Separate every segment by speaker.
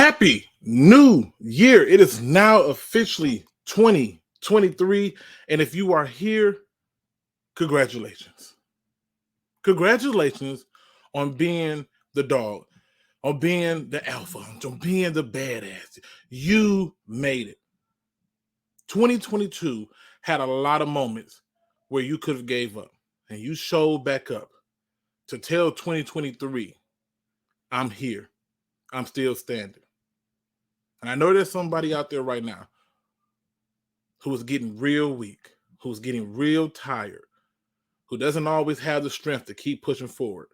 Speaker 1: Happy New Year. It is now officially 2023. And if you are here, congratulations. Congratulations on being the dog, on being the alpha, on being the badass. You made it. 2022 had a lot of moments where you could have gave up and you showed back up to tell 2023, I'm here. I'm still standing. And I know there's somebody out there right now who is getting real weak, who's getting real tired, who doesn't always have the strength to keep pushing forward.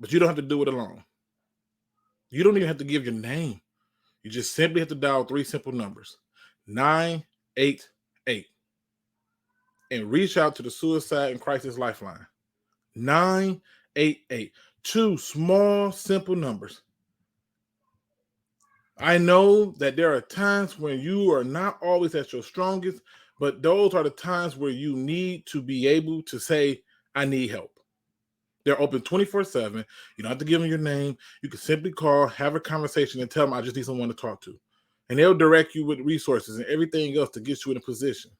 Speaker 1: But you don't have to do it alone. You don't even have to give your name. You just simply have to dial 3 simple numbers, 988, and reach out to the Suicide and Crisis Lifeline. 988. 2 small, simple numbers. I know that there are times when you are not always at your strongest, but those are the times where you need to be able to say, I need help. They're open 24/7. You don't have to give them your name. You can simply call, have a conversation, and tell them I just need someone to talk to. And they'll direct you with resources and everything else to get you in a position.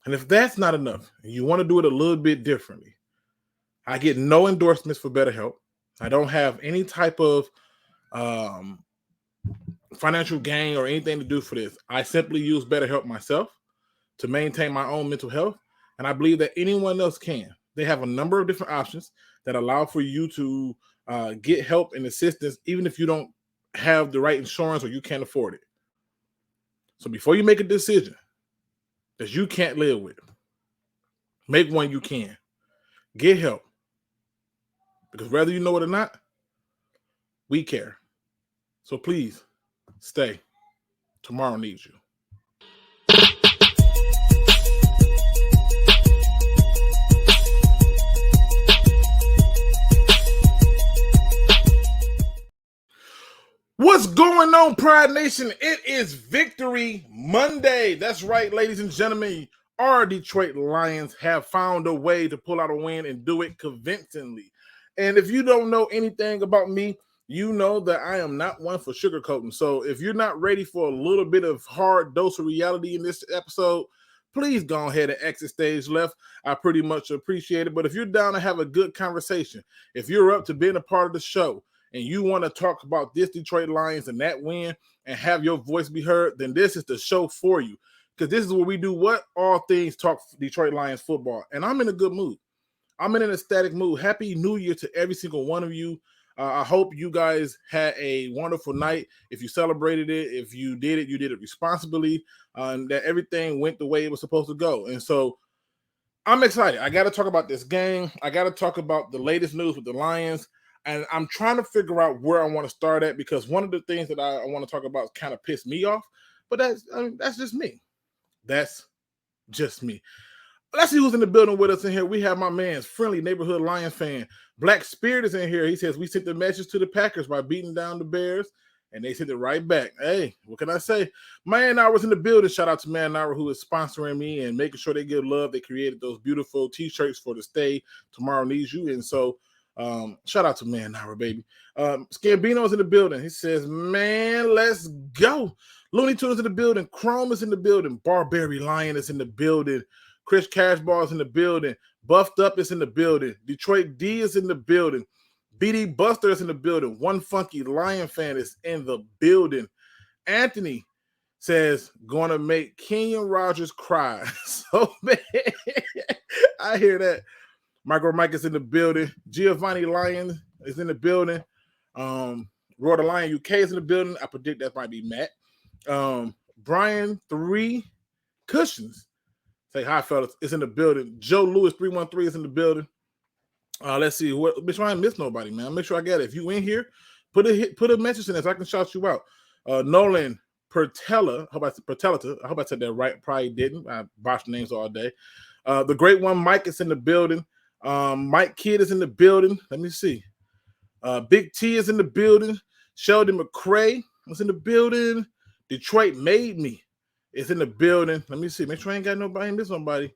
Speaker 1: And if that's not enough, and you want to do it a little bit differently, I get no endorsements for BetterHelp. I don't have any type of financial gain or anything to do for this. I simply use BetterHelp myself to maintain my own mental health, and I believe that anyone else can. They have a number of different options that allow for you to get help and assistance, even if you don't have the right insurance or you can't afford it. So before you make a decision that you can't live with, make one you can. Get help. Because whether you know it or not, we care. So please, stay. Tomorrow needs you. What's going on, Pride Nation? It is Victory Monday. That's right, ladies and gentlemen. Our Detroit Lions have found a way to pull out a win and do it convincingly. And if you don't know anything about me, you know that I am not one for sugarcoating. So if you're not ready for a little bit of hard dose of reality in this episode, please go ahead and exit stage left. I pretty much appreciate it. But if you're down to have a good conversation, if you're up to being a part of the show, and you want to talk about this Detroit Lions and that win and have your voice be heard, then this is the show for you. Because this is where we do what? All things talk Detroit Lions football. And I'm in a good mood. I'm in an ecstatic mood. Happy New Year to every single one of you. I hope you guys had a wonderful night. If you celebrated it, if you did it responsibly, and that everything went the way it was supposed to go. And so I'm excited. I got to talk about this game. I got to talk about the latest news with the Lions. And I'm trying to figure out where I want to start at, because one of the things that I want to talk about kind of pissed me off. But that's just me. That's just me. Let's see who's in the building with us in here. We have my man's friendly neighborhood Lions fan. Black Spirit is in here. He says, we sent the message to the Packers by beating down the Bears, and they sent it right back. Hey, what can I say? Man Hour was in the building. Shout out to Man Hour, who is sponsoring me and making sure they give love. They created those beautiful T-shirts for the Stay Tomorrow Needs You. And so shout out to Man Hour, baby. Scambino's in the building. He says, man, let's go. Looney Tunes in the building. Chrome is in the building. Barberry Lion is in the building. Chris Cashball is in the building. Buffed Up is in the building. Detroit D is in the building. BD Buster is in the building. One Funky Lion fan is in the building. Anthony says, gonna make Kenyon Rogers cry. So, man, I hear that. Micro Mike is in the building. Giovanni Lion is in the building. Roy the Lion UK is in the building. I predict that might be Matt. Brian 3 Cushions. Say hi, fellas. It's in the building. Joe Lewis 313 is in the building. Let's see. Make sure I ain't miss nobody, man. Make sure I get it. If you in here, put a message in there so I can shout you out. Nolan Pertella. I hope I said that right. Probably didn't. I botched names all day. The great one, Mike, is in the building. Mike Kidd is in the building. Let me see. Big T is in the building. Sheldon McCray is in the building. Detroit Made Me is in the building. Let me see. Make sure I ain't got nobody. Miss somebody.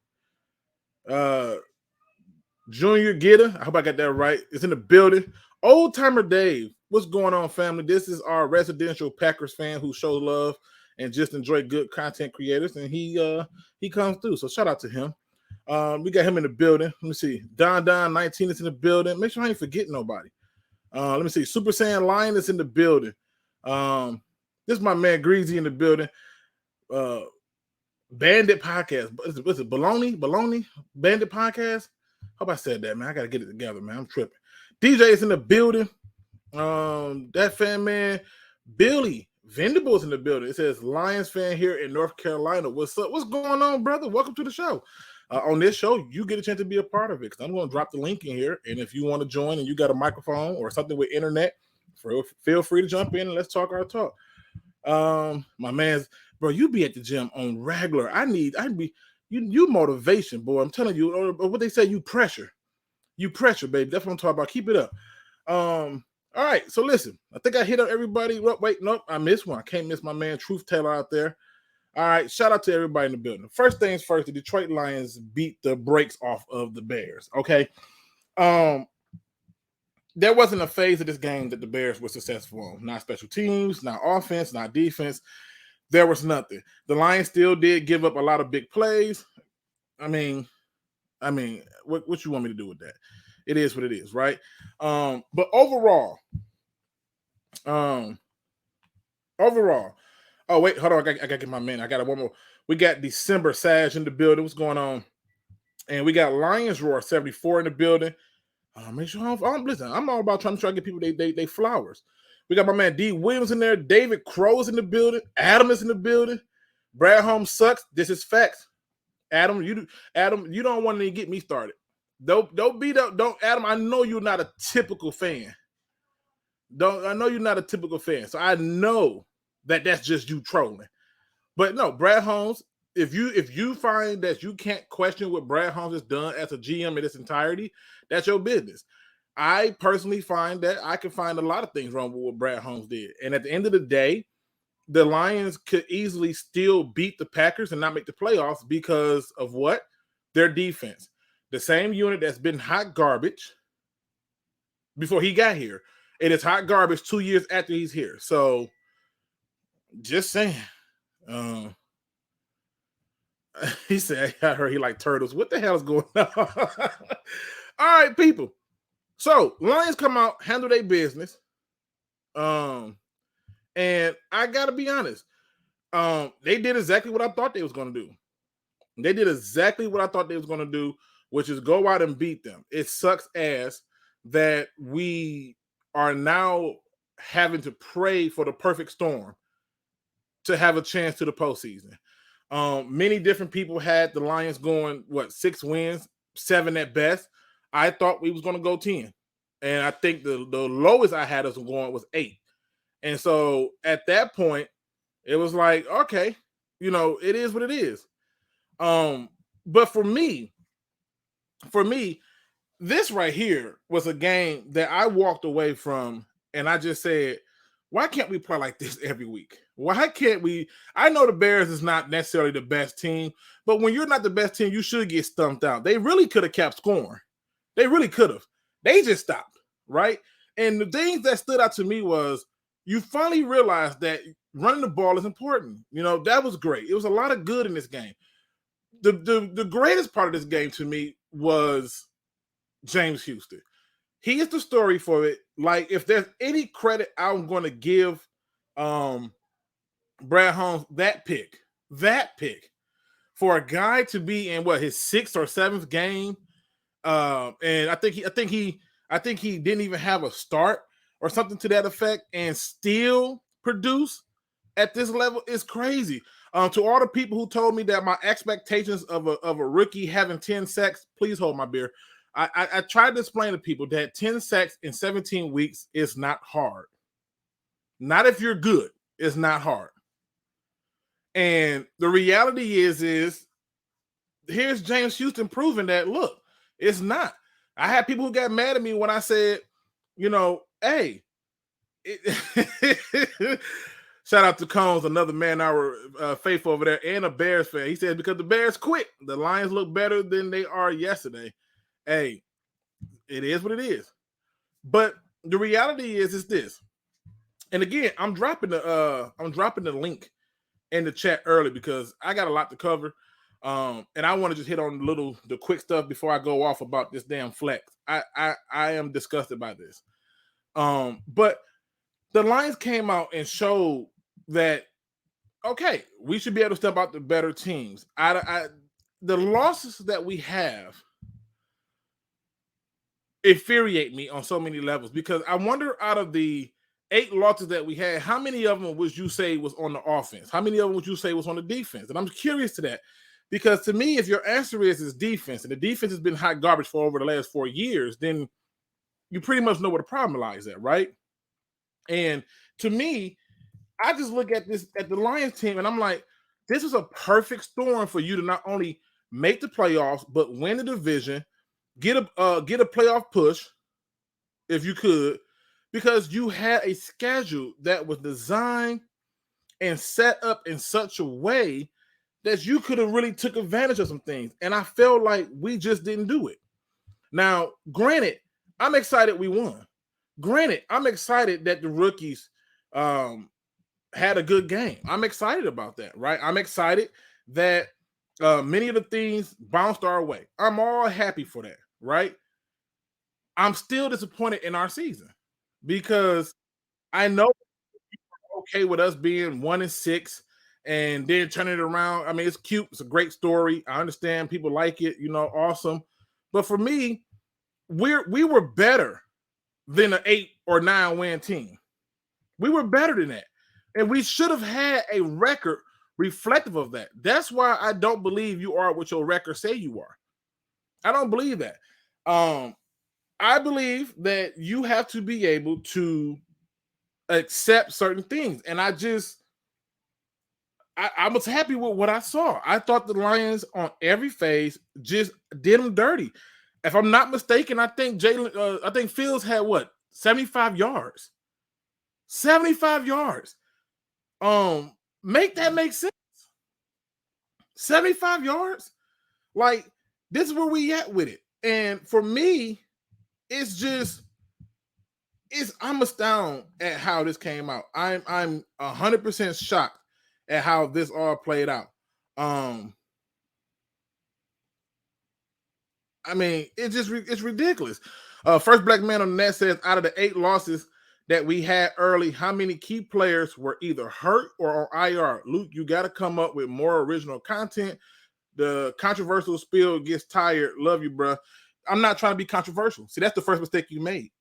Speaker 1: Junior Gitter, I hope I got that right, is in the building. Old Timer Dave What's going on, family? This is our residential Packers fan who shows love and just enjoy good content creators, and he comes through. So shout out to him. We got him in the building. Let me see. Don 19 is in the building. Make sure I ain't forgetting nobody. Let me see. Super Saiyan Lion is in the building. This is my man Greasy in the building. Bandit Podcast. What's it? Baloney? Bandit Podcast? Hope I said that, man. I gotta get it together, man. I'm tripping. DJ is in the building. That fan man, Billy Vendable's in the building. It says Lions fan here in North Carolina. What's up? What's going on, brother? Welcome to the show. On this show, you get a chance to be a part of it because I'm going to drop the link in here. And if you want to join and you got a microphone or something with internet, feel free to jump in and let's talk our talk. My man's, bro, you be at the gym on regular. You motivation, boy. I'm telling you, or what they say, you pressure, baby. That's what I'm talking about. Keep it up. All right, so listen, I think I hit up everybody. Wait, nope, I missed one. I can't miss my man Truth Taylor out there. All right, shout out to everybody in the building. First things first, the Detroit Lions beat the brakes off of the Bears, okay? There wasn't a phase of this game that the Bears were successful on. Not special teams, not offense, not defense. There was nothing. The Lions still did give up a lot of big plays. I mean, what you want me to do with that? It is what it is, right? But overall, oh, wait, hold on. I got to get my man. I got one more. We got December Sage in the building. What's going on? And we got Lions Roar 74 in the building. Make sure listen, I'm all about trying to get people they flowers. We got my man D Williams in there. David Crow's in the building. Adam is in the building. Brad Holmes sucks. This is facts. Adam, you don't want to get me started. Don't Adam. I know you're not a typical fan. I know you're not a typical fan. So I know that's just you trolling. But no, Brad Holmes, if you find that you can't question what Brad Holmes has done as a GM in its entirety, that's your business. I personally find that I can find a lot of things wrong with what Brad Holmes did. And at the end of the day, the Lions could easily still beat the Packers and not make the playoffs because of what? Their defense. The same unit that's been hot garbage before he got here. It is hot garbage 2 years after he's here. So just saying. He said, I heard he liked turtles. What the hell is going on? All right, people. So Lions come out, handle their business. And I gotta be honest. They did exactly what I thought they was gonna do. They did exactly what I thought they was gonna do, which is go out and beat them. It sucks ass that we are now having to pray for the perfect storm to have a chance to the postseason. Many different people had the Lions going, 6 wins, 7 at best. I thought we was going to go 10. And I think the lowest I had us going was 8. And so at that point, it was like, okay, it is what it is. But for me, this right here was a game that I walked away from and I just said, why can't we play like this every week? Why can't we? I know the Bears is not necessarily the best team, but when you're not the best team, you should get stumped out. They really could have kept scoring. They really could have. They just stopped, right? And the things that stood out to me was you finally realized that running the ball is important. That was great. It was a lot of good in this game. The greatest part of this game to me was James Houston. He is the story for it. Like, if there's any credit I'm going to give Brad Holmes, that pick for a guy to be in his 6th or 7th game, and I think he didn't even have a start or something to that effect, and still produce at this level is crazy. To all the people who told me that my expectations of a rookie having 10 sacks, please hold my beer. I tried to explain to people that 10 sacks in 17 weeks is not hard. Not if you're good. It's not hard. And the reality is here's James Houston proving that, look, it's not. I had people who got mad at me when I said, hey, shout out to Combs, another man, our faithful over there, and a Bears fan. He said, because the Bears quit, the Lions look better than they are yesterday. Hey, it is what it is. But the reality is this. And again, I'm dropping the link in the chat early because I got a lot to cover. And I want to just hit on the quick stuff before I go off about this damn flex. I am disgusted by this. But the Lions came out and showed that okay, we should be able to step out the better teams. The losses that we have infuriate me on so many levels because I wonder out of the 8 losses that we had, how many of them would you say was on the offense? How many of them would you say was on the defense? And I'm curious to that because to me, if your answer is defense and the defense has been hot garbage for over the last 4 years, then you pretty much know where the problem lies at, right? And to me, I just look at the Lions team and I'm like, this is a perfect storm for you to not only make the playoffs but win the division, get a playoff push if you could, because you had a schedule that was designed and set up in such a way that you could have really took advantage of some things. And I felt like we just didn't do it. Now, granted, I'm excited we won. Granted, I'm excited that the rookies had a good game. I'm excited about that, right? I'm excited that many of the things bounced our way. I'm all happy for that, right? I'm still disappointed in our season because I know okay with us being 1-6 and then turning it around. I mean, it's cute. It's a great story. I understand people like it, awesome. But for me, we were better than an 8 or 9 win team. We were better than that. And we should have had a record reflective of that. That's why I don't believe you are what your record say you are. I don't believe that. I believe that you have to be able to accept certain things. And I was happy with what I saw. I thought the Lions on every phase just did them dirty. If I'm not mistaken, I think Fields had 75 yards. 75 yards. Make that make sense. 75 yards? Like, this is where we at with it. And for me, I'm astounded at how this came out. I'm 100% shocked at how this all played out. I mean, it's ridiculous. First Black Man on the Net says, out of the 8 losses that we had early, how many key players were either hurt or on IR? Luke, you got to come up with more original content. The controversial spill gets tired. Love you, bro. I'm not trying to be controversial. See, that's the first mistake you made.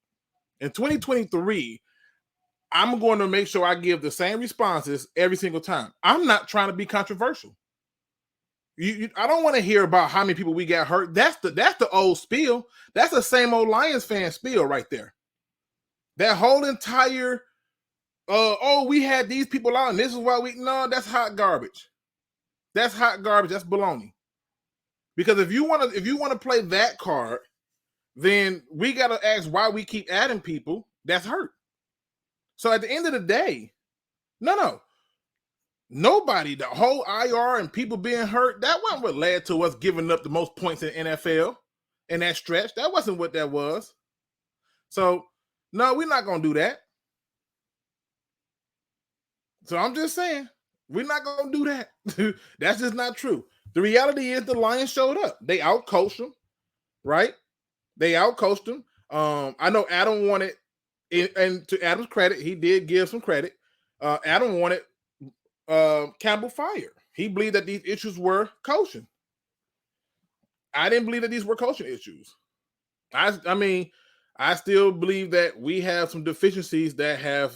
Speaker 1: In 2023, I'm going to make sure I give the same responses every single time. I'm not trying to be controversial. I don't want to hear about how many people we got hurt. That's the old spiel. That's the same old Lions fan spiel right there. That whole entire, we had these people out, and this is why that's hot garbage. That's hot garbage. That's baloney. Because if you want to play that card, then we got to ask why we keep adding people that's hurt. So at the end of the day, nobody, the whole IR and people being hurt, that wasn't what led to us giving up the most points in the NFL in that stretch. That wasn't what that was. So, no, we're not going to do that. So I'm just saying, we're not going to do that. That's just not true. The reality is the Lions showed up. They outcoached them, right? They outcoached them. I know Adam wanted, and to Adam's credit, he did give some credit. Adam wanted Campbell fired. He believed that these issues were coaching. I didn't believe that these were coaching issues. I mean, I still believe that we have some deficiencies that have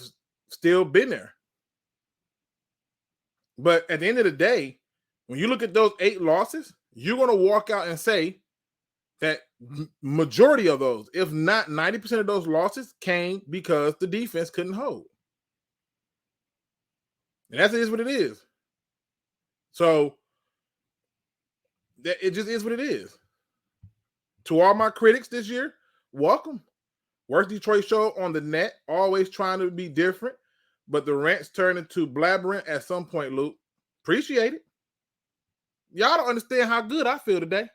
Speaker 1: still been there. But at the end of the day, when you look at those 8 losses, you're going to walk out and say that majority of those, if not 90% of those losses, came because the defense couldn't hold. And that is what it is. So it just is what it is. To all my critics this year, welcome. Worst Detroit show on the net, always trying to be different, but the rants turn into blabbering at some point, Luke. Appreciate it. Y'all don't understand how good I feel today.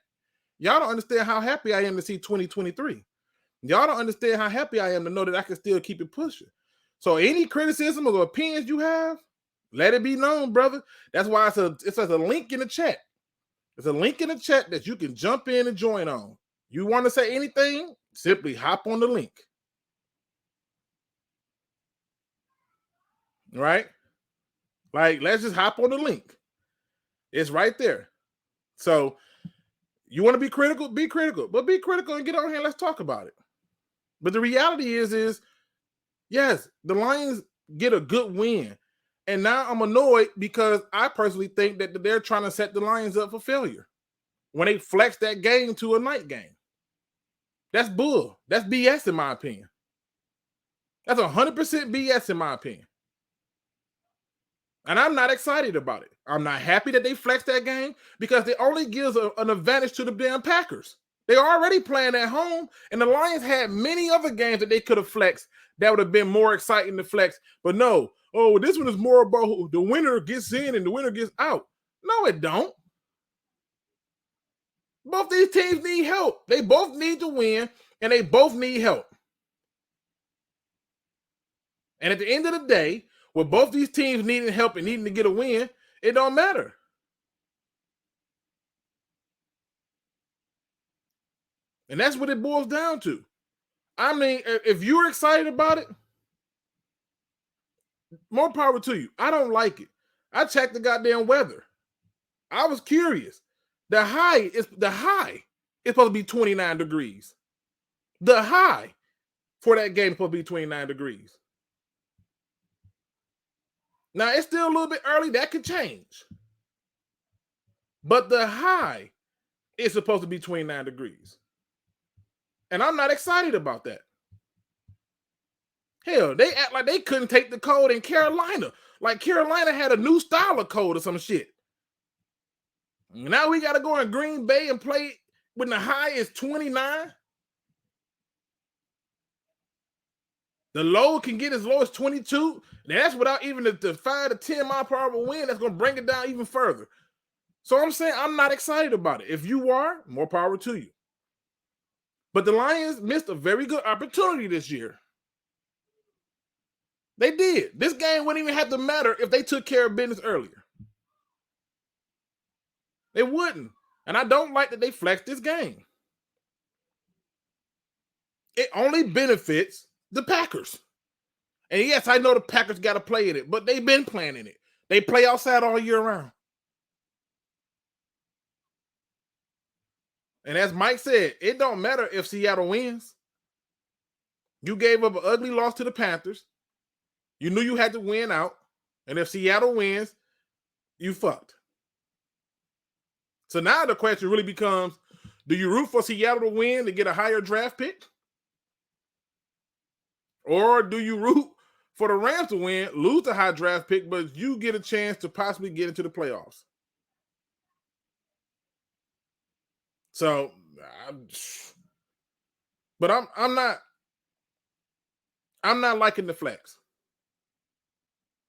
Speaker 1: Y'all don't understand how happy I am to see 2023. Y'all don't understand how happy I am to know that I can still keep it pushing. So any criticism or opinions you have, let it be known, brother. That's why it's a link in the chat. There's a link in the chat that you can jump in and join on. You want to say anything? Simply hop on the link. Right? Like, let's just hop on the link. It's right there. So you want to be critical? Be critical. But be critical and get on here and let's talk about it. But the reality is yes, the Lions get a good win. And now I'm annoyed because I personally think that they're trying to set the Lions up for failure when they flex that game to a night game. That's bull. That's BS in my opinion. That's 100% BS in my opinion. And I'm not excited about it. I'm not happy that they flexed that game because it only gives an advantage to the damn Packers. They're already playing at home, and the Lions had many other games that they could have flexed that would have been more exciting to flex. But no, this one is more about the winner gets in and the winner gets out. No, it don't. Both these teams need help. They both need to win, and they both need help. And at the end of the day, with both these teams needing help and needing to get a win, it don't matter. And that's what it boils down to. I mean, if you're excited about it, more power to you. I don't like it. I checked the goddamn weather. I was curious. The high is supposed to be 29 degrees. The high for that game is supposed to be 29 degrees. Now, it's still a little bit early. That could change. But the high is supposed to be 29 degrees. And I'm not excited about that. Hell, they act like they couldn't take the cold in Carolina. Like Carolina had a new style of cold or some shit. Now we got to go in Green Bay and play when the high is 29. The low can get as low as 22. That's without even the 5 to 10 mile per hour wind that's going to bring it down even further. So I'm saying I'm not excited about it. If you are, more power to you. But the Lions missed a very good opportunity this year. They did. This game wouldn't even have to matter if they took care of business earlier. It wouldn't. And I don't like that they flexed this game. It only benefits the Packers. And yes, I know the Packers got to play in it, but they've been playing in it. They play outside all year round. And as Mike said, it don't matter if Seattle wins. You gave up an ugly loss to the Panthers. You knew you had to win out. And if Seattle wins, you fucked. So now the question really becomes, do you root for Seattle to win to get a higher draft pick? Or do you root for the Rams to win, lose the high draft pick, but you get a chance to possibly get into the playoffs? So, but I'm not liking the flex.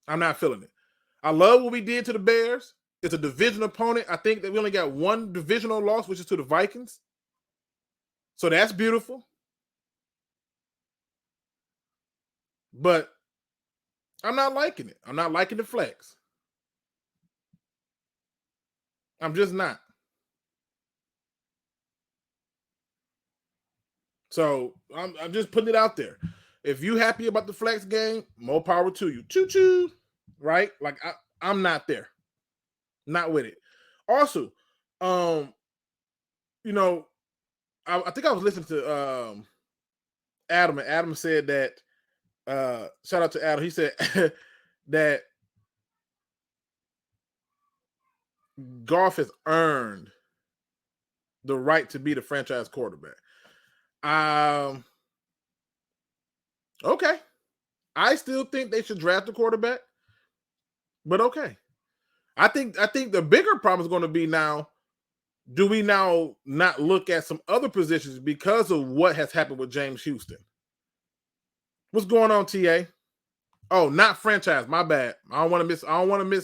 Speaker 1: I'm not feeling it. I love what we did to the Bears. It's a division opponent. I think that we only got one divisional loss, which is to the Vikings. So that's beautiful. But I'm not liking it. I'm not liking the flex. I'm just not. So I'm just putting it out there. If you happy about the flex game, more power to you. Choo-choo. Right? Like I'm not there. Not with it. Also, you know, I think I was listening to Adam, and Adam said that shout out to Adam. He said that Goff has earned the right to be the franchise quarterback. Okay. I still think they should draft a quarterback, but okay. I think the bigger problem is going to be now, do we now not look at some other positions because of what has happened with James Houston? What's going on, TA? Oh, not franchise. My bad. I don't want to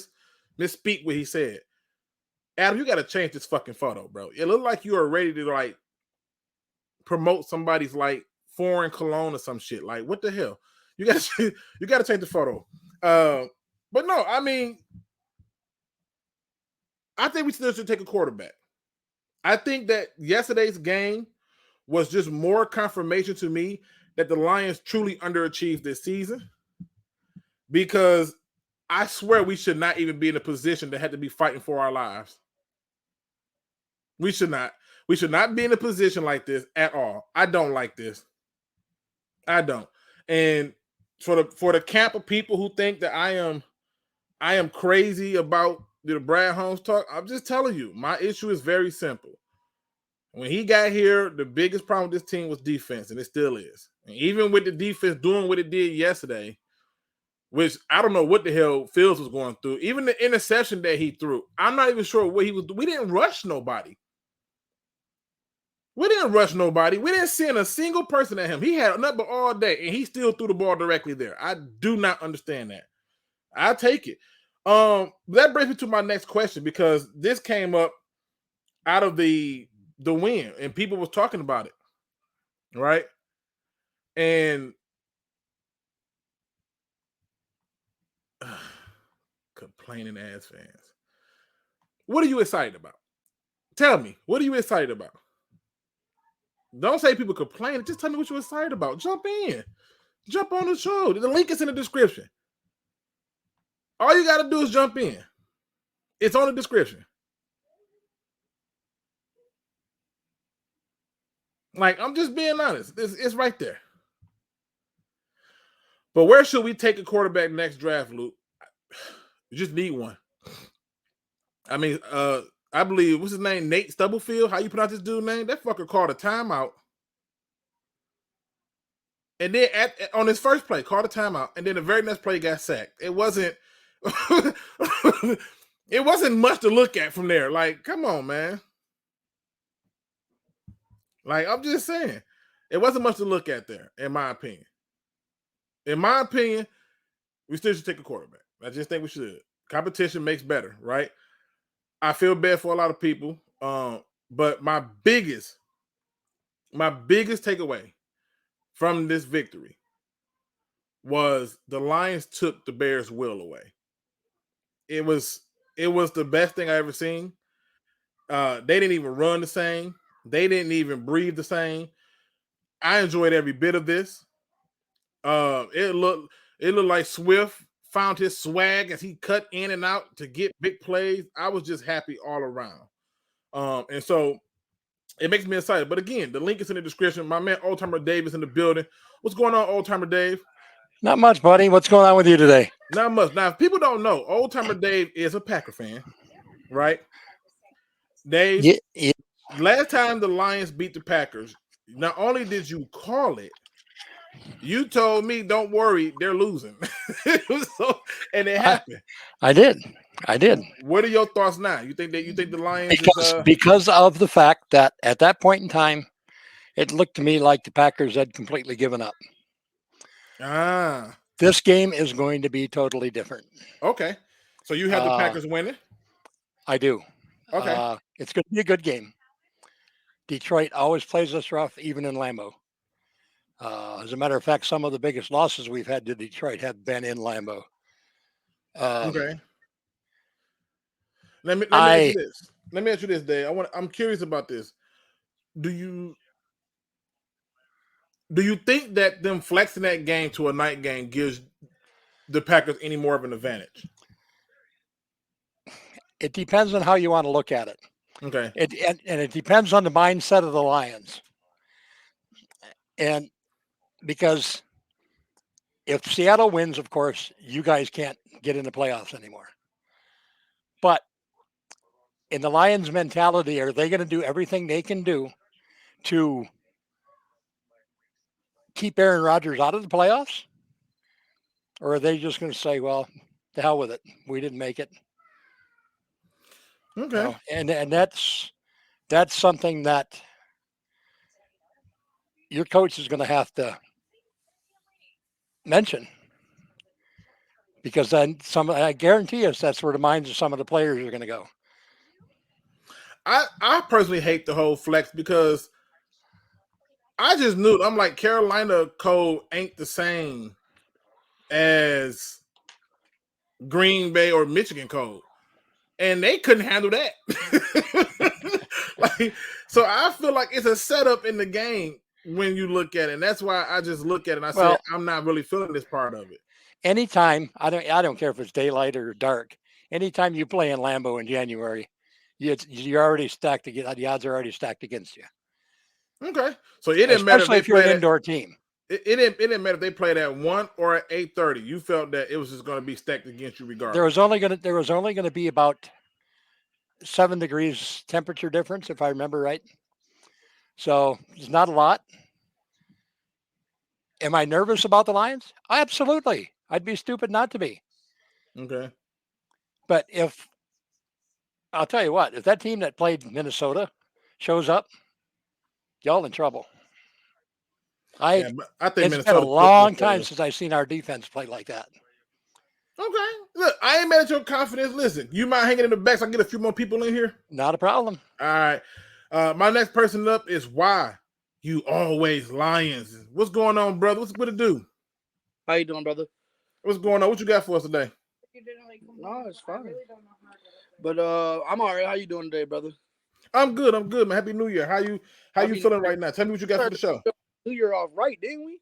Speaker 1: misspeak what he said. Adam, you got to change this fucking photo, bro. It looked like you are ready to like promote somebody's like foreign cologne or some shit. Like, what the hell? You got to take the photo. But no, I mean, I think we still should take a quarterback. I think that yesterday's game was just more confirmation to me that the Lions truly underachieved this season, because I swear we should not even be in a position to have to be fighting for our lives. We should not. We should not be in a position like this at all. I don't like this. I don't. And for the camp of people who think that I am crazy about the Brad Holmes talk, I'm just telling you, my issue is very simple. When he got here, the biggest problem with this team was defense, and it still is. And even with the defense doing what it did yesterday, which I don't know what the hell Fields was going through, even the interception that he threw, I'm not even sure what he was doing. We didn't rush nobody. We didn't rush nobody. We didn't send a single person at him. He had a number all day, and he still threw the ball directly there. I do not understand that. I take it. That brings me to my next question, because this came up out of the win, and people was talking about it, right? And complaining ass fans. What are you excited about? Tell me, what are you excited about? Don't say people complaining. Just tell me what you're excited about. Jump in. Jump on the show. The link is in the description. All you got to do is jump in. It's on the description. Like, I'm just being honest. It's right there. But where should we take a quarterback next draft, Luke? You just need one. I mean, I believe, what's his name? Nate Stubblefield. How you pronounce this dude's name? That fucker called a timeout. And then on his first play, called a timeout. And then the very next play got sacked. It wasn't it wasn't much to look at from there. Like, come on, man. Like, I'm just saying. It wasn't much to look at there, in my opinion. In my opinion, we still should take a quarterback. I just think we should. Competition makes better, right? I feel bad for a lot of people. But my biggest takeaway from this victory was the Lions took the Bears' will away. It was the best thing I ever seen. They didn't even run the same. They didn't even breathe the same. I enjoyed every bit of this. It looked like Swift found his swag as he cut in and out to get big plays. I was just happy all around. And so it makes me excited. But again, the link is in the description. My man Old Timer Dave is in the building. What's going on, Old Timer Dave?
Speaker 2: Not much, buddy. What's going on with you today?
Speaker 1: Not much. Now, if people don't know, Old Timer Dave is a Packer fan, right? Dave, last time the Lions beat the Packers, not only did you call it, you told me, don't worry, they're losing. And it happened.
Speaker 2: I did.
Speaker 1: What are your thoughts now? You think the Lions
Speaker 2: because of the fact that at that point in time, it looked to me like the Packers had completely given up. This game is going to be totally different.
Speaker 1: Okay. So you have the Packers winning?
Speaker 2: I do.
Speaker 1: Okay.
Speaker 2: It's going to be a good game. Detroit always plays us rough, even in Lambeau. As a matter of fact, some of the biggest losses we've had to Detroit have been in Lambeau.
Speaker 1: Okay. Let me ask you this. Let me ask you this, Dave. I'm curious about this. Do you think that them flexing that game to a night game gives the Packers any more of an advantage?
Speaker 2: It depends on how you want to look at it.
Speaker 1: Okay.
Speaker 2: And it depends on the mindset of the Lions. And because if Seattle wins, of course, you guys can't get in the playoffs anymore. But in the Lions' mentality, are they going to do everything they can do to keep Aaron Rodgers out of the playoffs? Or are they just going to say, well, the hell with it. We didn't make it.
Speaker 1: Okay.
Speaker 2: You know, and that's something that your coach is going to have to mention, because then I guarantee us that's where the minds of some of the players are going to go.
Speaker 1: I personally hate the whole flex, because I just knew, I'm like, Carolina code ain't the same as Green Bay or Michigan cold, and they couldn't handle that. So I feel like it's a setup in the game when you look at it, and that's why I just look at it and I say I'm not really feeling this part of it.
Speaker 2: Anytime, I don't care if it's daylight or dark. Anytime you play in Lambeau in January, you're already stacked. The odds are already stacked against you.
Speaker 1: Okay, so it didn't matter
Speaker 2: if you're an indoor team.
Speaker 1: It didn't matter if they played at 1 or at 8:30. You felt that it was just going to be stacked against you regardless.
Speaker 2: There was only going to be about 7 degrees temperature difference, if I remember right. So it's not a lot. Am I nervous about the Lions? Absolutely. I'd be stupid not to be.
Speaker 1: Okay.
Speaker 2: But I'll tell you what, if that team that played Minnesota shows up, y'all in trouble. I think it's Minnesota been a long time since I've seen our defense play like that.
Speaker 1: Okay. Look, I ain't mad at your confidence. Listen, you mind hanging in the back so I can get a few more people in here?
Speaker 2: Not a problem.
Speaker 1: All right. My next person up is Why You Always Lions. What's going on, brother? What's good to do?
Speaker 3: How you doing, brother?
Speaker 1: What's going on? What you got for us today?
Speaker 3: No, it's fine. But I'm all right. How you doing today, brother?
Speaker 1: I'm good, man. Happy New Year. How you feeling right now? Tell me what you got for the show.
Speaker 3: New Year off right, didn't we?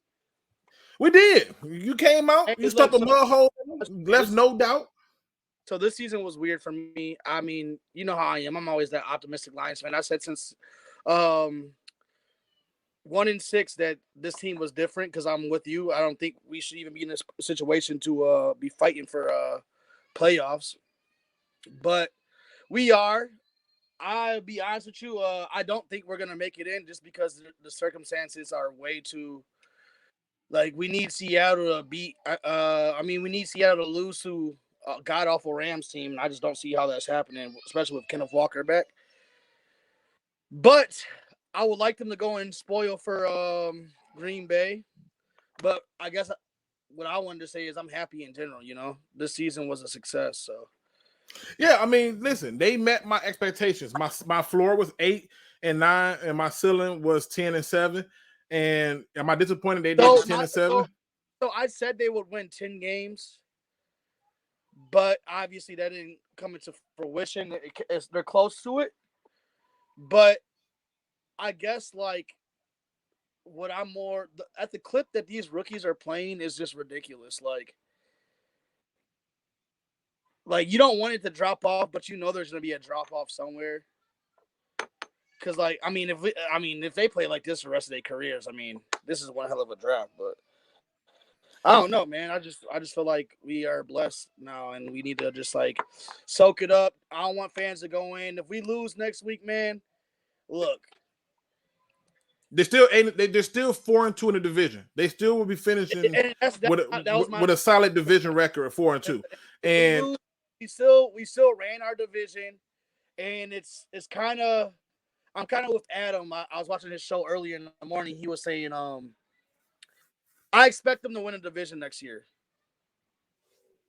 Speaker 1: We did. You came out, you stuck a mud hole, left no doubt.
Speaker 3: So this season was weird for me. I mean, you know how I am. I'm always that optimistic Lions fan. I said since 1-6 that this team was different because I'm with you. I don't think we should even be in this situation to be fighting for playoffs. But we are. I'll be honest with you. I don't think we're going to make it in just because the circumstances are way too – like, we need Seattle to beat we need Seattle to lose to a god-awful Rams team, and I just don't see how that's happening, especially with Kenneth Walker back. But I would like them to go and spoil for Green Bay. But I guess what I wanted to say is I'm happy in general, you know. This season was a success, so.
Speaker 1: Yeah, I mean, listen, they met my expectations. My floor was 8-9, and my ceiling was 10-7. And am I disappointed they did 10-7?
Speaker 3: So I said they would win 10 games, but obviously that didn't come into fruition. They're close to it, but I guess like what I'm more at the clip that these rookies are playing is just ridiculous. Like you don't want it to drop off, but you know there's going to be a drop off somewhere. Because, like, I mean, if they play like this for the rest of their careers, I mean, this is one hell of a draft. But I don't know, man. I just feel like we are blessed now, and we need to just like soak it up. I don't want fans to go in. If we lose next week, man, look,
Speaker 1: they're still 4-2 in the division. They still will be finishing with a solid division record of 4-2. And
Speaker 3: we still ran our division, and it's kind of. I'm kind of with Adam. I was watching his show earlier in the morning. He was saying, I expect them to win a division next year.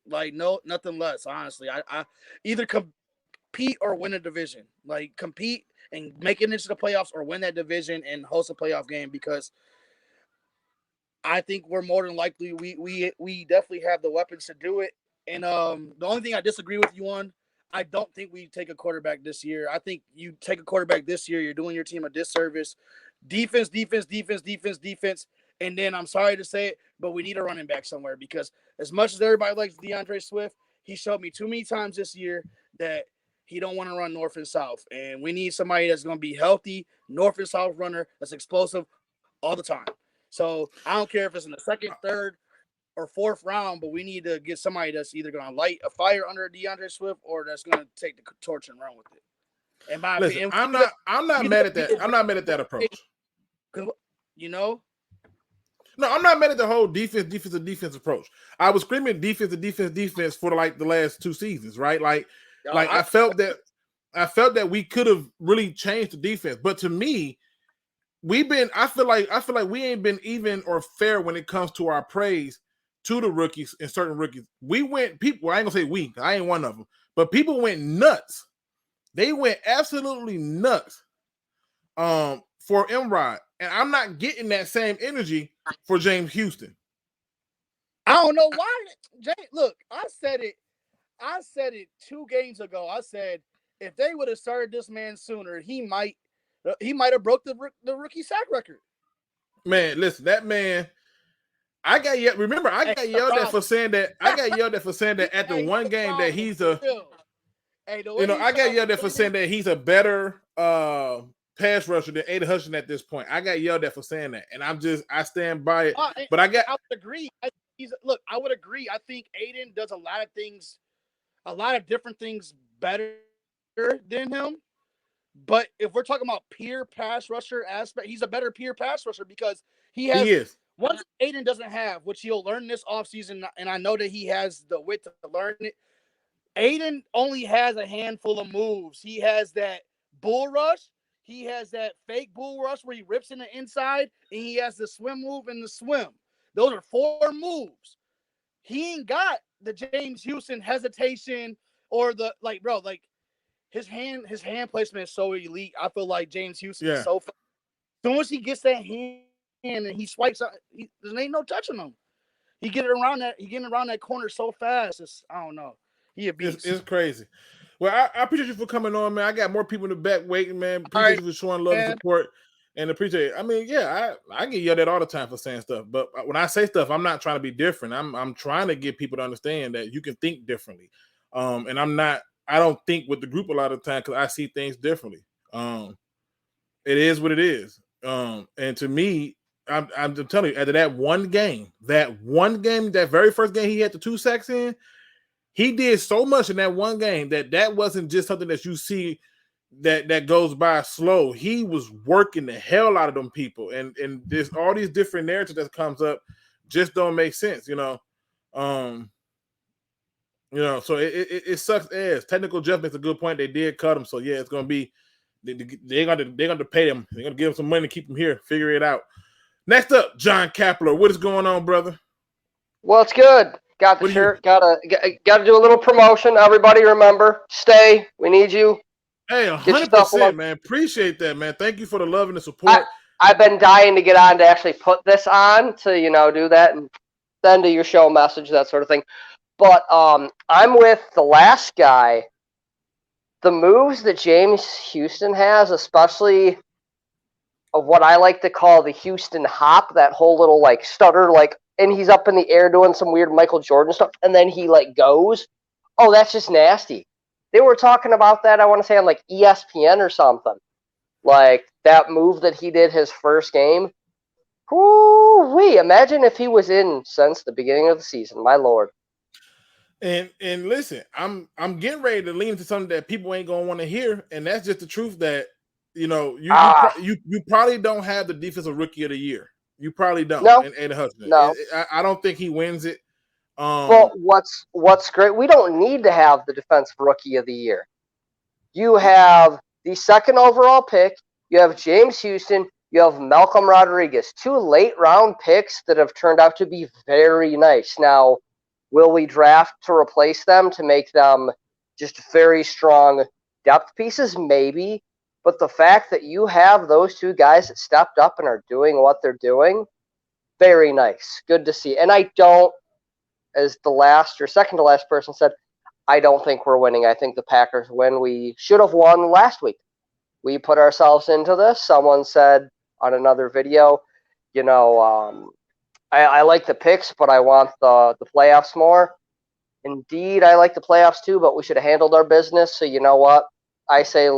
Speaker 3: Like, no, nothing less, honestly. I either compete or win a division. Like, compete and make it into the playoffs or win that division and host a playoff game because I think we're more than likely we definitely have the weapons to do it. And the only thing I disagree with you on, I don't think we take a quarterback this year. I think you take a quarterback this year, you're doing your team a disservice. Defense. And then I'm sorry to say it, but we need a running back somewhere because as much as everybody likes DeAndre Swift, he showed me too many times this year that he don't want to run north and south. And we need somebody that's going to be healthy, north and south runner that's explosive all the time. So I don't care if it's in the second, third, or fourth round, but we need to get somebody that's either going to light a fire under DeAndre Swift or that's going to take the torch and run with it. In my opinion,
Speaker 1: I'm not mad at that. I'm not mad at that approach.
Speaker 3: You know?
Speaker 1: No, I'm not mad at the whole defense approach. I was screaming defense for the last 2 seasons, right? I felt that we could have really changed the defense, but to me, I feel like we ain't been even or fair when it comes to our praise to the rookies and certain rookies. I ain't gonna say we, I ain't one of them, but people went nuts. They went absolutely nuts for Emrod. And I'm not getting that same energy for James Houston.
Speaker 3: I don't know why. Look, I said it 2 games ago. I said if they would have started this man sooner, he might have broke the rookie sack record.
Speaker 1: Man, listen, that man. I got yelled. Remember, I got yelled at for saying that. I got yelled at for saying that at the one game that he's a.
Speaker 3: Hey,
Speaker 1: I got yelled at for saying that he's a better pass rusher than Aiden Hutchinson at this point. I got yelled at for saying that, and I stand by it. But I would
Speaker 3: agree. I would agree. I think Aiden does a lot of different things better than him. But if we're talking about pure pass rusher aspect, he's a better pure pass rusher because he is. One thing Aiden doesn't have, which he'll learn this offseason, and I know that he has the wit to learn it. Aiden only has a handful of moves. He has that bull rush. He has that fake bull rush where he rips in the inside, and he has the swim move and the swim. Those are 4 moves. He ain't got the James Houston hesitation or his hand placement is so elite. I feel like James Houston is so fast. As soon as he gets that hand and he swipes out, there ain't no touching him. He getting around that corner so fast. I don't know. He a beast.
Speaker 1: It's crazy. Well, I appreciate you for coming on, man. I got more people in the back waiting, man. Appreciate you for showing love and support, and appreciate it. I mean, I get yelled at all the time for saying stuff, but when I say stuff, I'm not trying to be different. I'm trying to get people to understand that you can think differently. And I don't think with the group a lot of the time because I see things differently. It is what it is. And to me, I'm telling you, after that game, that very first game he had the 2 sacks in, he did so much in that one game that wasn't just something that you see that goes by slow. He was working the hell out of them people, and there's all these different narratives that comes up just don't make sense, So it sucks ass. Technical Jeff makes a good point. They did cut him, so yeah, it's gonna be they're gonna pay him. They're gonna give him some money to keep him here. Figure it out. Next up, John Kapler. What is going on, brother?
Speaker 4: Well, it's good. Got the shirt. Gotta do a little promotion. Everybody, remember, stay. We need you.
Speaker 1: Hey, 100%, man. Appreciate that, man. Thank you for the love and the support.
Speaker 4: I've been dying to get on to actually put this on to do that and send to your show message, that sort of thing. But I'm with the last guy. The moves that James Houston has, especially of what I like to call the Houston hop, that whole little stutter, and he's up in the air doing some weird Michael Jordan stuff, and then he goes. Oh, that's just nasty. They were talking about that, I want to say, on ESPN or something. That move that he did his first game. Whoo-wee. Imagine if he was in since the beginning of the season. My Lord.
Speaker 1: And listen, I'm getting ready to lean into something that people ain't gonna want to hear, and that's just the truth that you probably don't have the defensive rookie of the year. You probably don't.
Speaker 4: No.
Speaker 1: And Hudson.
Speaker 4: No.
Speaker 1: I don't think he wins it.
Speaker 4: Well, what's great, we don't need to have the defensive rookie of the year. You have the 2nd overall pick. You have James Houston. You have Malcolm Rodriguez. 2 late-round picks that have turned out to be very nice. Now, will we draft to replace them to make them just very strong depth pieces? Maybe. But the fact that you have those 2 guys that stepped up and are doing what they're doing, very nice. Good to see. And I don't, as the last or second to last person said, I don't think we're winning. I think the Packers win. We should have won last week. We put ourselves into this. Someone said on another video, I like the picks, but I want the playoffs more. Indeed, I like the playoffs too, but we should have handled our business. So you know what? I say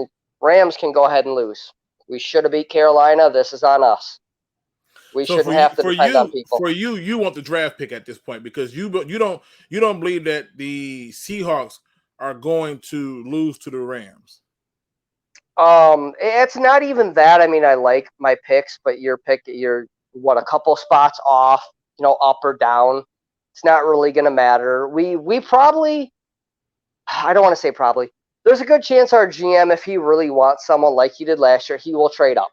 Speaker 4: Rams can go ahead and lose. We should have beat Carolina. This is on us. We shouldn't have to depend on people.
Speaker 1: For you want the draft pick at this point because you don't believe that the Seahawks are going to lose to the Rams.
Speaker 4: It's not even that. I mean, I like my picks, but you're a couple spots off, up or down. It's not really going to matter. We probably, I don't want to say probably. There's a good chance our GM, if he really wants someone like he did last year, he will trade up.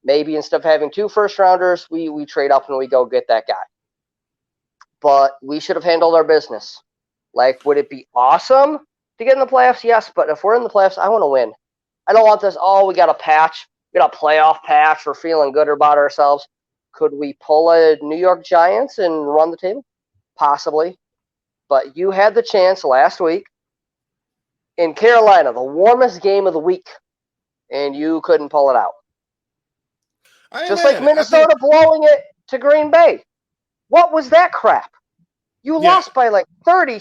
Speaker 4: Maybe instead of having 2 first-rounders, we trade up and we go get that guy. But we should have handled our business. Would it be awesome to get in the playoffs? Yes, but if we're in the playoffs, I want to win. I don't want this, we got a patch. We got a playoff patch. We're feeling good about ourselves. Could we pull a New York Giants and run the table? possibly, but you had the chance last week in Carolina, the warmest game of the week, and you couldn't pull it out. Just like Minnesota blowing it to Green Bay. What was that crap? You lost by like 30,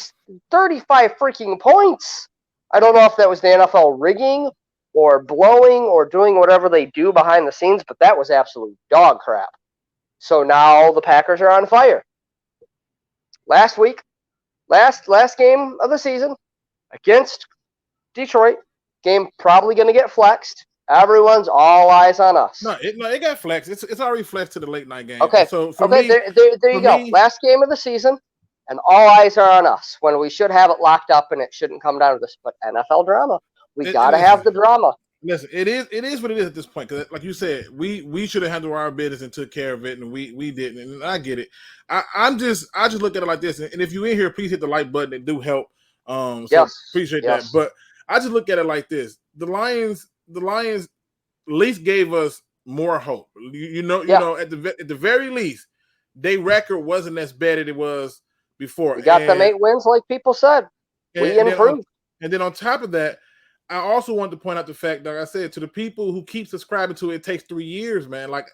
Speaker 4: 35 freaking points. I don't know if that was the NFL rigging or blowing or doing whatever they do behind the scenes, but that was absolute dog crap. So now the Packers are on fire. Last week, last game of the season against Detroit, game probably going to get flexed. Everyone's all eyes on us.
Speaker 1: No, it got flexed. It's already flexed to the late night game.
Speaker 4: Okay,
Speaker 1: so for
Speaker 4: me, there you go. Last game of the season, and all eyes are on us when we should have it locked up, and it shouldn't come down to this. But NFL drama, we got to have the drama.
Speaker 1: Listen, it is what it is at this point. Because, like you said, we should have handled our business and took care of it, and we didn't. And I get it. I just look at it like this. And if you're in here, please hit the like button. It do help. Appreciate that. But I just look at it like this: the Lions at least gave us more hope. You know, at the very least, their record wasn't as bad as it was before.
Speaker 4: We got them 8 wins, like people said. We improved.
Speaker 1: And then on top of that, I also want to point out the fact, like I said, to the people who keep subscribing to it takes 3 years, man. Like,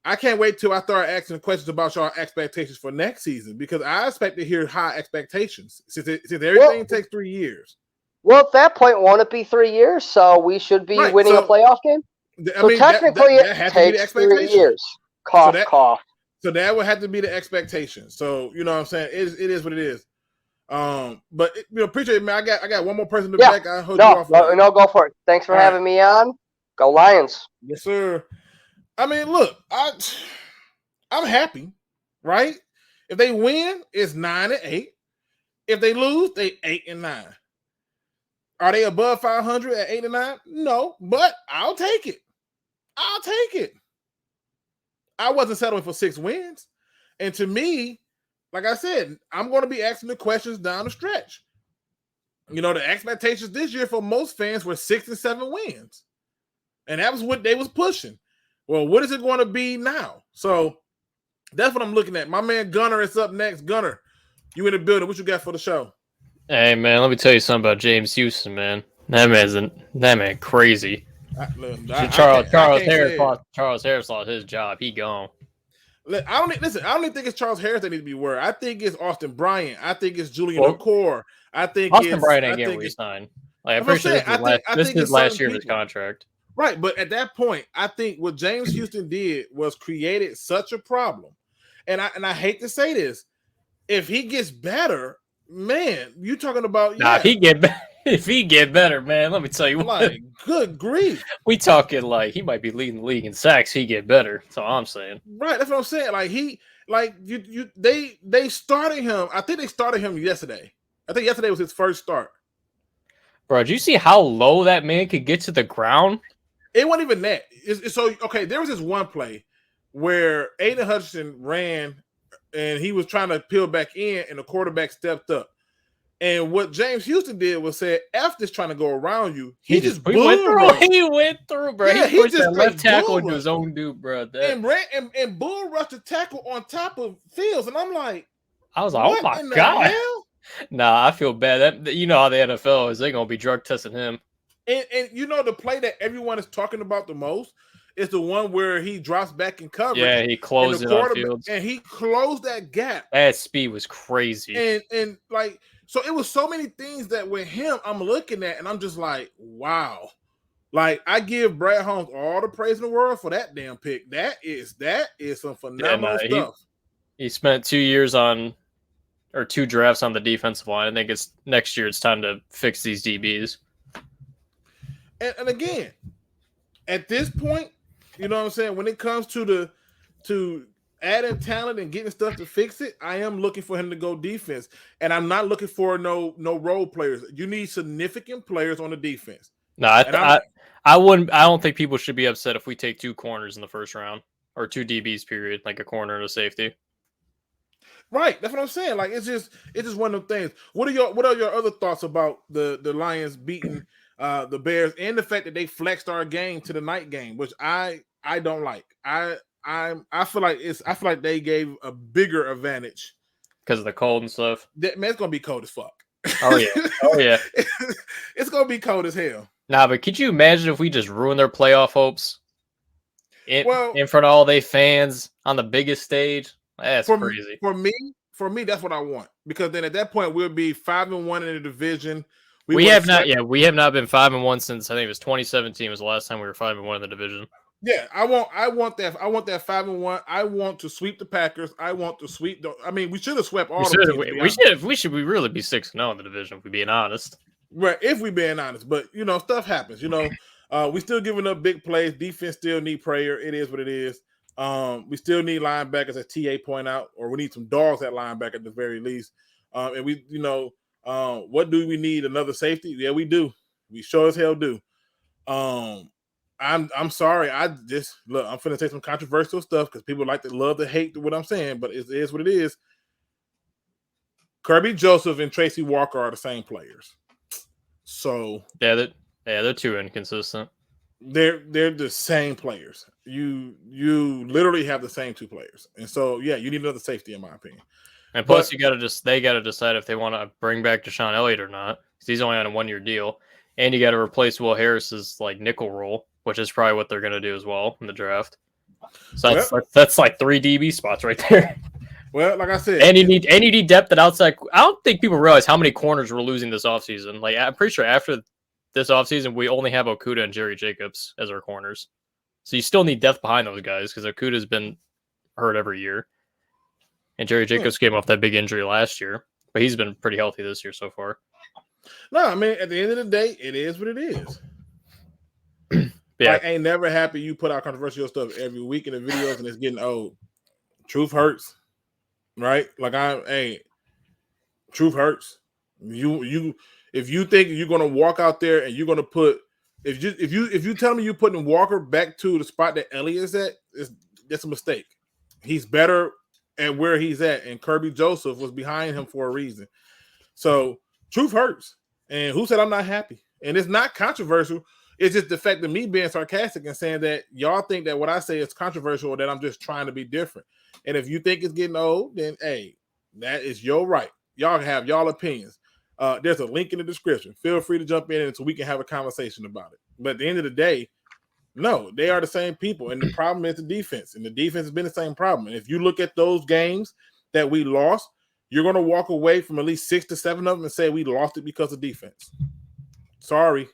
Speaker 1: I can't wait till I start asking questions about your expectations for next season, because I expect to hear high expectations since everything takes 3 years.
Speaker 4: Well, at that point, won't it be 3 years? So we should be winning a playoff game? Technically, it takes 3 years. Cough.
Speaker 1: So that would have to be the expectation. So, you know what I'm saying? It is what it is. But appreciate it, man. I got one more person in the back. I hold you off.
Speaker 4: No, go for it. Thanks for having me on. Go Lions.
Speaker 1: Yes, sir. I mean, look, I'm happy, right? If they win, it's 9-8. If they lose, they 8-9. Are they above 500 at 8-9? No, but I'll take it. I wasn't settling for 6 wins. And to me, like I said, I'm going to be asking the questions down the stretch. You know, the expectations this year for most fans were 6 and 7 wins. And that was what they was pushing. Well, what is it going to be now? So that's what I'm looking at. My man Gunner is up next. Gunner, you in the building. What you got for the show?
Speaker 5: Hey, man, let me tell you something about James Houston, man. That man crazy. Charles Harris lost his job. He gone.
Speaker 1: I don't even think it's Charles Harris that needs to be worried. I think it's Austin Bryant. I think it's Julian Ocore. I think
Speaker 5: Austin Bryant ain't getting re-signed. Like, I'm pretty sure this is last year of his contract.
Speaker 1: Right, but at that point, I think what James Houston did was created such a problem. And I hate to say this, if he gets better, man, you talking about
Speaker 5: if he get better, man, let me tell you what.
Speaker 1: Like, good grief.
Speaker 5: We talking like he might be leading the league in sacks. He get better. That's all I'm saying.
Speaker 1: Right, that's what I'm saying. Like they started him. I think they started him yesterday. I think yesterday was his first start.
Speaker 5: Bro, did you see how low that man could get to the ground?
Speaker 1: It wasn't even that. There was this one play where Aiden Hutchinson ran and he was trying to peel back in and the quarterback stepped up. And what James Houston did was say, F this trying to go around you. He went
Speaker 5: through, bro.
Speaker 1: Yeah,
Speaker 5: he pushed that left tackle into his own dude, bro.
Speaker 1: And bull rushed the tackle on top of Fields. And I'm like,
Speaker 5: I was like, oh my God. Nah, I feel bad. You know how the NFL is. They're going to be drug testing him.
Speaker 1: And you know the play that everyone is talking about the most is the one where he drops back in coverage.
Speaker 5: Yeah, he closed it on Fields.
Speaker 1: And he closed that gap.
Speaker 5: That speed was crazy.
Speaker 1: And like, so it was so many things that with him I'm looking at and I'm just like, wow. Like, I give Brad Holmes all the praise in the world for that damn pick. That is some phenomenal stuff.
Speaker 5: He spent 2 years on, or 2 drafts on the defensive line. I think next year it's time to fix these DBs.
Speaker 1: And again, at this point, you know what I'm saying? When it comes to adding talent and getting stuff to fix it, I am looking for him to go defense. And I'm not looking for no role players. You need significant players on the defense.
Speaker 5: No, I wouldn't. I don't think people should be upset if we take 2 corners in the first round or 2 DBs, period, like a corner and a safety.
Speaker 1: Right, that's what I'm saying. Like, it's just one of them things. What are your other thoughts about the Lions beating the Bears and the fact that they flexed our game to the night game, which I don't like. I feel like they gave a bigger advantage
Speaker 5: because of the cold and stuff.
Speaker 1: Man, it's gonna be cold as fuck.
Speaker 5: Oh yeah, oh yeah.
Speaker 1: It's gonna be cold as hell.
Speaker 5: Nah, but could you imagine if we just ruined their playoff hopes in front of all they fans on the biggest stage? That's crazy.
Speaker 1: For me, that's what I want, because then at that point we'll be 5-1 in the division.
Speaker 5: We have not been 5-1 since I think it was 2017 was the last time we were 5-1 in the division.
Speaker 1: Yeah, I want that 5-1. I want to sweep the Packers. I want to sweep we should have swept all the teams.
Speaker 5: We should really be 6-0 in the division if we're being honest.
Speaker 1: Right, if we're being honest, but stuff happens. We still giving up big plays. Defense still need prayer. It is what it is. We still need linebackers, as TA point out, or we need some dogs at linebacker at the very least. And we, what do we need? Another safety? Yeah, we do. We sure as hell do. I'm sorry. I'm finna say some controversial stuff because people love to hate what I'm saying, but it is what it is. Kirby Joseph and Tracy Walker are the same players. So
Speaker 5: they're too inconsistent.
Speaker 1: They're the same players. You literally have the same two players, and so you need another safety in my opinion.
Speaker 5: And plus, they got to decide if they want to bring back Deshaun Elliott or not, because he's only on a 1-year deal, and you got to replace Will Harris's nickel role, which is probably what they're going to do as well in the draft. So that's like 3 DB spots right there.
Speaker 1: Well, like I said,
Speaker 5: and you need depth at outside. I don't think people realize how many corners we're losing this offseason. I'm pretty sure after this offseason, we only have Okudah and Jerry Jacobs as our corners. So you still need depth behind those guys because Okudah's been hurt every year. And Jerry Jacobs came off that big injury last year, but he's been pretty healthy this year so far.
Speaker 1: No, at the end of the day, it is what it is.
Speaker 5: Yeah.
Speaker 1: I ain't never happy you put out controversial stuff every week in the videos and it's getting old. Truth hurts. Right? Truth hurts. If you think you're gonna walk out there and you're gonna put if you tell me you're putting Walker back to the spot that Elliott's at, that's a mistake. He's better at where he's at, and Kirby Joseph was behind him for a reason. So truth hurts. And who said I'm not happy? And it's not controversial. It's just the fact of me being sarcastic and saying that y'all think that what I say is controversial or that I'm just trying to be different. And if you think it's getting old, then hey, that is your right. Y'all have y'all opinions. There's a link in the description. Feel free to jump in so we can have a conversation about it. But at the end of the day, no, they are the same people. And the problem is the defense. And the defense has been the same problem. And if you look at those games that we lost, you're going to walk away from at least 6 to 7 of them and say we lost it because of defense. Sorry.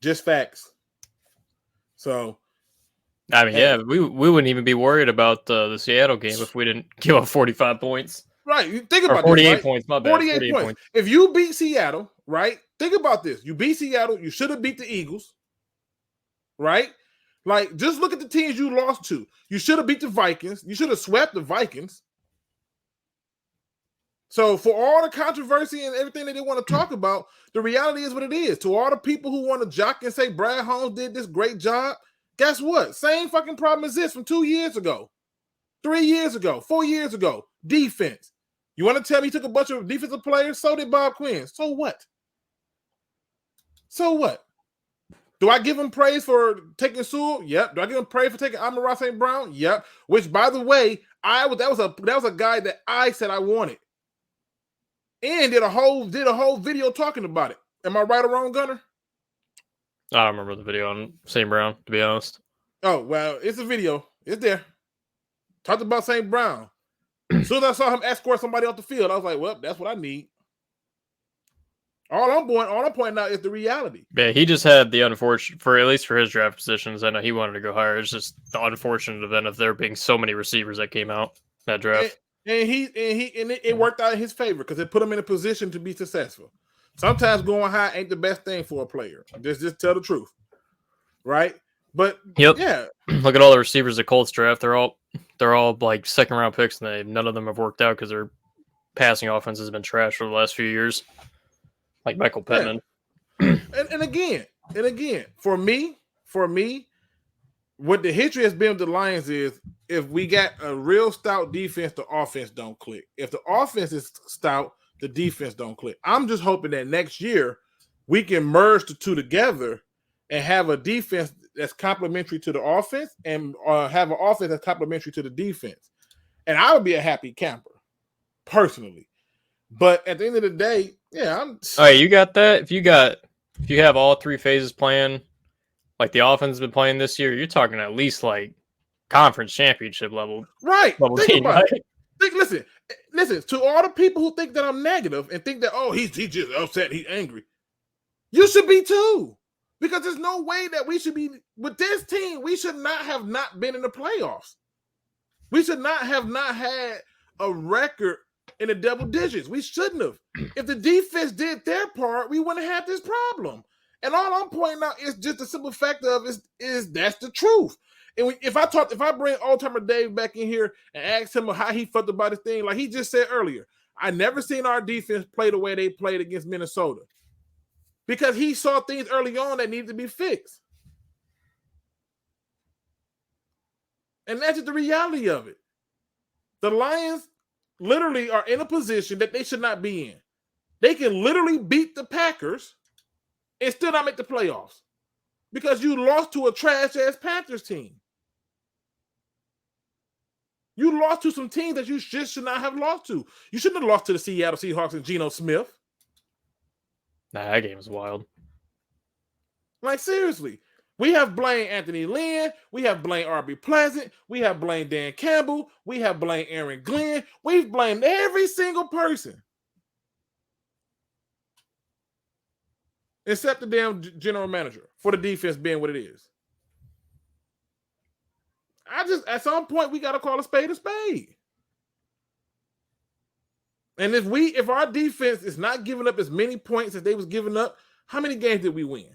Speaker 1: Just facts. So,
Speaker 5: we wouldn't even be worried about the Seattle game if we didn't give up 45 points.
Speaker 1: Right. You think about
Speaker 5: 48
Speaker 1: this, right?
Speaker 5: points. My bad.
Speaker 1: 48 points. If you beat Seattle, right? Think about this. You beat Seattle. You should have beat the Eagles, right? Just look at the teams you lost to. You should have beat the Vikings. You should have swept the Vikings. So for all the controversy and everything that they want to talk about, the reality is what it is. To all the people who want to jock and say Brad Holmes did this great job, guess what? Same fucking problem exists from 2 years ago, 3 years ago, 4 years ago. Defense. You want to tell me he took a bunch of defensive players? So did Bob Quinn. So what? So what? Do I give him praise for taking Sewell? Yep. Do I give him praise for taking Amon-Ra St. Brown? Yep. Which, by the way, that was a guy that I said I wanted. And did a whole video talking about it. Am I right or wrong, Gunner?
Speaker 5: I don't remember the video on St. Brown, to be honest.
Speaker 1: Oh, well, it's a video. It's there. Talked about St. Brown. As soon as I saw him escort somebody off the field, I was like, well, that's what I need. All I'm pointing out is the reality.
Speaker 5: Yeah, he just had the unfortunate, at least for his draft positions, I know he wanted to go higher. It's just the unfortunate event of there being so many receivers that came out that draft.
Speaker 1: And it worked out in his favor because it put him in a position to be successful. Sometimes going high ain't the best thing for a player. Just tell the truth, right? But yeah,
Speaker 5: look at all the receivers the Colts draft. They're all like second round picks, and none of them have worked out because their passing offense has been trash for the last few years. Like Michael Pittman.
Speaker 1: Yeah. And again, for me, what the history has been with the Lions is if we got a real stout defense, the offense don't click. If the offense is stout, the defense don't click. I'm just hoping that next year we can merge the two together and have a defense that's complementary to the offense and have an offense that's complementary to the defense. And I would be a happy camper. personally. But at the end of the day, yeah, I'm.
Speaker 5: All right, you got that. If you have all three phases playing, like the offense has been playing this year, you're talking at least like conference championship level
Speaker 1: Right. Think
Speaker 5: team.
Speaker 1: about
Speaker 5: Right?
Speaker 1: it. Listen. To all the people who think that I'm negative and think that he's just upset, he's angry. You should be too, because there's no way that we should be with this team. We should not have not been in the playoffs. We should not have not had a record in the double digits. We shouldn't have. If the defense did their part, we wouldn't have this problem. And all I'm pointing out is just the simple fact of is that's the truth. And if I bring Old Timer Dave back in here and ask him how he felt about this thing, like he just said earlier, I never seen our defense play the way they played against Minnesota, because he saw things early on that needed to be fixed. And that's just the reality of it. The Lions literally are in a position that they should not be in. They can literally beat the Packers and still not make the playoffs because you lost to a trash-ass Panthers team. You lost to some teams that you just should not have lost to. You shouldn't have lost to the Seattle Seahawks and Geno Smith.
Speaker 5: Nah, that game was wild.
Speaker 1: Like, seriously. We have blamed Anthony Lynn. We have blamed R.B. Pleasant. We have blamed Dan Campbell. We have blamed Aaron Glenn. We've blamed every single person except the damn general manager for the defense being what it is. At some point, we got to call a spade a spade. And if our defense is not giving up as many points as they was giving up, how many games did we win?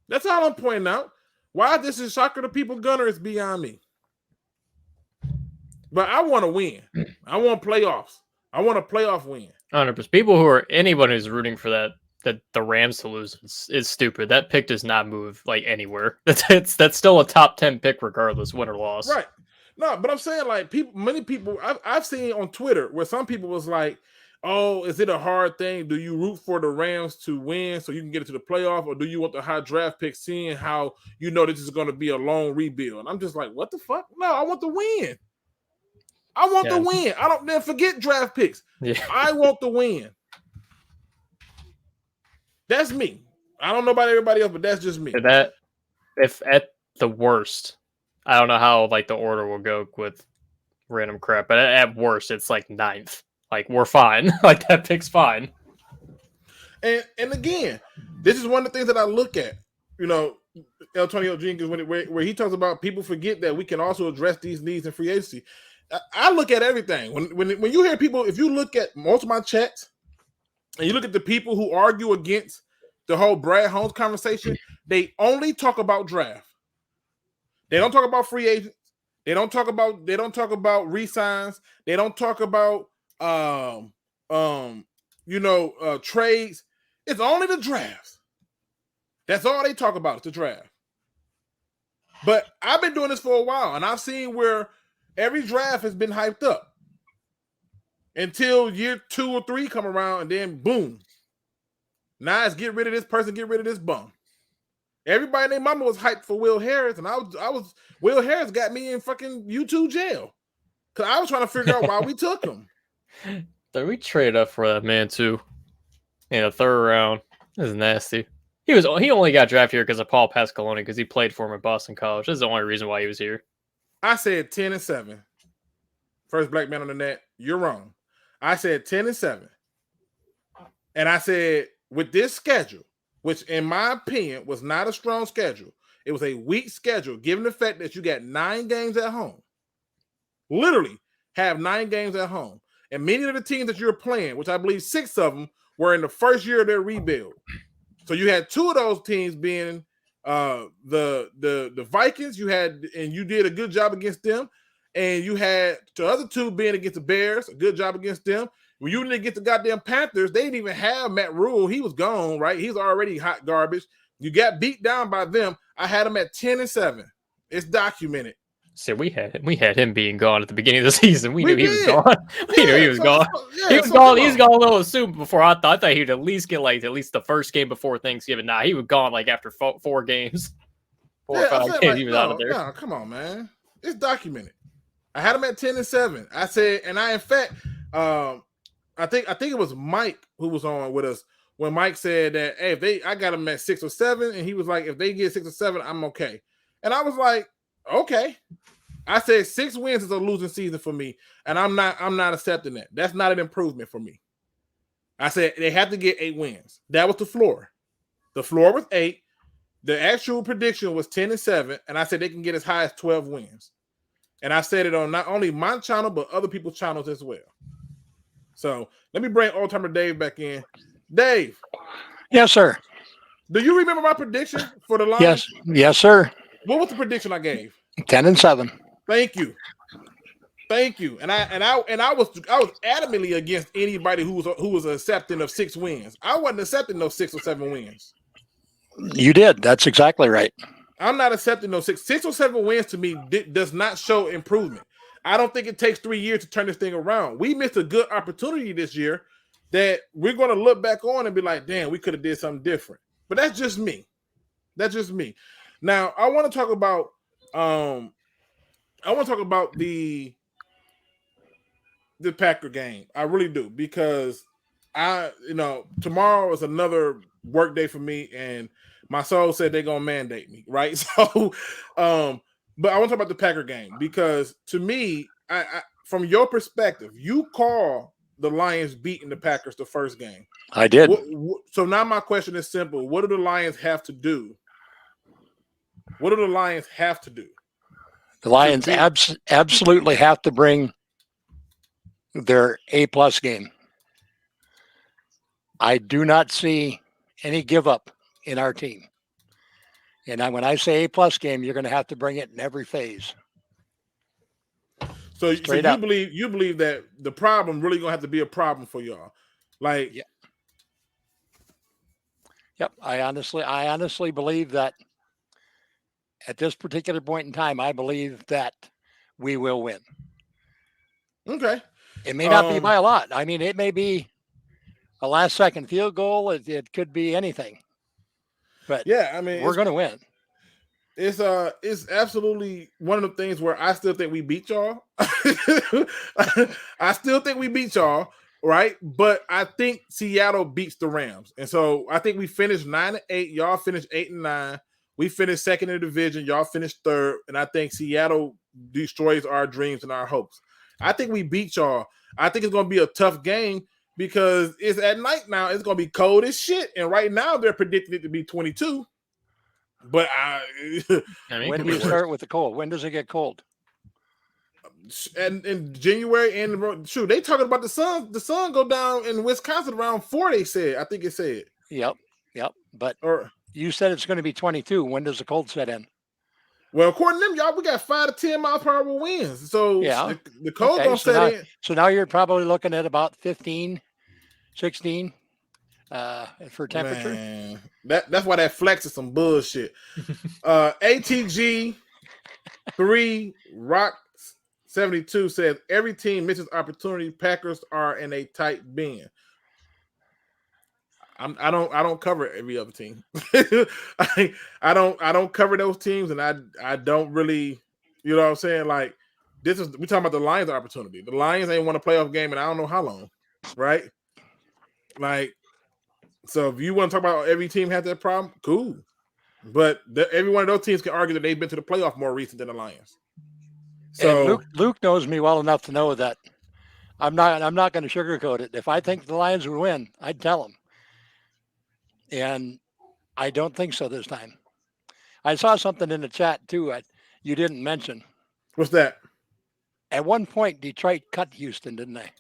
Speaker 1: That's all I'm pointing out. Why this is shocker to people, Gunner, is beyond me. But I want to win. I want playoffs. I want a playoff win.
Speaker 5: 100%. People anyone who's rooting for that the Rams to lose is stupid. That pick does not move like anywhere. That's still a top 10 pick regardless, win or loss.
Speaker 1: Right. No, but I'm saying like many people I've seen on Twitter where some people was like, oh, is it a hard thing? Do you root for the Rams to win so you can get into the playoff, or do you want the high draft pick, seeing how you know this is going to be a long rebuild? And I'm just like, what the fuck? No, I want to win. I want to win. I don't then forget draft picks.
Speaker 5: Yeah.
Speaker 1: I want to win. That's me. I don't know about everybody else, but that's just me.
Speaker 5: That if at the worst, I don't know how like the order will go with random crap, but at worst, it's like 9th. Like we're fine. Like that pick's fine.
Speaker 1: And again, this is one of the things that I look at. You know, Antonio Jenkins where he talks about people forget that we can also address these needs in free agency. I look at everything. When you hear people, if you look at most of my chats and you look at the people who argue against the whole Brad Holmes conversation, they only talk about draft. They don't talk about free agents. They don't talk about re-signs. They don't talk about trades. It's only the drafts. That's all they talk about, is the draft. But I've been doing this for a while, and I've seen where every draft has been hyped up until year 2 or 3 come around, and then boom. Now it's get rid of this person, get rid of this bum. Everybody and their mama was hyped for Will Harris, and Will Harris got me in fucking YouTube jail because I was trying to figure out why we took him.
Speaker 5: Then we traded up for that man too in the 3rd round. This is nasty. He only got drafted here because of Paul Pasqualoni, because he played for him at Boston College. That's the only reason why he was here.
Speaker 1: I said 10-7. First black man on the net. You're wrong. I said 10-7. And I said, with this schedule, which in my opinion was not a strong schedule, it was a weak schedule, given the fact that you got 9 games at home. Literally have 9 games at home. And many of the teams that you're playing, which I believe 6 of them were in the first year of their rebuild. So you had 2 of those teams being the Vikings. You did a good job against them, and you had the other 2 being against the Bears, a good job against them. When you didn't get the goddamn Panthers, they didn't even have Matt Rule. He was gone, right? He's already hot garbage. You got beat down by them. I had him at 10-7. It's documented.
Speaker 5: So we had him being gone at the beginning of the season. We knew he was gone. We knew he was gone. He was gone. He was gone a little soon before. I thought he'd at least get at least the first game before Thanksgiving. Nah, he was gone after 4 games. 4 or 5 games. He was out of there.
Speaker 1: No, come on, man. It's documented. I had them at 10-7. I said, and I in fact, I think it was Mike who was on with us when Mike said that, hey, I got them at 6 or 7, and he was like, if they get 6 or 7, I'm okay. And I was like, okay. I said 6 wins is a losing season for me, and I'm not accepting that. That's not an improvement for me. I said they have to get 8 wins. That was the floor. The floor was 8. The actual prediction was 10-7, and I said they can get as high as 12 wins. And I said it on not only my channel, but other people's channels as well. So let me bring Old Timer Dave back in. Dave.
Speaker 2: Yes, sir.
Speaker 1: Do you remember my prediction for the Lions?
Speaker 2: Yes, sir.
Speaker 1: What was the prediction I gave?
Speaker 2: 10-7.
Speaker 1: Thank you. And I was adamantly against anybody who was accepting of 6 wins. I wasn't accepting those 6 or 7 wins.
Speaker 2: You did. That's exactly right.
Speaker 1: I'm not accepting those 6 or 7 wins. To me, does not show improvement. I don't think it takes 3 years to turn this thing around. We missed a good opportunity this year that we're going to look back on and be like, damn, we could have did something different. But that's just me. Now, I want to talk about the Packer game. I really do, because tomorrow is another work day for me, and my soul said they're gonna mandate me, right? So, but I want to talk about the Packer game, because to me, I from your perspective, you call the Lions beating the Packers the first game.
Speaker 2: I did.
Speaker 1: So now my question is simple: what do the Lions have to do? What do the Lions have to do?
Speaker 2: The Lions absolutely have to bring their A+ game. I do not see any give up in our team. And when I say A+ game, you're going to have to bring it in every phase.
Speaker 1: So you believe that the problem really going to have to be a problem for y'all. Like,
Speaker 2: yeah. Yep. I honestly believe that at this particular point in time, I believe that we will win.
Speaker 1: Okay.
Speaker 2: It may not be by a lot. I mean, it may be a last-second field goal. It could be anything. But
Speaker 1: yeah, I mean,
Speaker 2: we're going to win.
Speaker 1: It's absolutely one of the things where I still think we beat y'all. I still think we beat y'all, right? But I think Seattle beats the Rams, and so I think we finished 9-8. Y'all finished 8-9. We finished second in the division. Y'all finished third, and I think Seattle destroys our dreams and our hopes. I think we beat y'all. I think it's going to be a tough game because it's at night now. It's going to be cold as shit, and right now they're predicting it to be 22. But
Speaker 2: when do you start with the cold? When does it get cold?
Speaker 1: And in January, and shoot, they talking about the sun go down in Wisconsin around 4. They said, I think it said.
Speaker 2: Yep. But you said it's going to be 22. When does the cold set in?
Speaker 1: Well, according to them, y'all, we got 5 to 10 mile per hour winds. So
Speaker 2: yeah,
Speaker 1: the cold gonna set in.
Speaker 2: So now you're probably looking at about 15, 16 for temperature.
Speaker 1: Man, that's why that flex is some bullshit. ATG 3 Rock 72 says every team misses opportunity. Packers are in a tight bend. I don't cover every other team. I don't cover those teams, and I don't really, you know what I'm saying? Like, we talking about the Lions opportunity. The Lions ain't won a playoff game, and I don't know how long, right? Like, so if you want to talk about every team has that problem, cool. But every one of those teams can argue that they've been to the playoff more recent than the Lions. So
Speaker 2: and Luke knows me well enough to know that I'm not going to sugarcoat it. If I think the Lions would win, I'd tell him. And I don't think so this time. I saw something in the chat too you didn't mention.
Speaker 1: What's that?
Speaker 2: At one point, Detroit cut Houston, didn't they?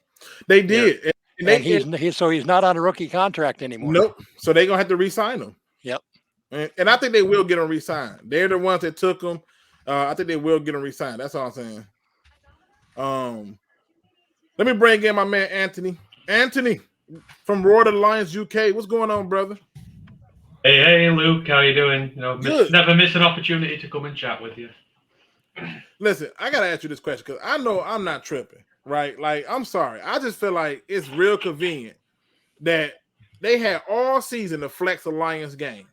Speaker 1: They did.
Speaker 2: Yeah. And he's not on a rookie contract anymore.
Speaker 1: Nope. So they're going to have to re-sign him.
Speaker 2: Yep.
Speaker 1: And I think they will get him re-signed. They're the ones that took him. I think they will get him re-signed. That's all I'm saying. Let me bring in my man, Anthony. Anthony from Roar to the Lions UK. What's going on, brother?
Speaker 6: Hey, Luke, how you doing? Never miss an opportunity to come and chat with you.
Speaker 1: Listen, I gotta ask you this question because I know I'm not tripping, right? Like, I'm sorry. I just feel like it's real convenient that they had all season to flex a Lions game,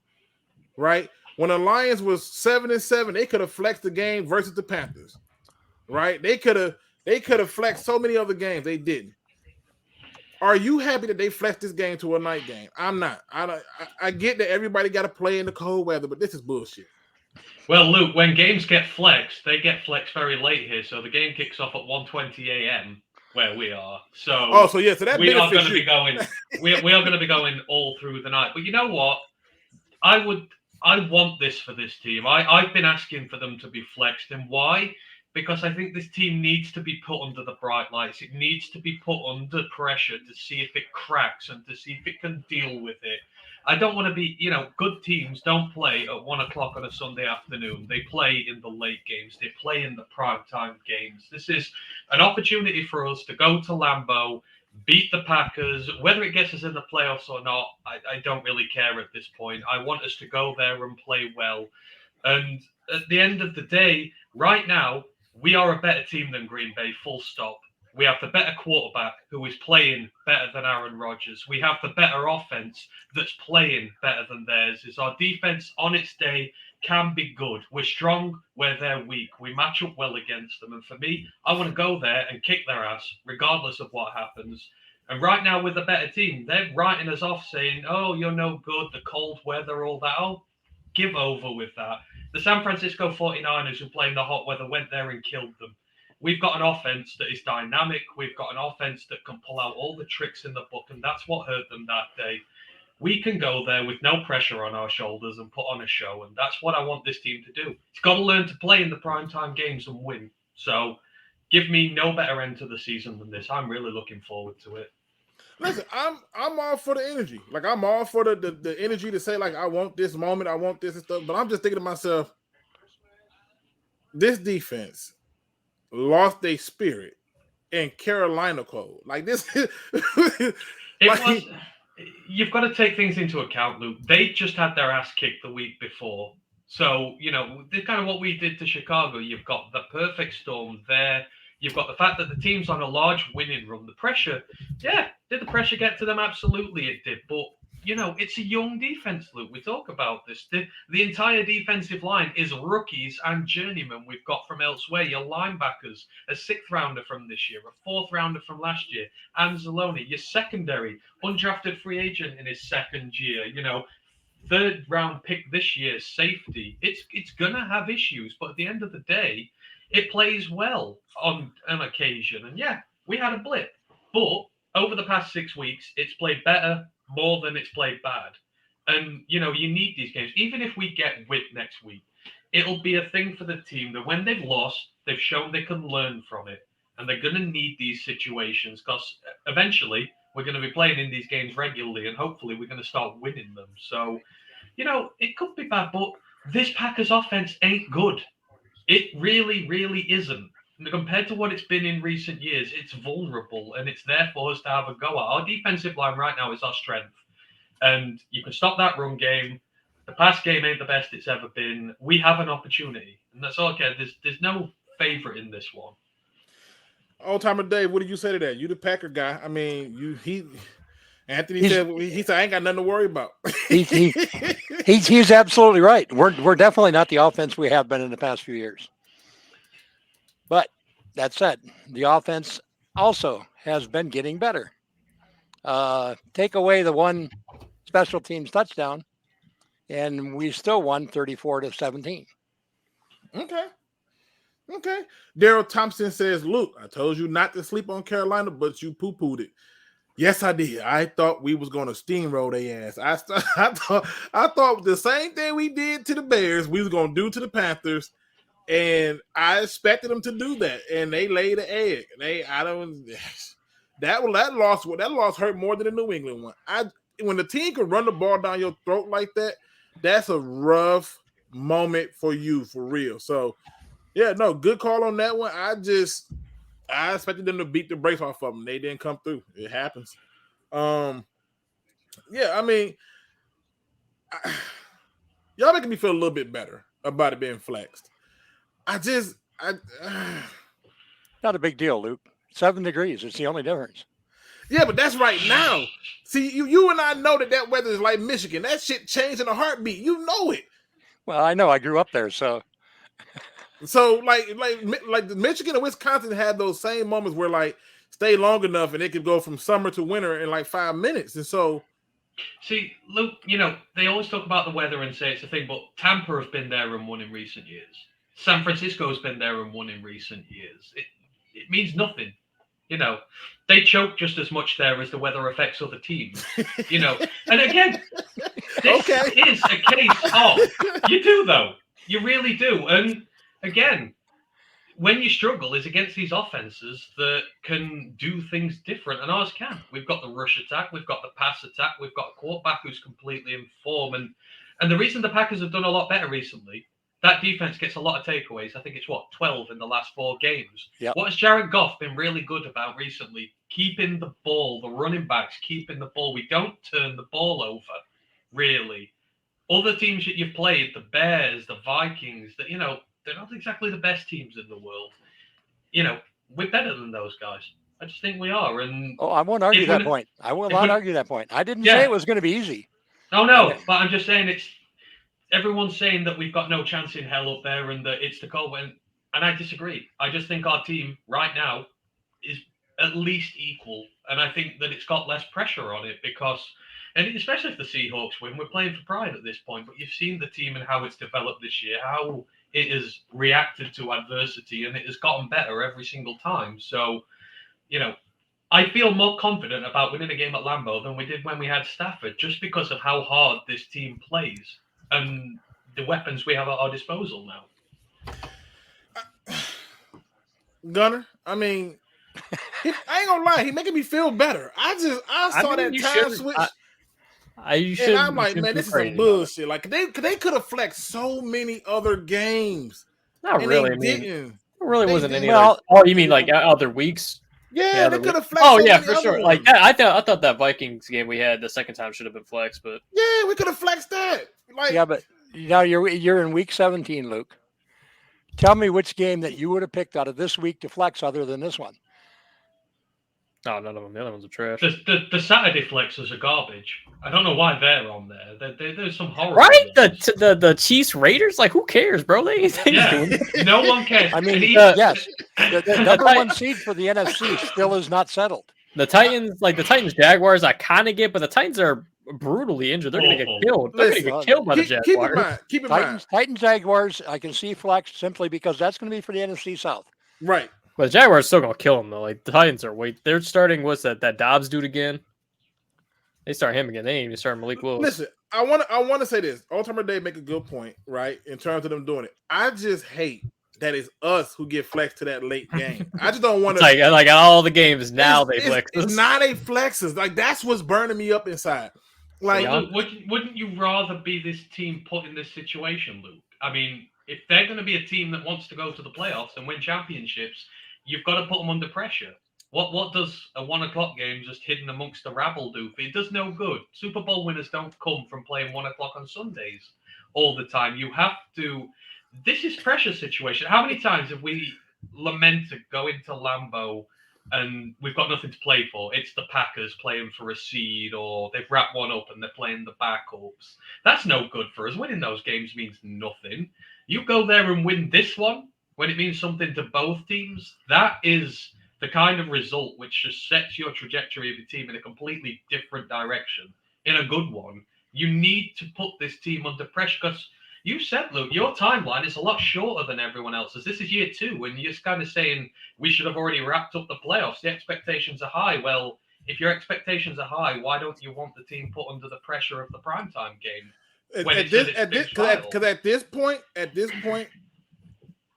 Speaker 1: right? When the Lions was 7-7, they could have flexed the game versus the Panthers. right? They could have flexed so many other games. They didn't. Are you happy that they flexed this game to a night game? I'm not. I get that everybody got to play in the cold weather, but this is bullshit.
Speaker 6: Well, Luke, when games get flexed, they get flexed very late here. So the game kicks off at 1:20 a.m. where we are. So
Speaker 1: so that
Speaker 6: we are going to
Speaker 1: you.
Speaker 6: be going. we are going to be going all through the night. But you know what? I want this for this team. I've been asking for them to be flexed, and why? Because I think this team needs to be put under the bright lights. It needs to be put under pressure to see if it cracks and to see if it can deal with it. I don't want to be, good teams don't play at 1 o'clock on a Sunday afternoon. They play in the late games. They play in the prime time games. This is an opportunity for us to go to Lambeau, beat the Packers. Whether it gets us in the playoffs or not, I don't really care at this point. I want us to go there and play well. And at the end of the day, right now, we are a better team than Green Bay, full stop. We have the better quarterback who is playing better than Aaron Rodgers. We have the better offense that's playing better than theirs. Is our defense on its day can be good. We're strong where they're weak. We match up well against them. And for me, I want to go there and kick their ass, regardless of what happens. And right now, with a better team, they're writing us off saying, oh, you're no good, the cold weather, all that. I'll give over with that. The San Francisco 49ers, who play in the hot weather, went there and killed them. We've got an offense that is dynamic. We've got an offense that can pull out all the tricks in the book, and that's what hurt them that day. We can go there with no pressure on our shoulders and put on a show, and that's what I want this team to do. It's got to learn to play in the primetime games and win. So give me no better end to the season than this. I'm really looking forward to it.
Speaker 1: Listen, I'm all for the energy. Like, I'm all for the energy to say, like, I want this moment, I want this and stuff. But I'm just thinking to myself, this defense lost their spirit in Carolina cold. Like this.
Speaker 6: You've got to take things into account, Luke. They just had their ass kicked the week before. So, this kind of what we did to Chicago. You've got the perfect storm there. You've got the fact that the team's on a large winning run. The pressure, did the pressure get to them? Absolutely it did. But, it's a young defense, Luke. We talk about this. The entire defensive line is rookies and journeymen we've got from elsewhere. Your linebackers, a 6th rounder from this year, a 4th rounder from last year, Anzalone. Your secondary, undrafted free agent in his 2nd year, 3rd round pick this year, safety. It's going to have issues, but at the end of the day, it plays well on an occasion. And we had a blip. But over the past 6 weeks, it's played better, more than it's played bad. And, you need these games. Even if we get whipped next week, it'll be a thing for the team that when they've lost, they've shown they can learn from it. And they're going to need these situations because eventually we're going to be playing in these games regularly and hopefully we're going to start winning them. So, it could be bad, but this Packers offense ain't good. It really, really isn't. And compared to what it's been in recent years, it's vulnerable, and it's there for us to have a go at. Our defensive line right now is our strength. And you can stop that run game. The pass game ain't the best it's ever been. We have an opportunity, and that's okay. There's no favorite in this one.
Speaker 1: Old timer Dave, what did you say to that? You the Packer guy. I mean, Anthony said I ain't got nothing to worry about.
Speaker 2: He's absolutely right. We're definitely not the offense we have been in the past few years. But that said, the offense also has been getting better. Take away the one special teams touchdown, and we still won 34-17.
Speaker 1: Okay. Daryl Thompson says, Luke, I told you not to sleep on Carolina, but you poo-pooed it. Yes, I did. I thought we was going to steamroll their ass. I thought the same thing we did to the Bears, we was going to do to the Panthers, and I expected them to do that, and they laid an egg. That loss hurt more than the New England one. When the team can run the ball down your throat like that, that's a rough moment for you, for real. So, good call on that one. I expected them to beat the brakes off of them. They didn't come through. It happens. Y'all making me feel a little bit better about it being flexed.
Speaker 2: Not a big deal, Luke. 7 degrees. It's the only difference.
Speaker 1: Yeah, but that's right now. See, you and I know that weather is like Michigan. That shit changed in a heartbeat. You know it.
Speaker 2: Well, I know. I grew up there, so.
Speaker 1: So like the Michigan and Wisconsin had those same moments where like stay long enough and it could go from summer to winter in like 5 minutes. And so
Speaker 6: See, Luke, they always talk about the weather and say it's a thing, but Tampa have been there and won in recent years. San Francisco's been there and won in recent years. It means nothing. They choke just as much there as the weather affects other teams. And again, this is a case of you do though. You really do. And again, when you struggle is against these offenses that can do things different, and ours can. We've got the rush attack, we've got the pass attack, we've got a quarterback who's completely in form. And the reason the Packers have done a lot better recently, that defense gets a lot of takeaways. I think it's 12 in the last 4 games.
Speaker 2: Yep.
Speaker 6: What has Jared Goff been really good about recently? Keeping the ball, the running backs keeping the ball. We don't turn the ball over, really. Other teams that you've played, the Bears, the Vikings, that they're not exactly the best teams in the world. We're better than those guys. I just think we are. And
Speaker 2: I won't argue that point. I will not argue that point. I didn't say it was going to be easy.
Speaker 6: Oh no, but I'm just saying everyone's saying that we've got no chance in hell up there and that it's the cold wind. And I disagree. I just think our team right now is at least equal. And I think that it's got less pressure on it because, and especially if the Seahawks win, we're playing for pride at this point. But you've seen the team and how it's developed this year, how it has reacted to adversity, and it has gotten better every single time. So, I feel more confident about winning a game at Lambeau than we did when we had Stafford, just because of how hard this team plays and the weapons we have at our disposal now.
Speaker 1: Gunner, I mean, I ain't gonna lie, he making me feel better. I saw that time switch. And I'm like, man, this is some bullshit. Like they could have flexed so many other games.
Speaker 5: Not really. It really wasn't any.
Speaker 2: Well,
Speaker 5: you mean like other weeks?
Speaker 1: Yeah, they could have flexed.
Speaker 5: Oh yeah, for sure. Like that, I thought that Vikings game we had the second time should have been flexed, but
Speaker 1: yeah, we could have flexed that. Like,
Speaker 2: yeah, but now you're in week 17, Luke. Tell me which game that you would have picked out of this week to flex other than this one.
Speaker 5: No, none of them. The other ones are trash.
Speaker 6: The Saturday flexes are garbage. I don't know why they're on there. There's some horrible.
Speaker 5: Right? The Chiefs Raiders? Like, who cares, bro?
Speaker 6: No one cares.
Speaker 2: I mean, yes. The number 1 seed for the NFC still is not settled.
Speaker 5: The Titans Jaguars, I kind of get, but the Titans are brutally injured. They're going to get killed. They're going to get killed by the Jaguars.
Speaker 1: Keep in mind.
Speaker 2: Titans Jaguars, I can see flex simply because that's going to be for the NFC South.
Speaker 1: Right.
Speaker 5: But the Jaguars still going to kill them, though. Like, the Titans they're starting, what's that Dobbs dude again? They start him again. They ain't even start Malik Willis.
Speaker 1: Listen, I want to say this. Ultimate Day make a good point, right? In terms of them doing it. I just hate that it's us who get flexed to that late game. I just don't want to.
Speaker 5: Like all the games now they flex.
Speaker 1: It's not a flexes. Like that's what's burning me up inside. Like,
Speaker 6: so, wouldn't you rather be this team put in this situation, Luke? I mean, if they're going to be a team that wants to go to the playoffs and win championships, you've got to put them under pressure. What does a 1 o'clock game just hidden amongst the rabble do? It does no good. Super Bowl winners don't come from playing 1 o'clock on Sundays all the time. You have to. This is pressure situation. How many times have we lamented going to Lambeau and we've got nothing to play for? It's the Packers playing for a seed, or they've wrapped one up and they're playing the backups. That's no good for us. Winning those games means nothing. You go there and win this one when it means something to both teams. That is the kind of result which just sets your trajectory of your team in a completely different direction, in a good one. You need to put this team under pressure because you said, Luke, your timeline is a lot shorter than everyone else's. This is year 2, and you're just kind of saying we should have already wrapped up the playoffs. The expectations are high. Well, if your expectations are high, why don't you want the team put under the pressure of the primetime game?
Speaker 1: Because at this point,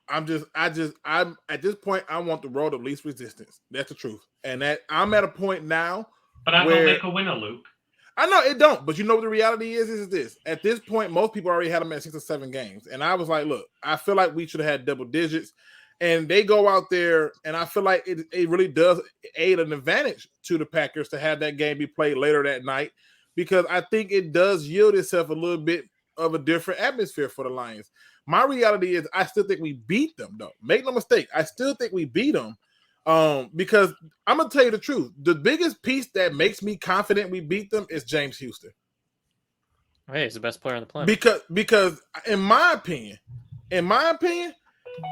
Speaker 1: I'm at this point, I want the road of least resistance. That's the truth. And that I'm at a point now.
Speaker 6: But I don't make a winner, Luke.
Speaker 1: I know it don't, but you know what the reality is this. At this point, most people already had them at 6 or 7 games. And I was like, look, I feel like we should have had double digits. And they go out there, and I feel like it really does aid an advantage to the Packers to have that game be played later that night, because I think it does yield itself a little bit of a different atmosphere for the Lions. My reality is I still think we beat them, though. Make no mistake. I still think we beat them because I'm going to tell you the truth. The biggest piece that makes me confident we beat them is James Houston.
Speaker 5: Hey, he's the best player on the planet.
Speaker 1: Because in my opinion,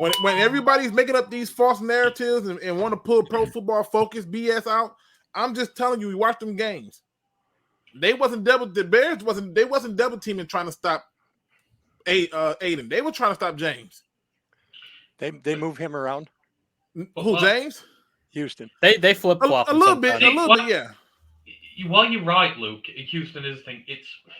Speaker 1: when everybody's making up these false narratives and want to pull Pro Football Focus BS out, I'm just telling you, we watch them games. The Bears wasn't double teaming trying to stop Aiden. They were trying to stop James.
Speaker 2: They move him around.
Speaker 1: Who, James?
Speaker 2: Houston.
Speaker 5: They flip flop
Speaker 1: a little bit, yeah.
Speaker 6: While you're right, Luke, Houston is the thing.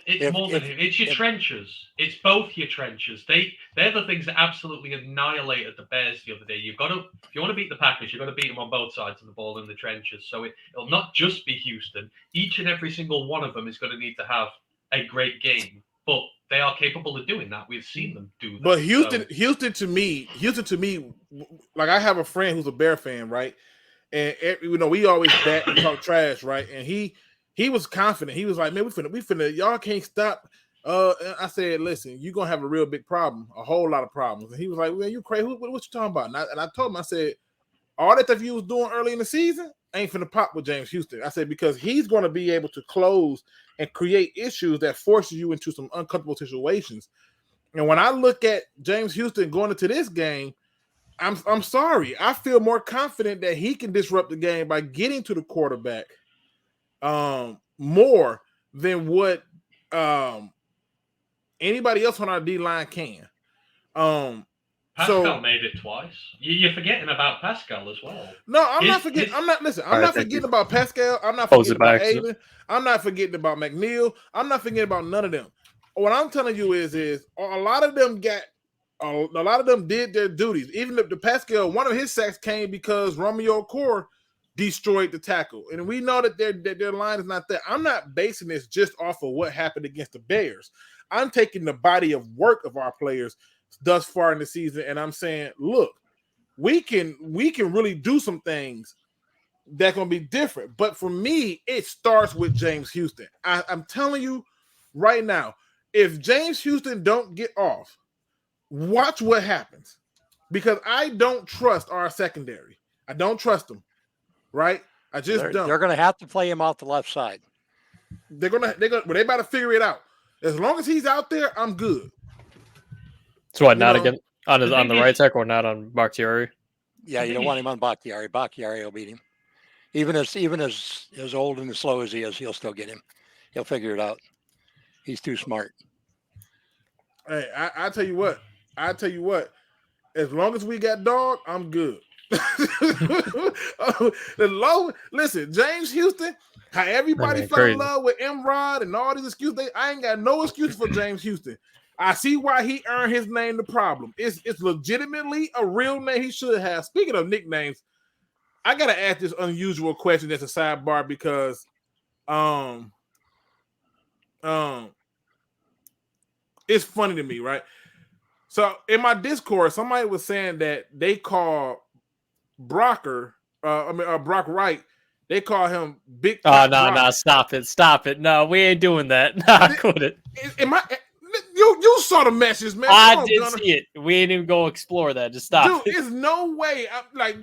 Speaker 6: It's more than him. It's your trenches. It's both your trenches. They're the things that absolutely annihilated the Bears the other day. If you want to beat the Packers, you've got to beat them on both sides of the ball in the trenches. So it'll not just be Houston. Each and every single one of them is going to need to have a great game, but they are capable of doing that. We've seen them do that.
Speaker 1: But Houston to me, like I have a friend who's a Bear fan, right? And we always bat and talk trash, right? And he was confident. He was like, "Man, we finna, y'all can't stop." I said, "Listen, you're gonna have a real big problem, a whole lot of problems." And he was like, "Man, you crazy? What you talking about?" And I told him, I said, "All that stuff you was doing early in the season ain't finna pop with James Houston." I said, because he's gonna be able to close and create issues that forces you into some uncomfortable situations. And when I look at James Houston going into this game, I'm sorry. I feel more confident that he can disrupt the game by getting to the quarterback more than what anybody else on our D-line can.
Speaker 6: Pascal made it twice. You're forgetting about Pascal as well.
Speaker 1: No, I'm not forgetting. I'm not forgetting about Pascal. I'm not forgetting about Aiden. I'm not forgetting about McNeil. I'm not forgetting about none of them. What I'm telling you is a lot of them did their duties. Even the Pascal, one of his sacks came because Romeo Core destroyed the tackle. And we know that their line is not there. I'm not basing this just off of what happened against the Bears. I'm taking the body of work of our players thus far in the season, and I'm saying, look, we can really do some things that gonna be different. But for me, it starts with James Houston. I'm telling you right now, if James Houston don't get off, watch what happens, because I don't trust our secondary. I don't trust them, right? I just don't.
Speaker 2: They're going to have to play him off the left side.
Speaker 1: They about to figure it out. As long as he's out there, I'm good.
Speaker 5: So what? Not again on the right tackle or not on Bakhtiari?
Speaker 2: Yeah, you don't want him on Bakhtiari. Bakhtiari will beat him. Even as old and as slow as he is, he'll still get him. He'll figure it out. He's too smart.
Speaker 1: Hey, I tell you what. As long as we got dog, I'm good. Listen, James Houston, how everybody fell in love with Emrod and all these excuses. I ain't got no excuse for James Houston. I see why he earned his name The Problem. It's legitimately a real name he should have. Speaking of nicknames, I gotta ask this unusual question as a sidebar because it's funny to me, right? So in my Discord, somebody was saying that they call Brock Wright, they call him Big.
Speaker 5: Oh no, stop it! No, we ain't doing that. No, I couldn't.
Speaker 1: You saw the message, man.
Speaker 5: I did see it. We ain't even go explore that. Just stop.
Speaker 1: Dude, there's no way.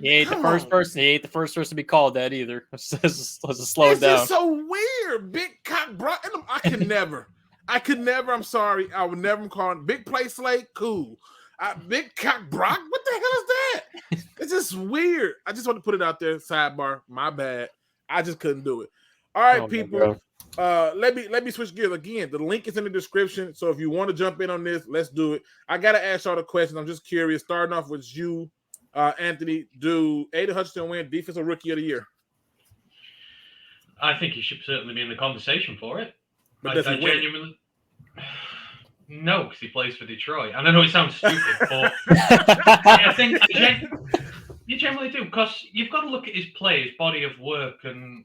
Speaker 5: He ain't the first person. He ain't the first person to be called that either. Let's just slow it down.
Speaker 1: It's just so weird. Big cock Brock. I could never. I'm sorry. I would never call him Big Play Slate. Cool. Big cock Brock. What the hell is that? It's just weird. I just want to put it out there. Sidebar. My bad. I just couldn't do it. All right, people. Let me switch gears again. The link is in the description, so if you want to jump in on this, let's do it. I gotta ask y'all the question. I'm just curious. Starting off with you, Anthony. Do Aiden Hutchinson win Defensive Rookie of the Year?
Speaker 6: I think he should certainly be in the conversation for it.
Speaker 1: But
Speaker 6: I genuinely no, because he plays for Detroit. And I know it sounds stupid, but I think you generally do, because you've got to look at his play, his body of work, and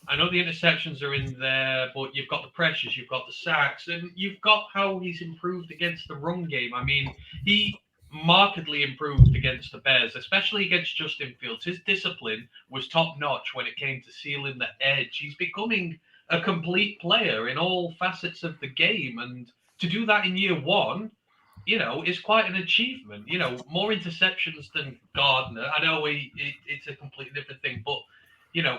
Speaker 6: I know the interceptions are in there, but you've got the pressures, you've got the sacks, and you've got how he's improved against the run game. I mean, he markedly improved against the Bears, especially against Justin Fields. His discipline was top-notch when it came to sealing the edge. He's becoming a complete player in all facets of the game, and to do that in year one, is quite an achievement. More interceptions than Gardner. I know it's a completely different thing, but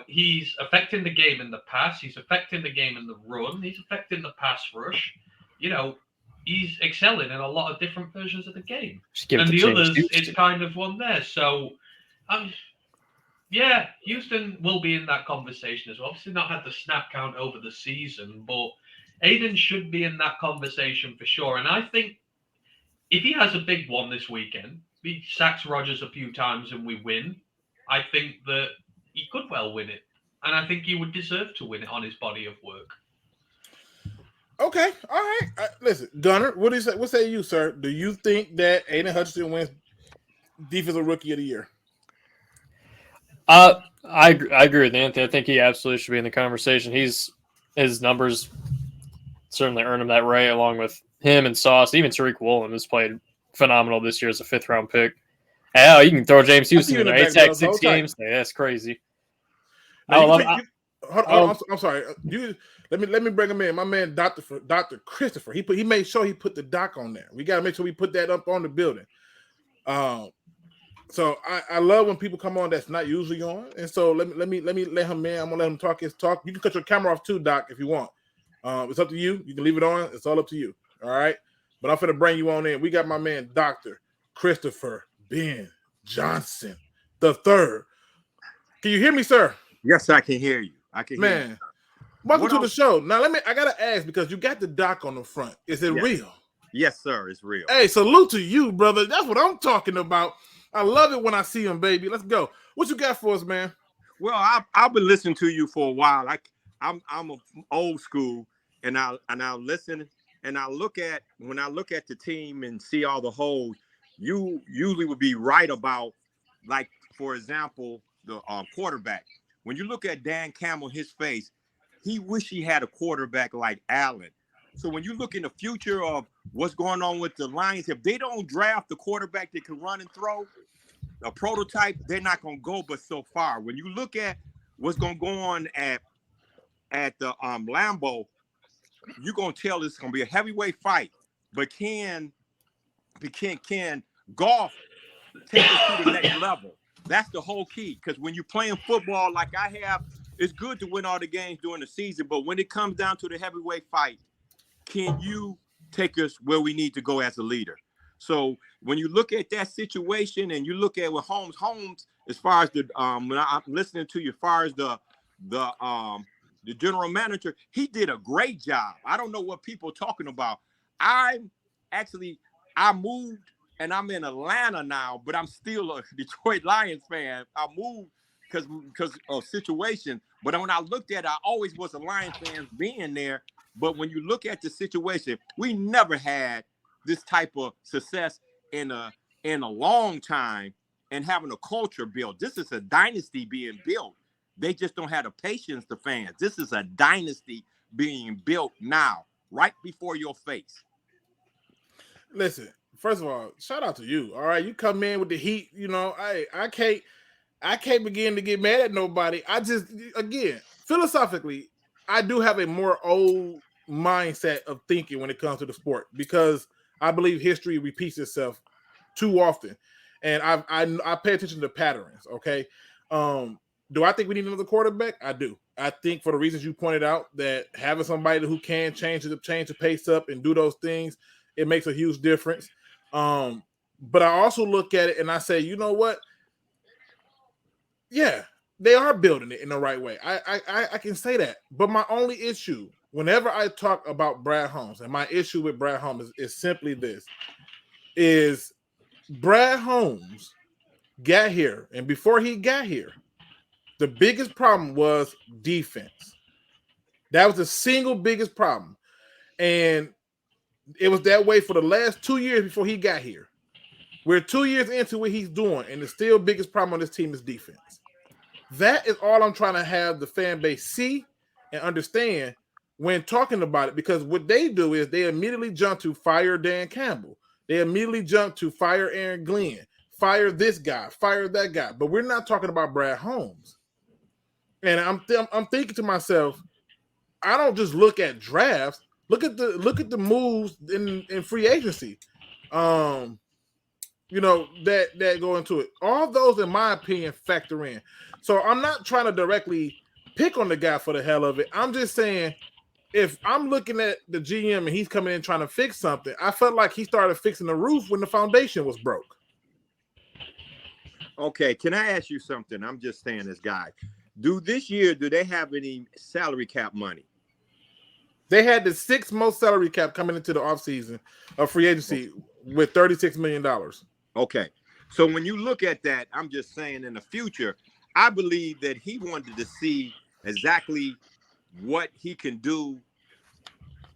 Speaker 6: he's affecting the game in the pass. He's affecting the game in the run. He's affecting the pass rush. he's excelling in a lot of different versions of the game.
Speaker 5: Just give it
Speaker 6: And
Speaker 5: to
Speaker 6: the
Speaker 5: James
Speaker 6: others,
Speaker 5: Houston.
Speaker 6: it's kind of one there. So, yeah, Houston will be in that conversation as well. Obviously, not had the snap count over the season, but Aiden should be in that conversation for sure. And I think if he has a big one this weekend, he sacks Rodgers a few times and we win, I think that he could well win it. And I think he would deserve to win it on his body of work.
Speaker 1: Okay, all right. Listen, Gunner, what do you say? What say you, sir? Do you think that Aiden Hutchinson wins Defensive Rookie of the Year?
Speaker 5: I agree with Anthony. I think he absolutely should be in the conversation. His numbers certainly earn him that right, along with him and Sauce. Even Tariq Woolen has played phenomenal this year as a 5th-round pick. Hell, you can throw James Houston in there. 8 sacks, 6 games. Yeah, that's crazy.
Speaker 1: Hold on, I'm sorry. Let me bring him in. My man, Dr. Christopher. He made sure he put the doc on there. We got to make sure we put that up on the building. So I love when people come on that's not usually on, and so let me let him in. I'm gonna let him talk his talk. You can cut your camera off too, Doc, if you want. It's up to you. You can leave it on. It's all up to you. All right. But I'm finna bring you on in. We got my man, Dr. Christopher Ben Johnson III. Can you hear me, sir?
Speaker 7: Yes, I can hear you. I can hear you.
Speaker 1: Welcome to the show. Now I gotta ask, because you got the doc on the front. Is it real?
Speaker 7: Yes, sir. It's real.
Speaker 1: Hey, salute to you, brother. That's what I'm talking about. I love it when I see him, baby. Let's go. What you got for us, man?
Speaker 7: Well, I've been listening to you for a while. I'm old school, and I listen and I look at the team and see all the holes. You usually would be right about, like, for example, the quarterback. When you look at Dan Campbell, his face, he wish he had a quarterback like Allen. So when you look in the future of what's going on with the Lions, if they don't draft the quarterback that can run and throw, a prototype, they're not going to go but so far. When you look at what's going to go on at the Lambeau, you're going to tell it's going to be a heavyweight fight. But can Goff take it to the next level? That's the whole key. Because when you're playing football like I have, it's good to win all the games during the season. But when it comes down to the heavyweight fight, can you take us where we need to go as a leader? So when you look at that situation and you look at what Holmes, as far as the when I'm listening to you, as far as the general manager, he did a great job. I don't know what people are talking about. I moved and I'm in Atlanta now, but I'm still a Detroit Lions fan. I moved because of situation. But when I looked at it, I always was a Lions fan being there. But when you look at the situation, we never had this type of success in a long time and having a culture built. This is a dynasty being built. They just don't have the patience, the fans. This is a dynasty being built now, right before your face.
Speaker 1: Listen, first of all, shout out to you. All right, you come in with the heat. You know, I can't begin to get mad at nobody. I just, again, philosophically, I do have a more old mindset of thinking when it comes to the sport, because I believe history repeats itself too often, and I pay attention to patterns. Okay, do I think we need another quarterback? I do. I think for the reasons you pointed out, that having somebody who can change the pace up and do those things, it makes a huge difference. But I also look at it and I say, you know what? Yeah, they are building it in the right way. I can say that. But my only issue, whenever I talk about Brad Holmes, and my issue with Brad Holmes is simply this, is Brad Holmes got here, and before he got here, the biggest problem was defense. That was the single biggest problem. And it was that way for the last 2 years before he got here. We're 2 years into what he's doing, and the still biggest problem on this team is defense. That is all I'm trying to have the fan base see and understand when talking about it, because what they do is they immediately jump to fire Dan Campbell. They immediately jump to fire Aaron Glenn, fire this guy, fire that guy. But we're not talking about Brad Holmes. And I'm thinking to myself, I don't just look at drafts. Look at the moves in free agency. You know, that go into it. All those, in my opinion, factor in. So I'm not trying to directly pick on the guy for the hell of it. I'm just saying, if I'm looking at the GM and he's coming in trying to fix something, I felt like he started fixing the roof when the foundation was broke.
Speaker 7: Okay, can I ask you something? I'm just saying this, guy. Do they have any salary cap money?
Speaker 1: They had the 6th most salary cap coming into the offseason of free agency with $36 million.
Speaker 7: Okay. So when you look at that, I'm just saying in the future, I believe that he wanted to see exactly what he can do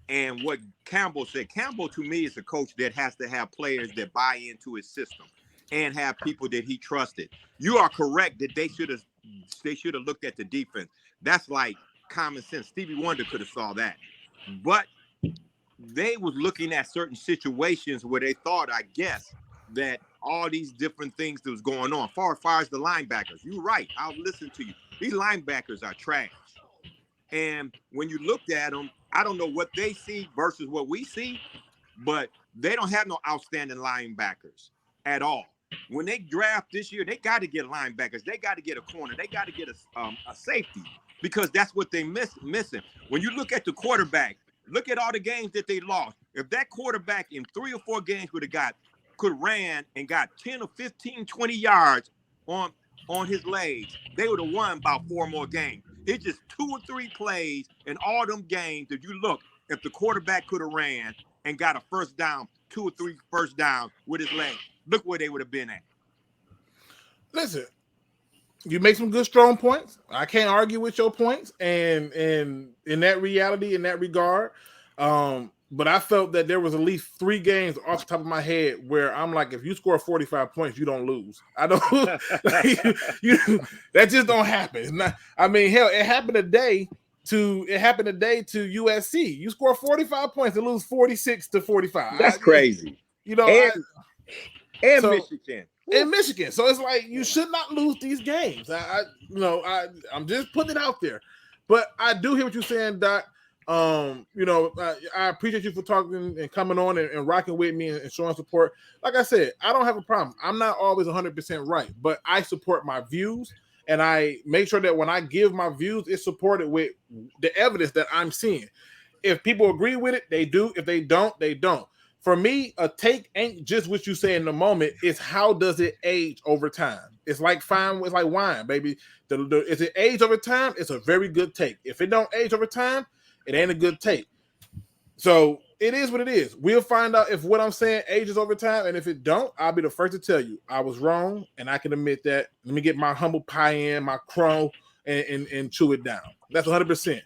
Speaker 7: and what Campbell said. Campbell, to me, is a coach that has to have players that buy into his system and have people that he trusted. You are correct that they should have looked at the defense. That's like common sense. Stevie Wonder could have saw that. But they was looking at certain situations where they thought, I guess, that all these different things that was going on. Far as the linebackers, you're right. I'll listen to you. These linebackers are trash. And when you looked at them, I don't know what they see versus what we see, but they don't have no outstanding linebackers at all. When they draft this year, they got to get linebackers. They got to get a corner. They got to get a safety because that's what they missing. When you look at the quarterback, look at all the games that they lost. If that quarterback in 3 or 4 games could ran and got 10 or 15, 20 yards on his legs, they would have won about 4 more games. It's just 2 or 3 plays in all them games that you look, if the quarterback could have ran and got a first down, 2 or 3 first downs with his legs, look where they would have been at.
Speaker 1: Listen, you make some good, strong points. I can't argue with your points. And in that reality, in that regard, but I felt that there was at least 3 games off the top of my head where I'm like, if you score 45 points, you don't lose. I don't. That just don't happen. It's not, I mean, hell, it happened today to USC. You score 45 points and lose 46-45.
Speaker 7: That's crazy.
Speaker 1: You know,
Speaker 7: and
Speaker 1: so,
Speaker 7: Michigan.
Speaker 1: In Michigan. So it's like you should not lose these games. I'm just putting it out there. But I do hear what you're saying, Doc. I appreciate you for talking and coming on and rocking with me and showing support. Like I said, I don't have a problem. I'm not always 100% right, but I support my views and I make sure that when I give my views, it's supported with the evidence that I'm seeing. If people agree with it, they do. If they don't, they don't. For me, a take ain't just what you say in the moment. It's how does it age over time? It's like it's like wine, baby. If it age over time, it's a very good take. If it don't age over time, it ain't a good take. So it is what it is. We'll find out if what I'm saying ages over time, and if it don't, I'll be the first to tell you I was wrong, and I can admit that. Let me get my humble pie in, my crow, and chew it down. That's 100%.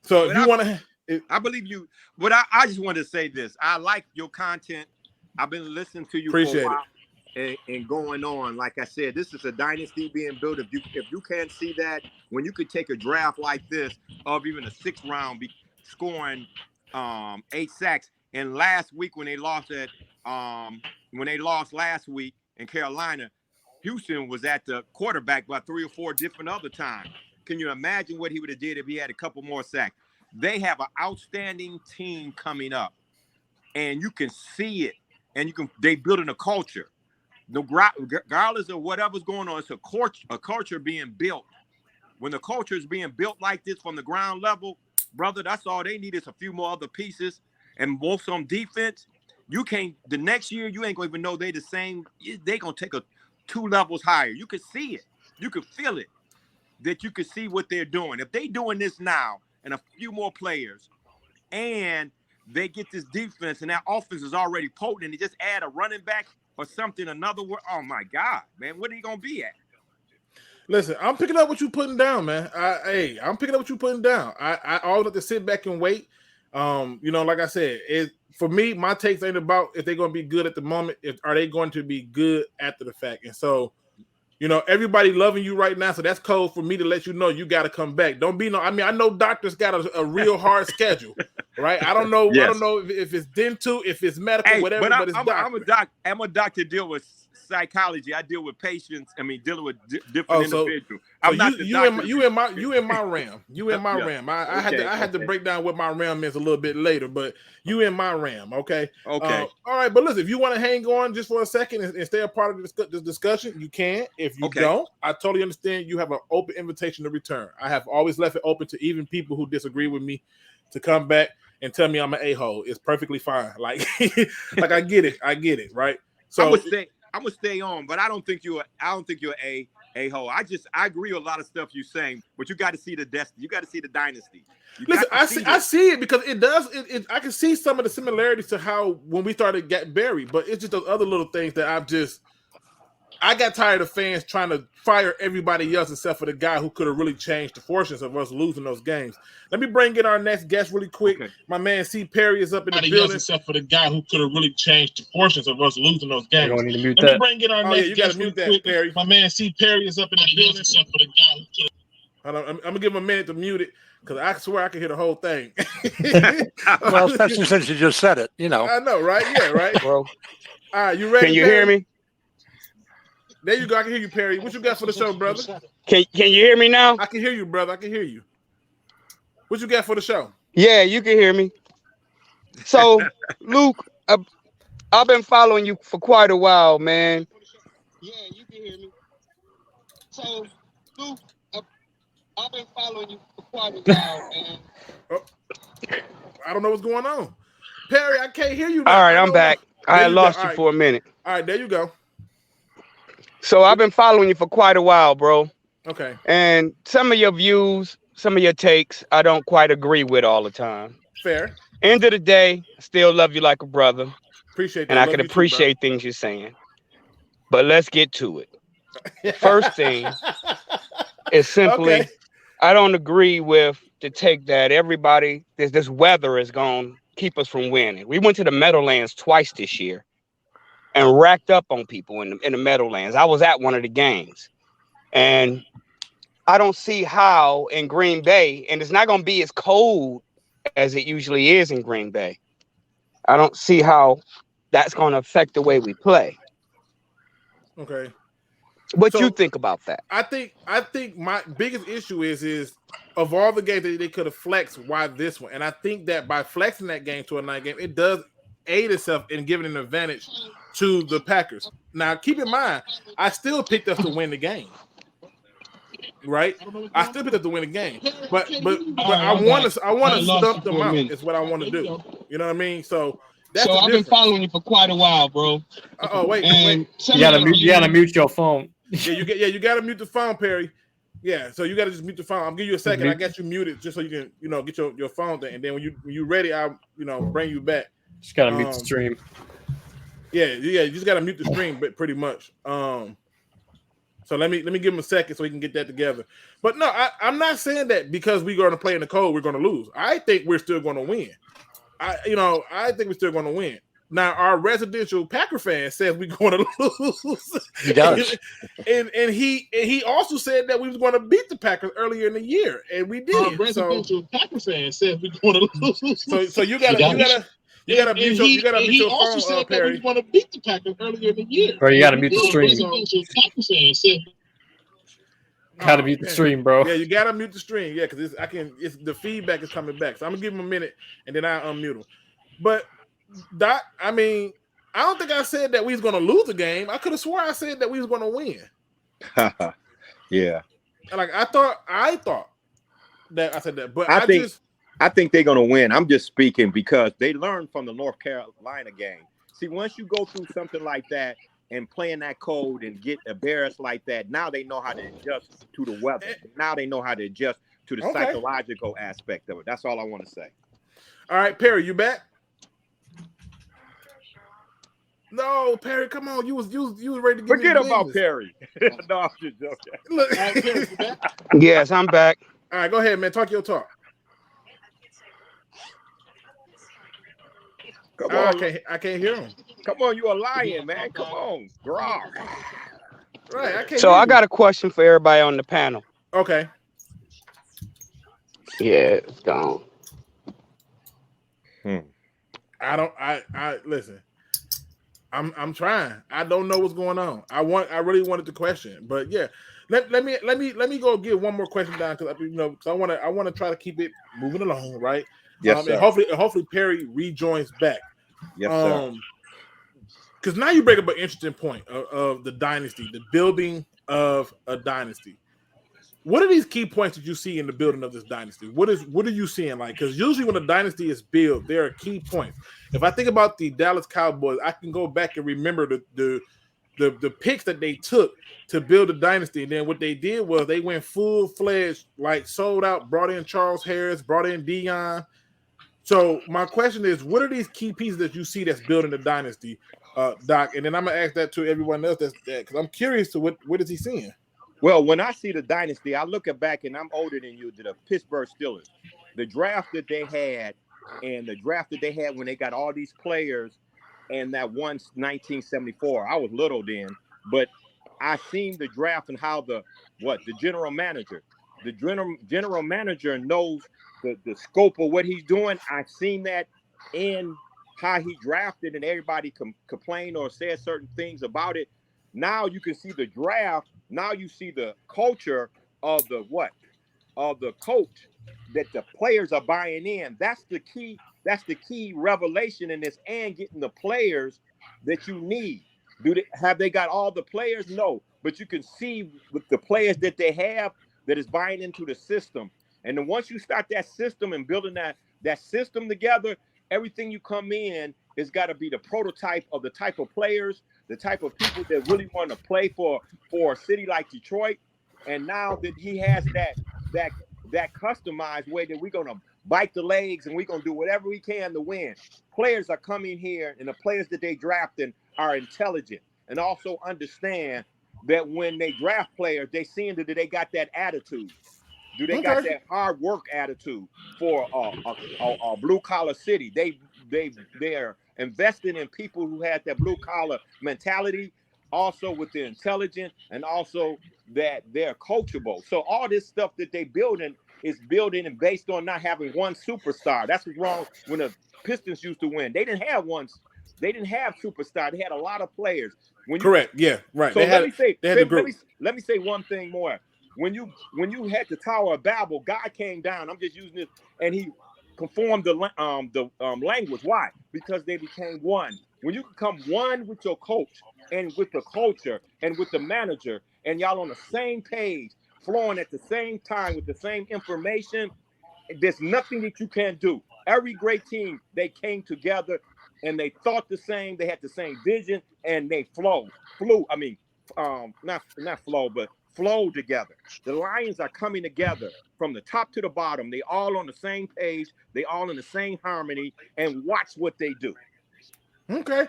Speaker 1: So if you want to...
Speaker 7: I believe you, but I just wanted to say this. I like your content. I've been listening to you for a while and going on. Like I said, this is a dynasty being built. If you can't see that, when you could take a draft like this of even a 6th round, scoring 8 sacks, and last week when they lost last week in Carolina, Houston was at the quarterback by 3 or 4 different other times. Can you imagine what he would have did if he had a couple more sacks? They have an outstanding team coming up, and you can see it. And they building a culture. Regardless of whatever's going on, it's a culture being built. When the culture is being built like this from the ground level, brother, that's all they need is a few more other pieces and more some defense. The next year you ain't gonna even know they the same. They gonna take 2 levels higher. You can see it. You can feel it. That you can see what they're doing. If they doing this now, and a few more players, and they get this defense, and that offense is already potent, and they just add a running back or something, another word. Oh my God, man, what are you gonna be at?
Speaker 1: Listen, I'm picking up what you're putting down, man. I'm picking up what you're putting down. I always have to sit back and wait. Like I said, for me, my takes ain't about if they're gonna be good at the moment. Are they going to be good after the fact? And so, everybody loving you right now, so that's code for me to let you know you got to come back. Don't be I know doctors got a real hard schedule, right? I don't know. Yes. I don't know if it's dental, if it's medical, whatever. But it's
Speaker 7: I'm a doctor deal with psychology. I deal with patients. I mean, dealing with different
Speaker 1: so
Speaker 7: individuals. I'm not the doctor.
Speaker 1: you in my RAM. You in my
Speaker 7: Yeah.
Speaker 1: RAM. I
Speaker 7: Okay,
Speaker 1: had to
Speaker 7: okay.
Speaker 1: break down what my RAM is a little bit later, but you in my RAM, okay?
Speaker 7: Okay.
Speaker 1: All right, but listen, if you want to hang on just for a second and stay a part of this discussion, you can. If you
Speaker 7: Okay.
Speaker 1: don't, I totally understand. You have an open invitation to return. I have always left it open to even people who disagree with me to come back and tell me I'm an a-hole. It's perfectly fine. Like, like I get it, right? So
Speaker 7: I'm gonna stay on, but I don't think you're a-hole. I agree with a lot of stuff you're saying, but you got to see the destiny. You got to see the dynasty.
Speaker 1: Listen, I see it because it does. I can see some of the similarities to how when we started getting buried, but it's just those other little things that I got tired of fans trying to fire everybody else except for the guy who could have really changed the fortunes of us losing those games. Let me bring in our next guest really quick. Okay. My man C. Perry is up in the building.
Speaker 8: Except for the guy who could have really changed the fortunes of us losing those games.
Speaker 5: You don't need to mute
Speaker 8: Let
Speaker 5: that.
Speaker 8: me bring in our next guest really quick.
Speaker 1: Perry.
Speaker 8: My man C. Perry is up in the building. Except for the guy who could have...
Speaker 1: I'm gonna give him a minute to mute it because I swear I can hear the whole thing.
Speaker 2: Well, especially since you just said it, you know.
Speaker 1: I know, right? Yeah, right.
Speaker 4: Bro.
Speaker 1: All right, you ready?
Speaker 9: Can you
Speaker 1: Perry?
Speaker 9: hear me?
Speaker 1: There you go. I can hear you, Perry. What you got for the show, brother?
Speaker 9: Can you hear me now?
Speaker 1: I can hear you, brother. I can hear you. What you got for the show?
Speaker 9: Yeah, you can hear me. So, Luke, I've been following you for quite a while, man. Yeah, you can hear me. So, Luke, I've been following you for quite a while, man.
Speaker 1: Oh, I don't know what's going on. Perry, I can't hear you now.
Speaker 9: All right, I'm back. I had lost you for a minute.
Speaker 1: All right, there you go.
Speaker 9: So I've been following you for quite a while, bro.
Speaker 1: Okay.
Speaker 9: And some of your views, some of your takes, I don't quite agree with all the time.
Speaker 1: Fair.
Speaker 9: End of the day, I still love you like a brother.
Speaker 1: Appreciate that.
Speaker 9: And I can appreciate things you're saying. But let's get to it. First thing is simply, okay. I don't agree with the take that everybody, this weather is going to keep us from winning. We went to the Meadowlands twice this year and racked up on people in the Meadowlands. I was at one of the games. And I don't see how in Green Bay, and it's not going to be as cold as it usually is in Green Bay. I don't see how that's going to affect the way we play.
Speaker 1: Okay.
Speaker 9: What you think about that?
Speaker 1: I think my biggest issue is of all the games that they could have flexed, why this one? And I think that by flexing that game to a night game, it does aid itself in giving an advantage to the Packers. Now, keep in mind, I still picked us to win the game. Right? I still picked up to win the game. But I want to stump them out is what I want to do. You know what I mean? So that's
Speaker 9: I've been following you for quite a while, bro.
Speaker 1: Oh, wait.
Speaker 5: You gotta mute your phone.
Speaker 1: You gotta mute the phone, Perry. Yeah, so you gotta just mute the phone. I'll give you a second. I got you muted just so you can, get your phone thing. And then when you're ready, I'll bring you back.
Speaker 5: Just gotta mute the stream.
Speaker 1: Yeah, you just gotta mute the stream, but pretty much. So let me give him a second so he can get that together. But no, I'm not saying that because we're going to play in the cold, we're going to lose. I think we're still going to win. I think we're still going to win. Now, our residential Packer fan says we're going to lose.
Speaker 2: He does.
Speaker 1: and he also said that we was going to beat the Packers earlier in the year, and we did.
Speaker 8: Our residential Packer fan says we're going to lose.
Speaker 1: So you gotta mute your phone,
Speaker 8: also said
Speaker 1: Perry.
Speaker 8: that we want to beat the Packers earlier in the year.
Speaker 5: Bro, you gotta mute the stream. Gotta mute the stream, bro.
Speaker 1: Yeah, you gotta mute the stream. Yeah, because the feedback is coming back. So I'm gonna give him a minute and then I'll unmute him. But Doc, I mean, I don't think I said that we was gonna lose the game. I could have swore I said that we was gonna win.
Speaker 7: Yeah.
Speaker 1: Like I thought that I said that, but
Speaker 7: I think they're going to win. I'm just speaking because they learned from the North Carolina game. See, once you go through something like that and playing that code and get embarrassed like that, now they know how to adjust to the weather. Now they know how to adjust to the psychological aspect of it. That's all I want to say.
Speaker 1: All right, Perry, you back? No, Perry, come on. You was ready to
Speaker 7: forget about Perry. No, I'm just joking.
Speaker 1: Look.
Speaker 8: Perry, you back?
Speaker 9: Yes, I'm back.
Speaker 1: All right, go ahead, man. Talk your talk.
Speaker 7: Come on.
Speaker 1: I can't hear him.
Speaker 7: Come on, you a lion, man. Come on. Right,
Speaker 1: I can't
Speaker 9: So I got a question for everybody on the panel.
Speaker 1: Okay.
Speaker 9: Yeah, it's gone.
Speaker 1: Listen. I'm trying. I don't know what's going on. I really wanted to question, but yeah. Let me go get one more question down because I want to try to keep it moving along, right?
Speaker 7: Yes, sir.
Speaker 1: And hopefully Perry rejoins back.
Speaker 7: Yes, sir.
Speaker 1: Because now you bring up an interesting point of the dynasty, the building of a dynasty. What are these key points that you see in the building of this dynasty? What are you seeing like? Because usually when a dynasty is built, there are key points. If I think about the Dallas Cowboys, I can go back and remember the picks that they took to build a dynasty. And then what they did was they went full-fledged, like sold out, brought in Charles Harris, brought in Dion. So my question is, what are these key pieces that you see that's building the dynasty, Doc? And then I'm going to ask that to everyone else because I'm curious to what is he seeing?
Speaker 7: Well, when I see the dynasty, I look back, and I'm older than you, to the Pittsburgh Steelers. The draft that they had and the draft that they had when they got all these players and that one 1974, I was little then, but I seen the draft and how the general manager knows the scope of what he's doing. I've seen that in how he drafted, and everybody complained or said certain things about it. Now you can see the draft. Now you see the culture of the coach that the players are buying in. That's the key. That's the key revelation in this, and getting the players that you need. Have they got all the players? No, but you can see with the players that they have that is buying into the system. And then once you start that system and building that system together, everything you come in has got to be the prototype of the type of players, the type of people that really want to play for a city like Detroit. And now that he has that customized way that we're gonna bite the legs and we're gonna do whatever we can to win. Players are coming here, and the players that they drafted are intelligent and also understand that when they draft players, they seeing that they got that attitude. Do they got that hard work attitude for a blue collar city? They are investing in people who have that blue collar mentality, also with the intelligence, and also that they're coachable. So all this stuff that they building is building and based on not having one superstar. That's what's wrong when the Pistons used to win. They didn't have superstar. They had a lot of players.
Speaker 1: Correct. Yeah. Right.
Speaker 7: So let me say one thing more. When you had the Tower of Babel, God came down. I'm just using this, and he conformed the language. Why? Because they became one. When you become one with your coach and with the culture and with the manager, and y'all on the same page, flowing at the same time with the same information, there's nothing that you can't do. Every great team, they came together and they thought the same. They had the same vision, and they flowed together. The Lions are coming together from the top to the bottom. They all on the same page. They all in the same harmony, and watch what they do.
Speaker 1: Okay.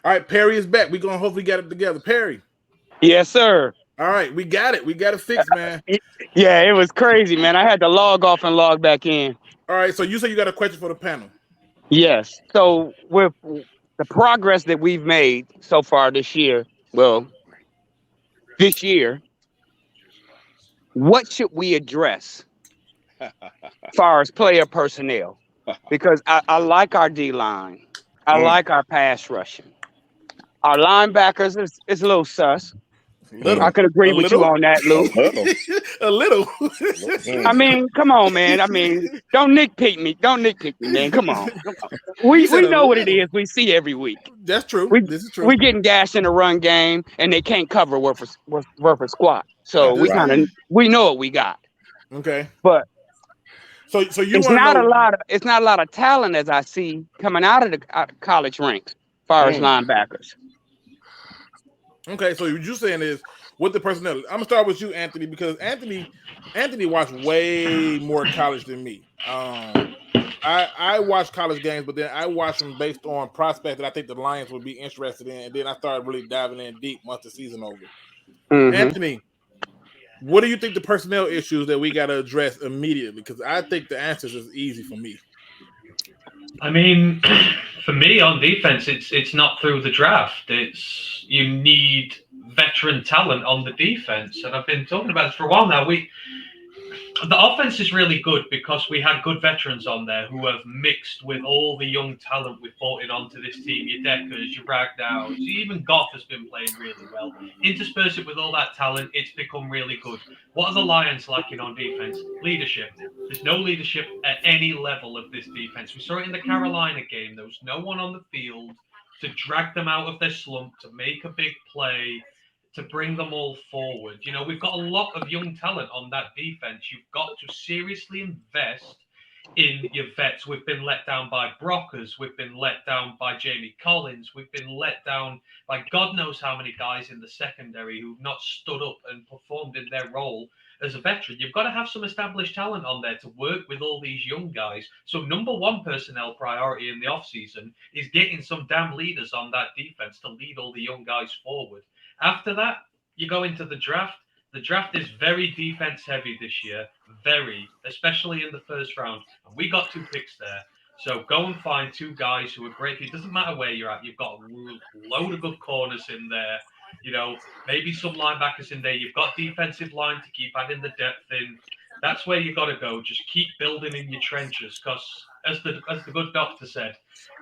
Speaker 1: All right. Perry is back. We're going to hopefully get it together. Perry.
Speaker 9: Yes, sir.
Speaker 1: All right. We got it. We got it fixed, man.
Speaker 9: Yeah, it was crazy, man. I had to log off and log back in.
Speaker 1: All right. So you say you got a question for the panel.
Speaker 9: Yes. So with the progress that we've made so far this year, what should we address as far as player personnel? Because I like our D-line. I like our pass rushing. Our linebackers is a little sus. I could agree with you on that, Lou.
Speaker 1: A little.
Speaker 9: I mean, come on, man. I mean, don't nitpick me. Don't nitpick me, man. Come on. We know what it is. We see every week.
Speaker 1: That's true. This is true.
Speaker 9: We're getting gashed in the run game, and they can't cover worth a squat. So we know what we got.
Speaker 1: Okay.
Speaker 9: But
Speaker 1: so you
Speaker 9: it's not a lot of talent as I see coming out of the college ranks as far as linebackers.
Speaker 1: Okay, so what you're saying is with the personnel. I'm gonna start with you, Anthony, because Anthony watched way more college than me. I watch college games, but then I watch them based on prospects that I think the Lions would be interested in, and then I started really diving in deep once the season over. Anthony, what do you think the personnel issues that we got to address immediately? Because I think the answers is easy for me.
Speaker 6: I mean, for me on defense, it's not through the draft. You need veteran talent on the defense, and I've been talking about this for a while now. The offense is really good because we had good veterans on there who have mixed with all the young talent we've brought in onto this team. Your Deckers, your Ragnows, even Goff has been playing really well. Intersperse it with all that talent, it's become really good. What are the Lions lacking on defense? Leadership. There's no leadership at any level of this defense. We saw it in the Carolina game. There was no one on the field to drag them out of their slump, to make a big play, to bring them all forward. You know, we've got a lot of young talent on that defense. You've got to seriously invest in your vets. We've been let down by Brockers. We've been let down by Jamie Collins. We've been let down by God knows how many guys in the secondary who've not stood up and performed in their role as a veteran. You've got to have some established talent on there to work with all these young guys. So number one personnel priority in the offseason is getting some damn leaders on that defense to lead all the young guys forward. After that, you go into the draft. The draft is very defense heavy this year, very, especially in the first round. And we got 2 picks there. So go and find 2 guys who are great. It doesn't matter where you're at. You've got a load of good corners in there. You know, maybe some linebackers in there. You've got defensive line to keep adding the depth in. That's where you got to go. Just keep building in your trenches because, as the good doctor said,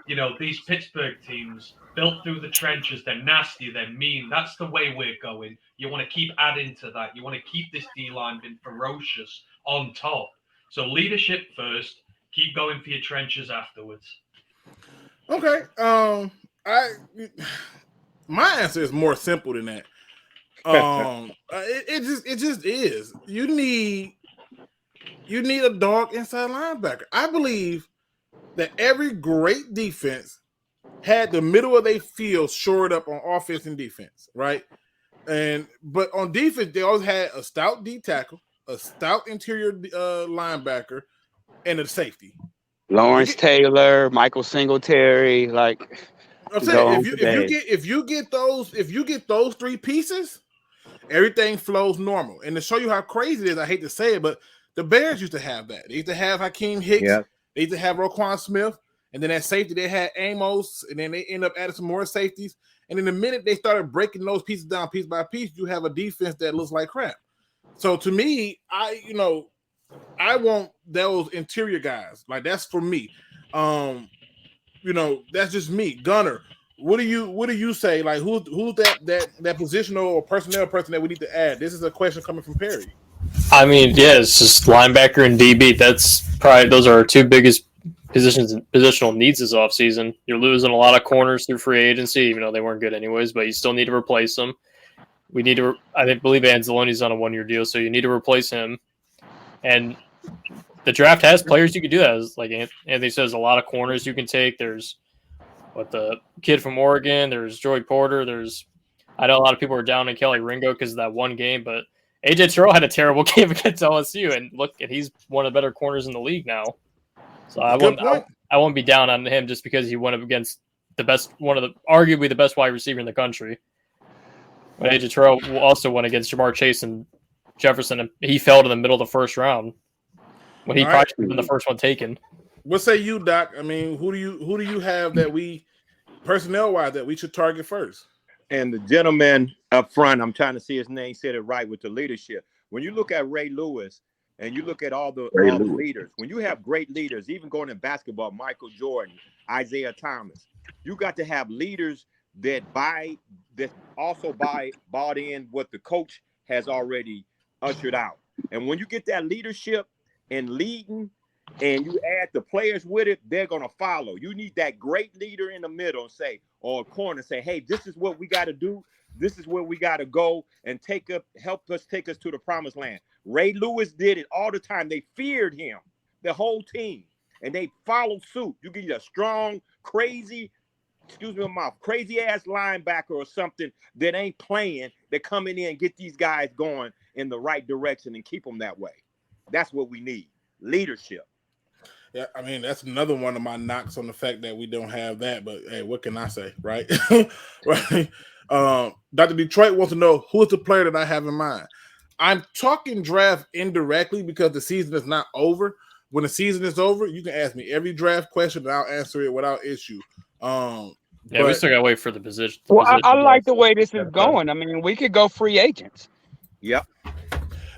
Speaker 6: you know, these Pittsburgh teams built through the trenches, they're nasty, they're mean. That's the way we're going. You want to keep adding to that. You want to keep this D-line being ferocious on top. So leadership first, keep going for your trenches afterwards.
Speaker 1: Okay. My answer is more simple than that. It just is. You need a dog inside linebacker. I believe that every great defense had the middle of their field shored up on offense and defense, right? But on defense, they always had a stout D tackle, a stout interior linebacker, and a safety.
Speaker 9: Lawrence Taylor, Michael Singletary, like
Speaker 1: I'm saying, if you get those 3 pieces, everything flows normal. And to show you how crazy it is, I hate to say it, but the Bears used to have that. They used to have Hakeem Hicks. Yeah. They used to have Roquan Smith. And then at safety, they had Amos. And then they end up adding some more safeties. And in the minute they started breaking those pieces down piece by piece, you have a defense that looks like crap. So to me, I want those interior guys. Like, that's for me. That's just me. Gunner, what do you say? Like, who's that positional or personnel person that we need to add? This is a question coming from Perry.
Speaker 5: I mean, yeah, it's just linebacker and DB. That's probably those are our 2 biggest positional needs this offseason. You're losing a lot of corners through free agency, even though they weren't good anyways, but you still need to replace them. We need to I believe Anzalone's on a 1-year deal, so you need to replace him. And the draft has players you can do that. As, like Anthony says, a lot of corners you can take. There's the kid from Oregon. There's Joey Porter. I know a lot of people are down on Kelly Ringo because of that one game, but AJ Terrell had a terrible game against LSU, and look, he's one of the better corners in the league now. So I won't be down on him just because he went up against arguably the best wide receiver in the country. But AJ Terrell also went against Jamar Chase and Jefferson, and he fell to the middle of the first round when he probably should have been the first one taken.
Speaker 1: What say you, Doc? I mean, who do you have that we personnel-wise that we should target first?
Speaker 7: And the gentleman up front, I'm trying to see his name, said it right with the leadership. When you look at Ray Lewis and you look at all the leaders, when you have great leaders, even going in basketball, Michael Jordan, Isaiah Thomas, you got to have leaders that bought in what the coach has already ushered out. And when you get that leadership and leading, and you add the players with it, they're going to follow. You need that great leader in the middle or a corner say, hey, this is what we got to do. This is where we got to go and help us take us to the promised land. Ray Lewis did it all the time. They feared him, the whole team, and they followed suit. You get a strong, crazy ass linebacker or something that ain't playing, that come in and get these guys going in the right direction and keep them that way. That's what we need. Leadership.
Speaker 1: Yeah, I mean, that's another one of my knocks on the fact that we don't have that, but hey, what can I say, right? Right. Dr. Detroit wants to know who is the player that I have in mind. I'm talking draft indirectly because the season is not over. When the season is over, you can ask me every draft question and I'll answer it without issue.
Speaker 5: We still got to wait for the position.
Speaker 9: I like the way this is going. I mean, we could go free agents.
Speaker 7: Yep.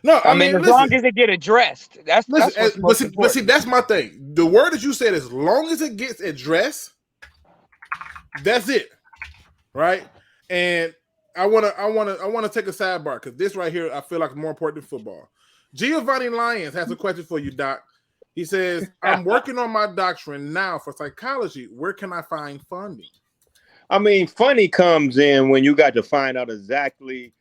Speaker 1: No,
Speaker 9: I mean, as
Speaker 1: listen,
Speaker 9: long as it get addressed, that's
Speaker 1: listen,
Speaker 9: what's most important.
Speaker 1: but see, that's my thing. The word that you said, as long as it gets addressed, that's it, right? And I wanna take a sidebar because this right here I feel like is more important than football. Giovanni Lyons has a question for you, Doc. He says, "I'm working on my doctorate now for psychology. Where can I find funding?"
Speaker 7: I mean, funny comes in when you got to find out exactly.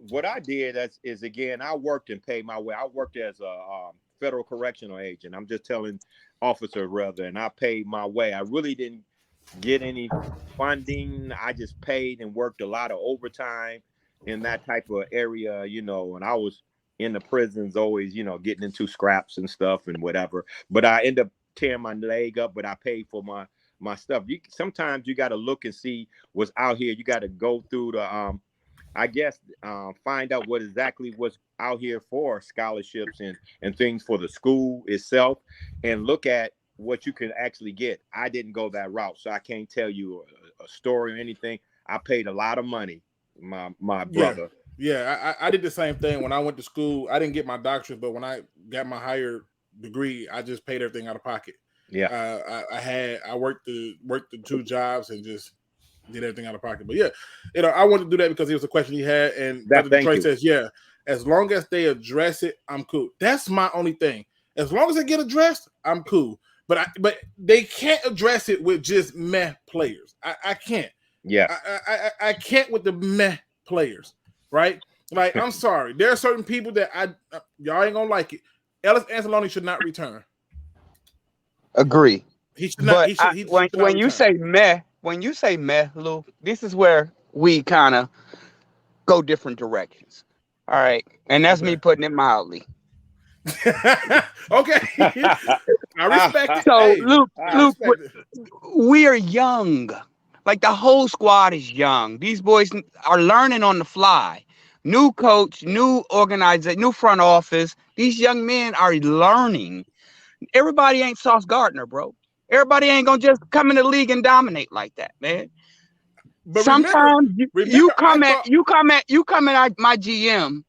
Speaker 7: What I did is again, I worked and paid my way. I worked as a federal correctional agent. I'm just telling officers rather, and I paid my way. I really didn't get any funding. I just paid and worked a lot of overtime in that type of area, and I was in the prisons always, getting into scraps and stuff and whatever. But I ended up tearing my leg up, but I paid for my stuff. Sometimes you got to look and see what's out here. You got to go through the find out what's out here for scholarships and things for the school itself, and look at what you can actually get. I didn't go that route, so I can't tell you a story or anything. I paid a lot of money, my brother.
Speaker 1: Yeah, I did the same thing when I went to school. I didn't get my doctorate, but when I got my higher degree, I just paid everything out of pocket.
Speaker 7: Yeah,
Speaker 1: I worked the 2 jobs and just did everything out of pocket. But yeah, I wanted to do that because it was a question he had, and Detroit says, yeah, as long as they address it, I'm cool. That's my only thing. As long as they get addressed, I'm cool. But they can't address it with just meh players. I can't.
Speaker 7: Yeah,
Speaker 1: I can't with the meh players, right? Like, I'm sorry, there are certain people that y'all ain't gonna like it. Ellis Anzalone should not return.
Speaker 9: Agree.
Speaker 1: He should not.
Speaker 9: But when you say meh, Lou, this is where we kind of go different directions. All right, and that's me putting it mildly.
Speaker 1: Okay, I respect it.
Speaker 9: So,
Speaker 1: hey,
Speaker 9: Luke, we are young. Like, the whole squad is young. These boys are learning on the fly. New coach, new organizer, new front office. These young men are learning. Everybody ain't Sauce Gardner, bro. Everybody ain't gonna just come in the league and dominate like that, man. But sometimes you come at my GM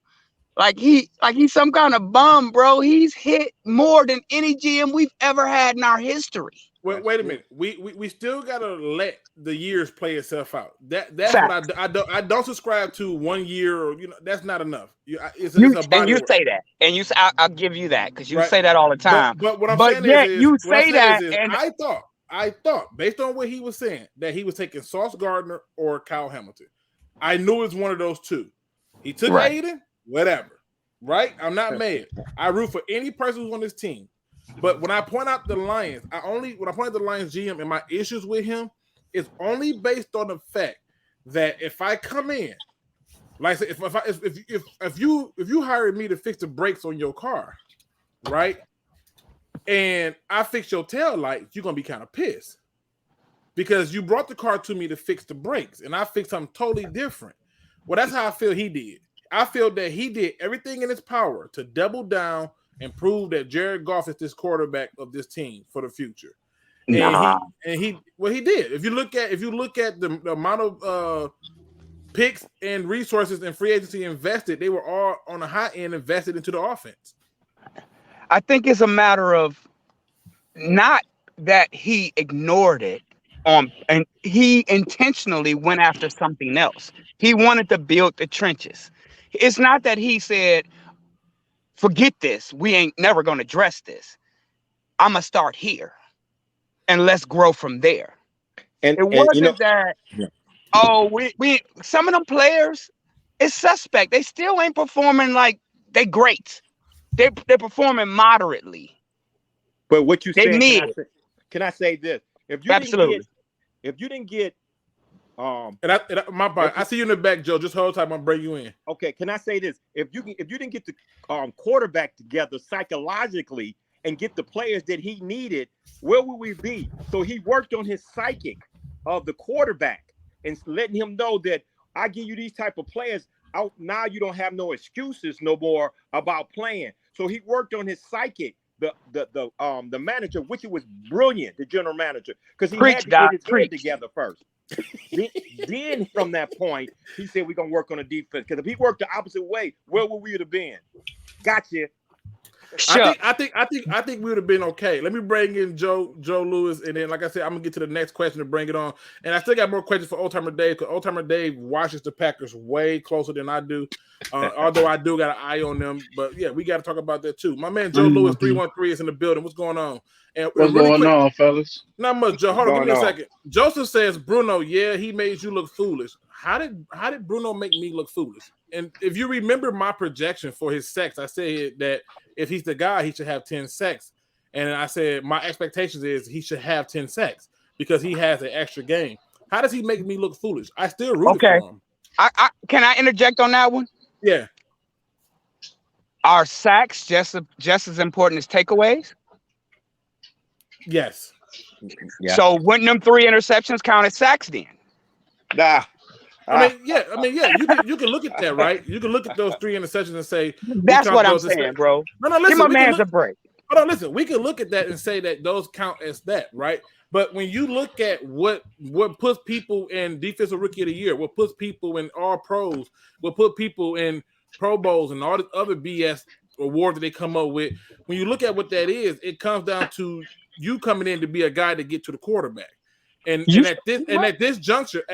Speaker 9: like he's some kind of bum, bro. He's hit more than any GM we've ever had in our history.
Speaker 1: Wait a minute. We still gotta let the years play itself out. That's fact. What I don't subscribe to 1 year, or that's not enough. It's a body work.
Speaker 9: Say that, and I'll give you that because you say that all the time.
Speaker 1: But what I'm saying is,
Speaker 9: you say that, and
Speaker 1: I thought based on what he was saying that he was taking Sauce Gardner or Kyle Hamilton. I knew it was one of those two. He took Aiden, whatever. Right? I'm not mad. I root for any person who's on this team. But when I point out the Lions, when I point out the Lions GM and my issues with him, it's only based on the fact that if I come in, like if you hired me to fix the brakes on your car, right, and I fix your tail lights, you're gonna be kind of pissed because you brought the car to me to fix the brakes, and I fixed something totally different. Well, that's how I feel he did. I feel that he did everything in his power to double down and prove that Jared Goff is this quarterback of this team for the future. And he did. If you look at the amount of picks and resources and free agency invested, they were all on the high end invested into the offense.
Speaker 9: I think it's a matter of not that he ignored it, and he intentionally went after something else. He wanted to build the trenches. It's not that he said, forget this, we ain't never going to address this. I'm going to start here, and let's grow from there. And it wasn't that, we some of them players, it's suspect. They still ain't performing like they great. They're performing moderately.
Speaker 7: But what you said,
Speaker 9: can
Speaker 7: I say this? If you didn't get
Speaker 1: my bad. I see you in the back, Joe. Just hold tight. I'm gonna bring you in.
Speaker 7: Okay. Can I say this? If you didn't get the quarterback together psychologically and get the players that he needed, where would we be? So he worked on his psychic of the quarterback and letting him know that I give you these type of players. Now you don't have no excuses no more about playing. So he worked on his psychic the manager, which was brilliant, the general manager, because he
Speaker 9: Preach,
Speaker 7: had to
Speaker 9: Doc,
Speaker 7: get his
Speaker 9: preach.
Speaker 7: head together first. then from that point, he said we're gonna work on the defense. Because if he worked the opposite way, where would we have been? Gotcha.
Speaker 1: I think we would have been okay. Let me bring in Joe Lewis, and then, like I said, I'm gonna get to the next question to bring it on. And I still got more questions for Old Timer Dave, because Old Timer Dave watches the Packers way closer than I do. Although I do got an eye on them, but yeah, we got to talk about that too. My man Joe Lewis 313 is in the building. What's going on? And
Speaker 8: What's
Speaker 1: really
Speaker 8: going
Speaker 1: quick,
Speaker 8: on, fellas?
Speaker 1: not much, Joe. Hold on, give me a
Speaker 7: Going on?
Speaker 1: second. Joseph says, Bruno, yeah, he made you look foolish. How did Bruno make me look foolish? And if you remember my projection for his sacks, I said that if he's the guy, he should have 10 sacks. And I said my expectations is he should have 10 sacks because he has an extra game. How does he make me look foolish? I still root for him.
Speaker 9: I can I interject on that one?
Speaker 1: Yeah.
Speaker 9: Are sacks just as important as takeaways?
Speaker 1: Yes.
Speaker 7: Yeah.
Speaker 9: So wouldn't them 3 interceptions count as sacks then?
Speaker 7: Nah.
Speaker 1: I mean, yeah. You can look at that, right? You can look at those 3 interceptions and say
Speaker 9: That's what I'm saying, bro.
Speaker 1: No, listen.
Speaker 9: Give my
Speaker 1: we can
Speaker 9: man a break.
Speaker 1: Hold on, listen. We can look at that and say that those count as that, right? But when you look at what puts people in Defensive Rookie of the Year, what puts people in All Pros, what put people in Pro Bowls and all this other BS awards that they come up with, when you look at what that is, it comes down to you coming in to be a guy to get to the quarterback. And at this juncture,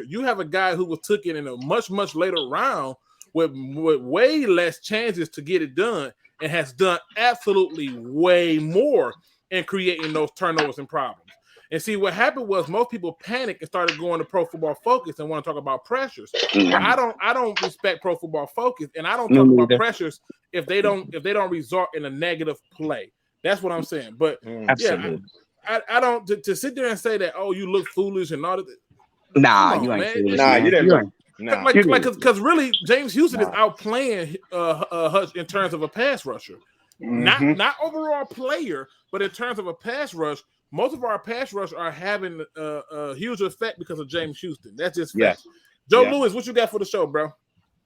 Speaker 1: you have a guy who was taken in a much later round with way less chances to get it done, and has done absolutely way more in creating those turnovers and problems. And see, what happened was most people panicked and started going to Pro Football Focus and want to talk about pressures. I don't respect Pro Football Focus, and I don't talk about pressures if they don't result in a negative play. That's what I'm saying. But
Speaker 9: Absolutely.
Speaker 1: yeah, I don't to sit there and say that, oh, you look foolish and all that.
Speaker 9: Nah,
Speaker 1: Come
Speaker 9: you
Speaker 1: on,
Speaker 9: ain't
Speaker 1: man.
Speaker 9: foolish.
Speaker 7: Nah,
Speaker 9: man.
Speaker 7: you didn't. Right. Nah.
Speaker 1: Because really, James Houston is outplaying Hutch in terms of a pass rusher. Not overall player, but in terms of a pass rush, most of our pass rush are having a huge effect because of James Houston. That's just fact. Joe Lewis, what you got for the show, bro?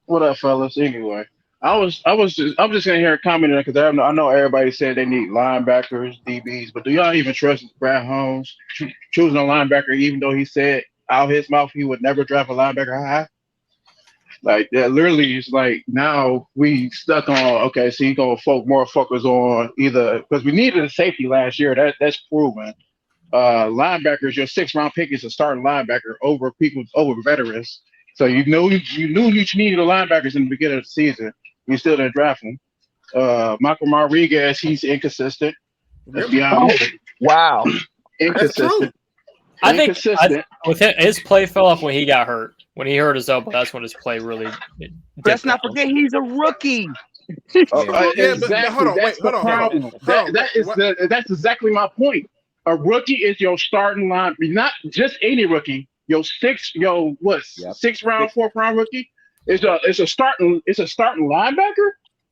Speaker 8: What up, fellas? Anyway, I'm just gonna hear a comment because I know everybody said they need linebackers, DBs, but do y'all even trust Brad Holmes choosing a linebacker, even though he said out his mouth he would never draft a linebacker high? Like that literally is like now we stuck on okay, so you gonna focus on either because we needed a safety last year. That's proven. Linebackers, your 6th round pick is a starting linebacker over veterans. So you knew you needed a linebackers in the beginning of the season. You still didn't draft him. Michael Rodriguez, he's inconsistent. Let's be honest.
Speaker 9: Wow.
Speaker 8: Inconsistent.
Speaker 5: I think with him, his play fell off when he got hurt. When he hurt his elbow, that's when his play really.
Speaker 9: Let's not forget he's a rookie.
Speaker 8: Exactly. That's the problem. That's exactly my point. A rookie is your starting line, not just any rookie. Your 6th round, 4th round rookie is a starting linebacker,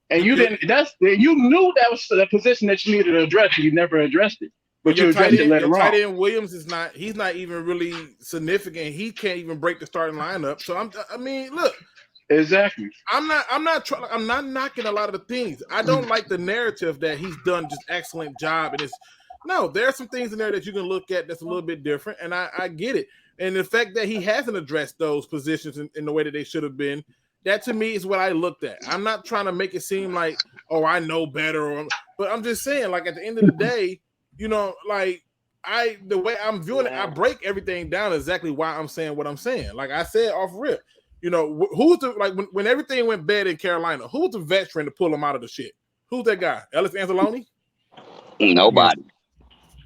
Speaker 8: and you didn't. You knew that was the position that you needed to address, and you never addressed it. But you addressed it later on.
Speaker 1: Tight end Williams he's not even really significant. He can't even break the starting lineup. So look.
Speaker 8: Exactly.
Speaker 1: I'm not knocking a lot of the things. I don't like the narrative that he's done just excellent job. And there are some things in there that you can look at that's a little bit different, and I get it. And the fact that he hasn't addressed those positions in the way that they should have been, that to me is what I looked at. I'm not trying to make it seem like, oh, I know better, but I'm just saying, like, at the end of the day, the way I'm viewing it, I break everything down exactly why I'm saying what I'm saying. Like I said off rip, who's when everything went bad in Carolina, who was the veteran to pull him out of the shit? Who's that guy? Ellis Anzalone?
Speaker 9: Nobody.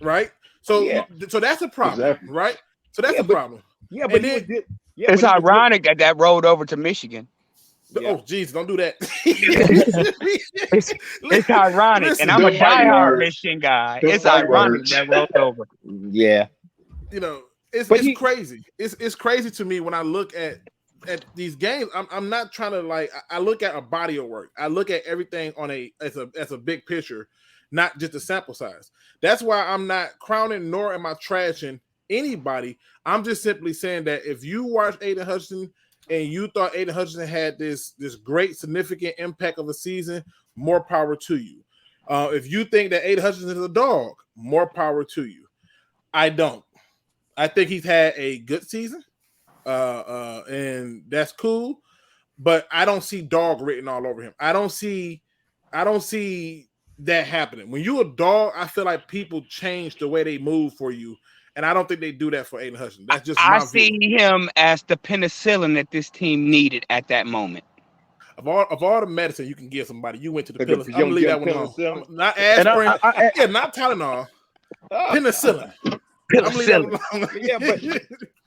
Speaker 1: Right? So that's a problem, right? So that's a problem.
Speaker 7: Yeah, but
Speaker 9: it's ironic that rolled over to Michigan.
Speaker 1: Oh, geez, don't do that.
Speaker 9: it's ironic,
Speaker 1: Listen,
Speaker 9: and I'm a diehard Michigan guy. It's ironic that rolled over.
Speaker 7: Yeah.
Speaker 1: It's crazy. It's crazy to me when I look at these games. I'm not trying to I look at a body of work. I look at everything as a big picture, not just a sample size. That's why I'm not crowning nor am I trashing anybody. I'm just simply saying that if you watch Aiden Hutchinson and you thought Aiden Hutchinson had this great significant impact of a season, more power to you. If you think that Aiden Hutchinson is a dog, more power to you. I don't. I think he's had a good season, and that's cool. But I don't see dog written all over him. I don't see that happening. When you a dog, I feel like people change the way they move for you, and I don't think they do that for Aiden Hutchinson. That's just
Speaker 9: I
Speaker 1: my
Speaker 9: see
Speaker 1: view.
Speaker 9: him as the penicillin that this team needed at that moment.
Speaker 1: Of all the medicine you can give somebody, you went to the
Speaker 7: But
Speaker 1: penicillin.
Speaker 7: if
Speaker 1: I'm
Speaker 7: you
Speaker 1: gonna leave that
Speaker 7: don't
Speaker 1: one
Speaker 7: get
Speaker 1: alone.
Speaker 7: penicillin-
Speaker 1: Not
Speaker 8: And
Speaker 1: aspirin. Yeah, not Tylenol. Penicillin. I'm gonna leave that one alone.
Speaker 7: Yeah,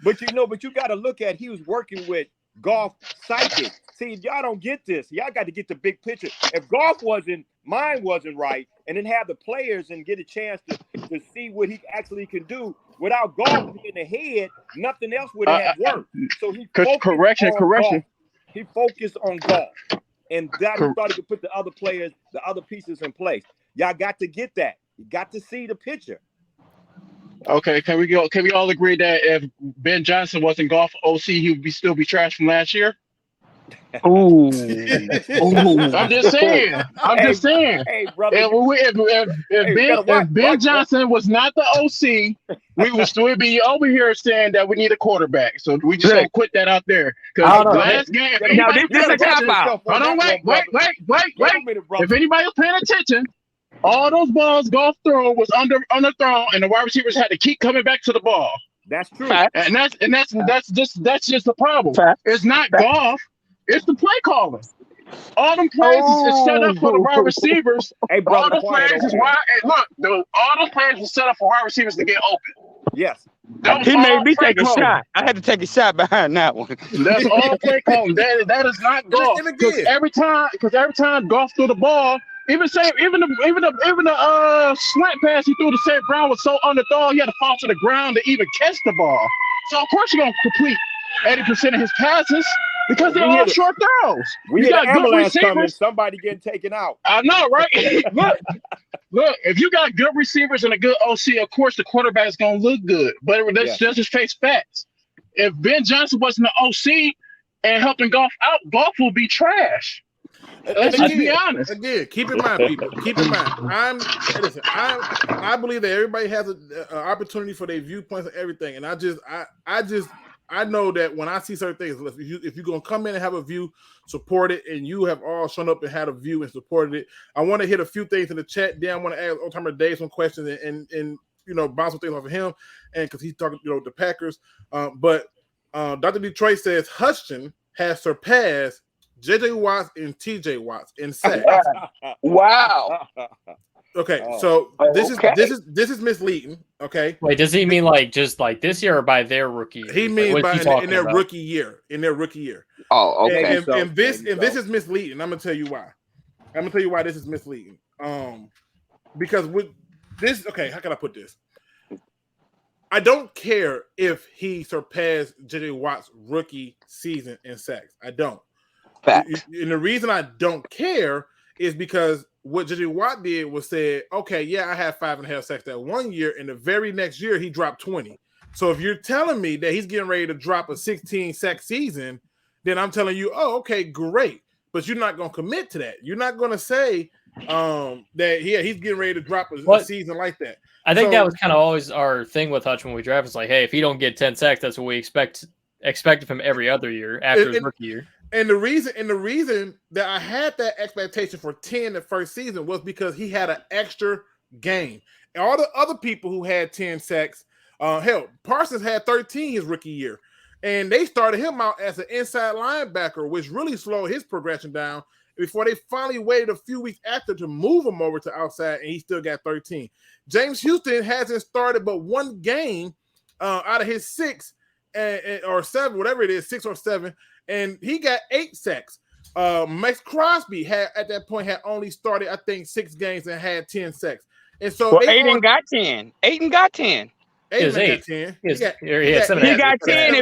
Speaker 7: but you got to look at he was working with Golf psychic. See, y'all don't get this. Y'all got to get the big picture. If Golf mine wasn't right, and then have the players and get a chance to see what he actually can do without Golf in the head, nothing else would have worked. So he focused
Speaker 8: correction.
Speaker 7: on Golf. He focused on Golf, and that he thought he could put the other players, the other pieces in place. Y'all got to get that. You got to see the picture.
Speaker 8: Okay, can we all agree that if Ben Johnson wasn't Golf OC, he would still be trash from last year?
Speaker 9: Ooh.
Speaker 8: I'm just saying.
Speaker 7: Hey, brother.
Speaker 8: If Ben Johnson was not the OC, we would still be over here saying that we need a quarterback. So we just gonna quit that out there. Because last game,
Speaker 9: Now, this is a cop out.
Speaker 8: hold on, wait.
Speaker 7: Brother.
Speaker 8: If anybody was paying attention, all those balls Golf throw was underthrown, and the wide receivers had to keep coming back to the ball.
Speaker 7: That's true.
Speaker 8: And that's just the problem. It's not Golf. It's the play calling. All them plays is set up for the wide receivers.
Speaker 7: Hey, brother,
Speaker 8: all the plays is wide. And look, all the plays is set up for wide receivers to get open.
Speaker 7: Yes.
Speaker 9: He made me take a shot. I had to take a shot behind that one.
Speaker 8: That's all play calling. That is not Golf. Because every time Golf threw the ball, even the slant pass he threw to St. Brown was so underthrown, he had to fall to the ground to even catch the ball. So of course you're gonna complete 80% of his passes. Because they're all short throws.
Speaker 7: We got ambulance coming. Somebody getting taken out.
Speaker 8: I know, right? Look. If you got good receivers and a good OC, of course the quarterback is gonna look good. But let's just face facts. If Ben Johnson wasn't the OC and helping Golf out, Golf will be trash. Let's just be honest.
Speaker 1: Again, keep in mind, people. Keep in mind. I believe that everybody has an opportunity for their viewpoints and everything, and I know that when I see certain things, if you're going to come in and have a view, support it, and you have all shown up and had a view and supported it, I want to hit a few things in the chat. Then I want to ask Old Timer Dave some questions and bounce some things off of him, and because he's talking, the Packers. But Dr. Detroit says Hutchinson has surpassed J.J. Watts and T.J. Watts in sacks.
Speaker 9: Wow.
Speaker 1: Okay, so this is misleading. Okay.
Speaker 5: Wait, does he mean just this year or by their rookie year?
Speaker 1: He means by in their rookie year. In their rookie year.
Speaker 9: Oh, okay.
Speaker 1: And this is misleading. I'm gonna tell you why. This is misleading. Because with this, okay, how can I put this? I don't care if he surpassed J.J. Watt's rookie season in sacks. I don't.
Speaker 9: Facts.
Speaker 1: And the reason I don't care is because what J.J. Watt did was said, okay, yeah, I had 5.5 sacks that 1 year, and the very next year he dropped 20. So if you're telling me that he's getting ready to drop a 16 sack season, then I'm telling you, oh, okay, great. But you're not going to commit to that. You're not going to say that he's getting ready to drop a season like that.
Speaker 5: I think that was kind of always our thing with Hutch when we draft. It's like, hey, if he don't get 10 sacks, that's what we expect of him every other year after his rookie year.
Speaker 1: And the reason that I had that expectation for 10 the first season was because he had an extra game. And all the other people who had 10 sacks, hell, Parsons had 13 his rookie year. And they started him out as an inside linebacker, which really slowed his progression down before they finally waited a few weeks after to move him over to outside, and he still got 13. James Houston hasn't started but one game out of his 6 or 7, whatever it is, 6 or 7, and he got 8 sacks. Max Crosby had only started, I think, 6 games and had 10 sacks. And so
Speaker 9: Aiden got 10. Aiden got 10.
Speaker 1: Aiden got 10.
Speaker 9: He got 10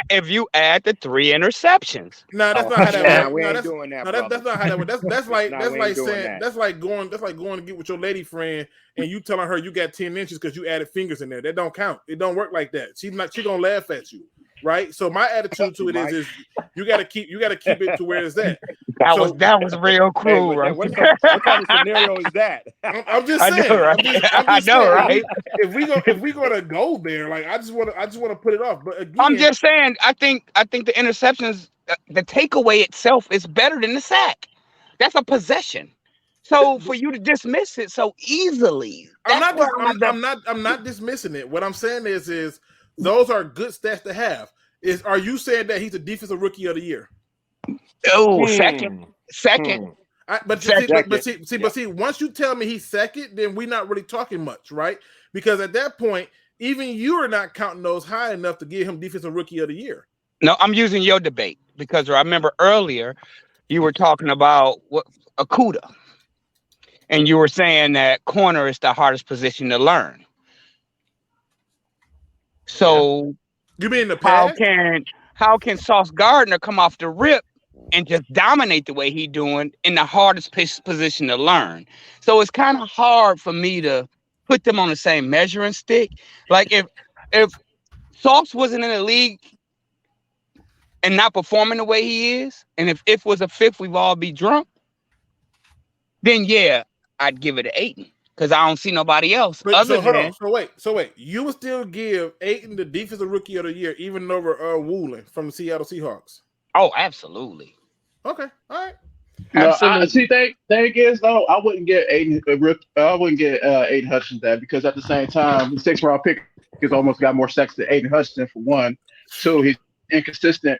Speaker 9: if you add the 3 interceptions.
Speaker 1: No, that's not how that works.
Speaker 7: We ain't doing that.
Speaker 1: That's not how that works. That's like going to get with your lady friend and you telling her you got 10 inches because you added fingers in there. That don't count. It don't work like that. She gonna laugh at you. right? So my attitude to it is you got to keep it to where it's at.
Speaker 9: That was real cruel, right?
Speaker 7: What kind of scenario is that?
Speaker 1: I'm just saying.
Speaker 9: I know, right?
Speaker 1: I'm just saying,
Speaker 9: right?
Speaker 1: If we gonna go there, like I just want to put it off. But again,
Speaker 9: I'm just saying. I think the interceptions, the takeaway itself is better than the sack. That's a possession. So for you to dismiss it so easily,
Speaker 1: I'm not dismissing it. What I'm saying is those are good stats to have. Are you saying that he's a defensive rookie of the year?
Speaker 9: Oh, second.
Speaker 1: But see, once you tell me he's second, then we're not really talking much, right? Because at that point, even you are not counting those high enough to give him defensive rookie of the year.
Speaker 9: No, I'm using your debate because I remember earlier you were talking about Okudah, and you were saying that corner is the hardest position to learn. So
Speaker 1: you mean the pass?
Speaker 9: How can Sauce Gardner come off the rip and just dominate the way he's doing in the hardest position to learn? So it's kind of hard for me to put them on the same measuring stick. Like if Sauce wasn't in the league and not performing the way he is, and if was a fifth, we'd all be drunk, then yeah, I'd give it an Ayton because I don't see nobody else.
Speaker 1: So wait, you would still give Ayton the defensive rookie of the year, even over Woolen from the Seattle Seahawks?
Speaker 9: Oh, absolutely.
Speaker 1: Okay, all right.
Speaker 8: See, thing is though, I wouldn't get Ayton Hutchinson that because at the same time, the 6th round pick has almost got more sacks than Ayton Hutchinson for 1. 2, he's inconsistent,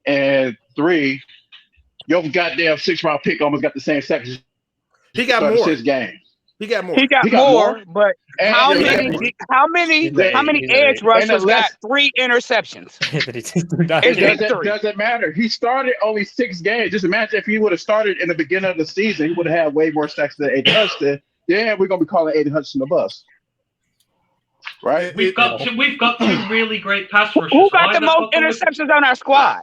Speaker 8: and 3, your goddamn 6th round pick almost got the same sacks.
Speaker 1: He got more.
Speaker 8: 6 games.
Speaker 1: He got more.
Speaker 9: He got more, but how many edge rushers got 3 interceptions?
Speaker 8: It doesn't matter. He started only 6 games. Just imagine if he would have started in the beginning of the season, he would have had way more sacks than Ayton Hutchinson. Yeah, we're gonna be calling Ayton Hutchinson a bust. Right?
Speaker 6: We've got 2 really great pass rushers.
Speaker 9: Who got the most interceptions on our squad?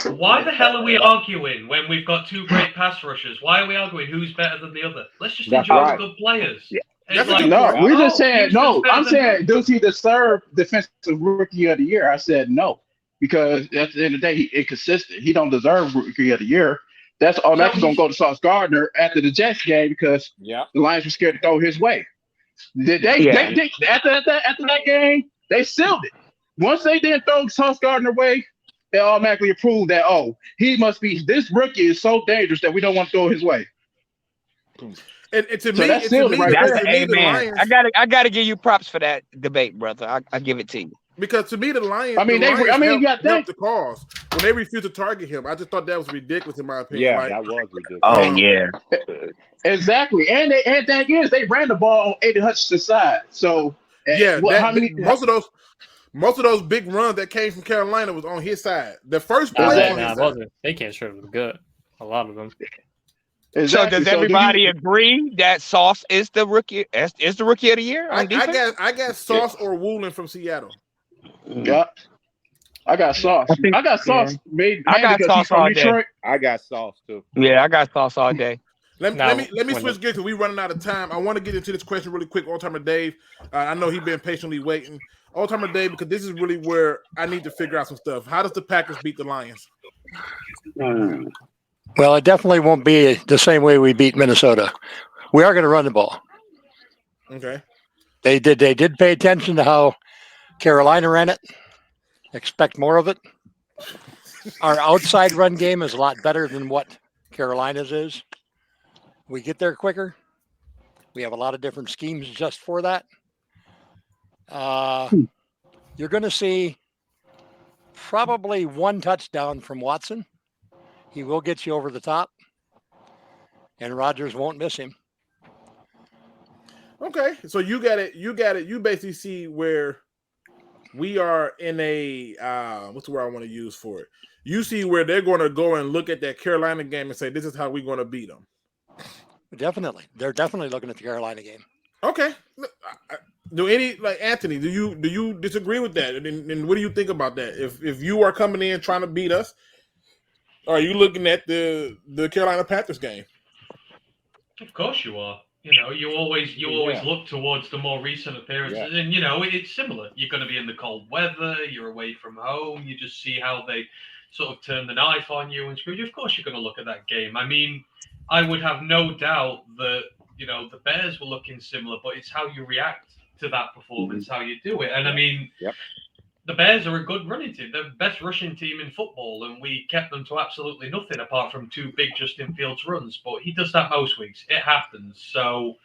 Speaker 6: Why the hell are we arguing when we've got 2 great pass rushers? Why are we arguing who's better than the other? Let's just enjoy the good players.
Speaker 8: Yeah. We're just saying no. I'm saying does he deserve defensive rookie of the year? I said no because at the end of the day, he inconsistent. He don't deserve rookie of the year. That's automatically gonna go to Sauce Gardner after the Jets game because the Lions were scared to throw his way. After that game, they sealed it. Once they didn't throw Sauce Gardner way, they automatically approved that, he must be, this rookie is so dangerous that we don't want to throw his way.
Speaker 1: And to me, that's
Speaker 9: amen. I gotta give you props for that debate, brother. I give it to you.
Speaker 1: Because to me, the Lions, helped the cause when they refused to target him. I just thought that was ridiculous in my opinion.
Speaker 7: Yeah, that was ridiculous.
Speaker 9: Oh yeah,
Speaker 8: exactly. And thing is, they ran the ball on Ayton Hutchinson's side. So most of those big runs that came from Carolina was on his side. The first play
Speaker 5: wasn't. They can't show them good. A lot of them.
Speaker 8: Exactly.
Speaker 9: So does everybody agree that Sauce is the rookie? Is the rookie of the year on defense?
Speaker 1: I got Sauce or Woolen from Seattle.
Speaker 8: Yeah, I got Sauce. I got Sauce.
Speaker 9: I got Sauce all day.
Speaker 7: I got Sauce too.
Speaker 9: Yeah, I got Sauce all day.
Speaker 1: Let me switch gears because we're running out of time. I want to get into this question really quick. All-timer Dave, I know he's been patiently waiting. All-timer Dave, because this is really where I need to figure out some stuff. How does the Packers beat the Lions?
Speaker 2: Well, it definitely won't be the same way we beat Minnesota. We are going to run the ball.
Speaker 1: Okay.
Speaker 2: They did pay attention to how Carolina ran it. Expect more of it. Our outside run game is a lot better than what Carolina's is. We get there quicker. We have a lot of different schemes just for that. You're going to see probably 1 touchdown from Watson. He will get you over the top, and Rodgers won't miss him.
Speaker 1: Okay, so you got it. You basically see where we are in a what's the word I want to use for it? You see where they're going to go and look at that Carolina game and say, "This is how we're going to beat them."
Speaker 2: Definitely, they're definitely looking at the Carolina game.
Speaker 1: Okay. Do Anthony? Do you disagree with that? And what do you think about that? If you are coming in trying to beat us, are you looking at the Carolina Panthers game?
Speaker 6: Of course you are. You always look towards the more recent appearances, and it's similar. You're going to be in the cold weather. You're away from home. You just see how they sort of turn the knife on you and screw you. Of course, you're going to look at that game. I mean, I would have no doubt that the Bears were looking similar, but it's how you react to that performance, how you do it. And I mean, the Bears are a good running team. They're the best rushing team in football, and we kept them to absolutely nothing apart from 2 big Justin Fields runs. But he does that most weeks. It happens. So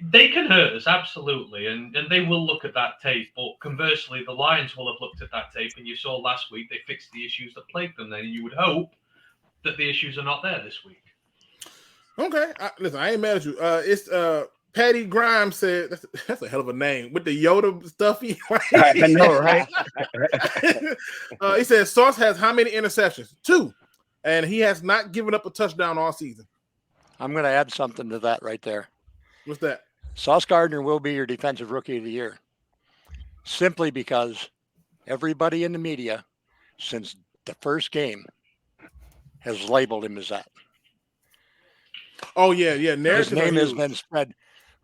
Speaker 6: they can hurt us, absolutely, and they will look at that tape. But conversely, the Lions will have looked at that tape, and you saw last week they fixed the issues that plagued them. Then you would hope that the issues are not there this week.
Speaker 1: Okay, listen, I ain't mad at you. It's Patty Grimes said that's a hell of a name with the Yoda stuffy.
Speaker 9: I know, right?
Speaker 1: He said Sauce has how many interceptions? 2, and he has not given up a touchdown all season.
Speaker 2: I'm going to add something to that right there.
Speaker 1: What's that?
Speaker 2: Sauce Gardner will be your defensive rookie of the year, simply because everybody in the media since the first game has labeled him as that.
Speaker 1: Oh yeah.
Speaker 2: His name has been spread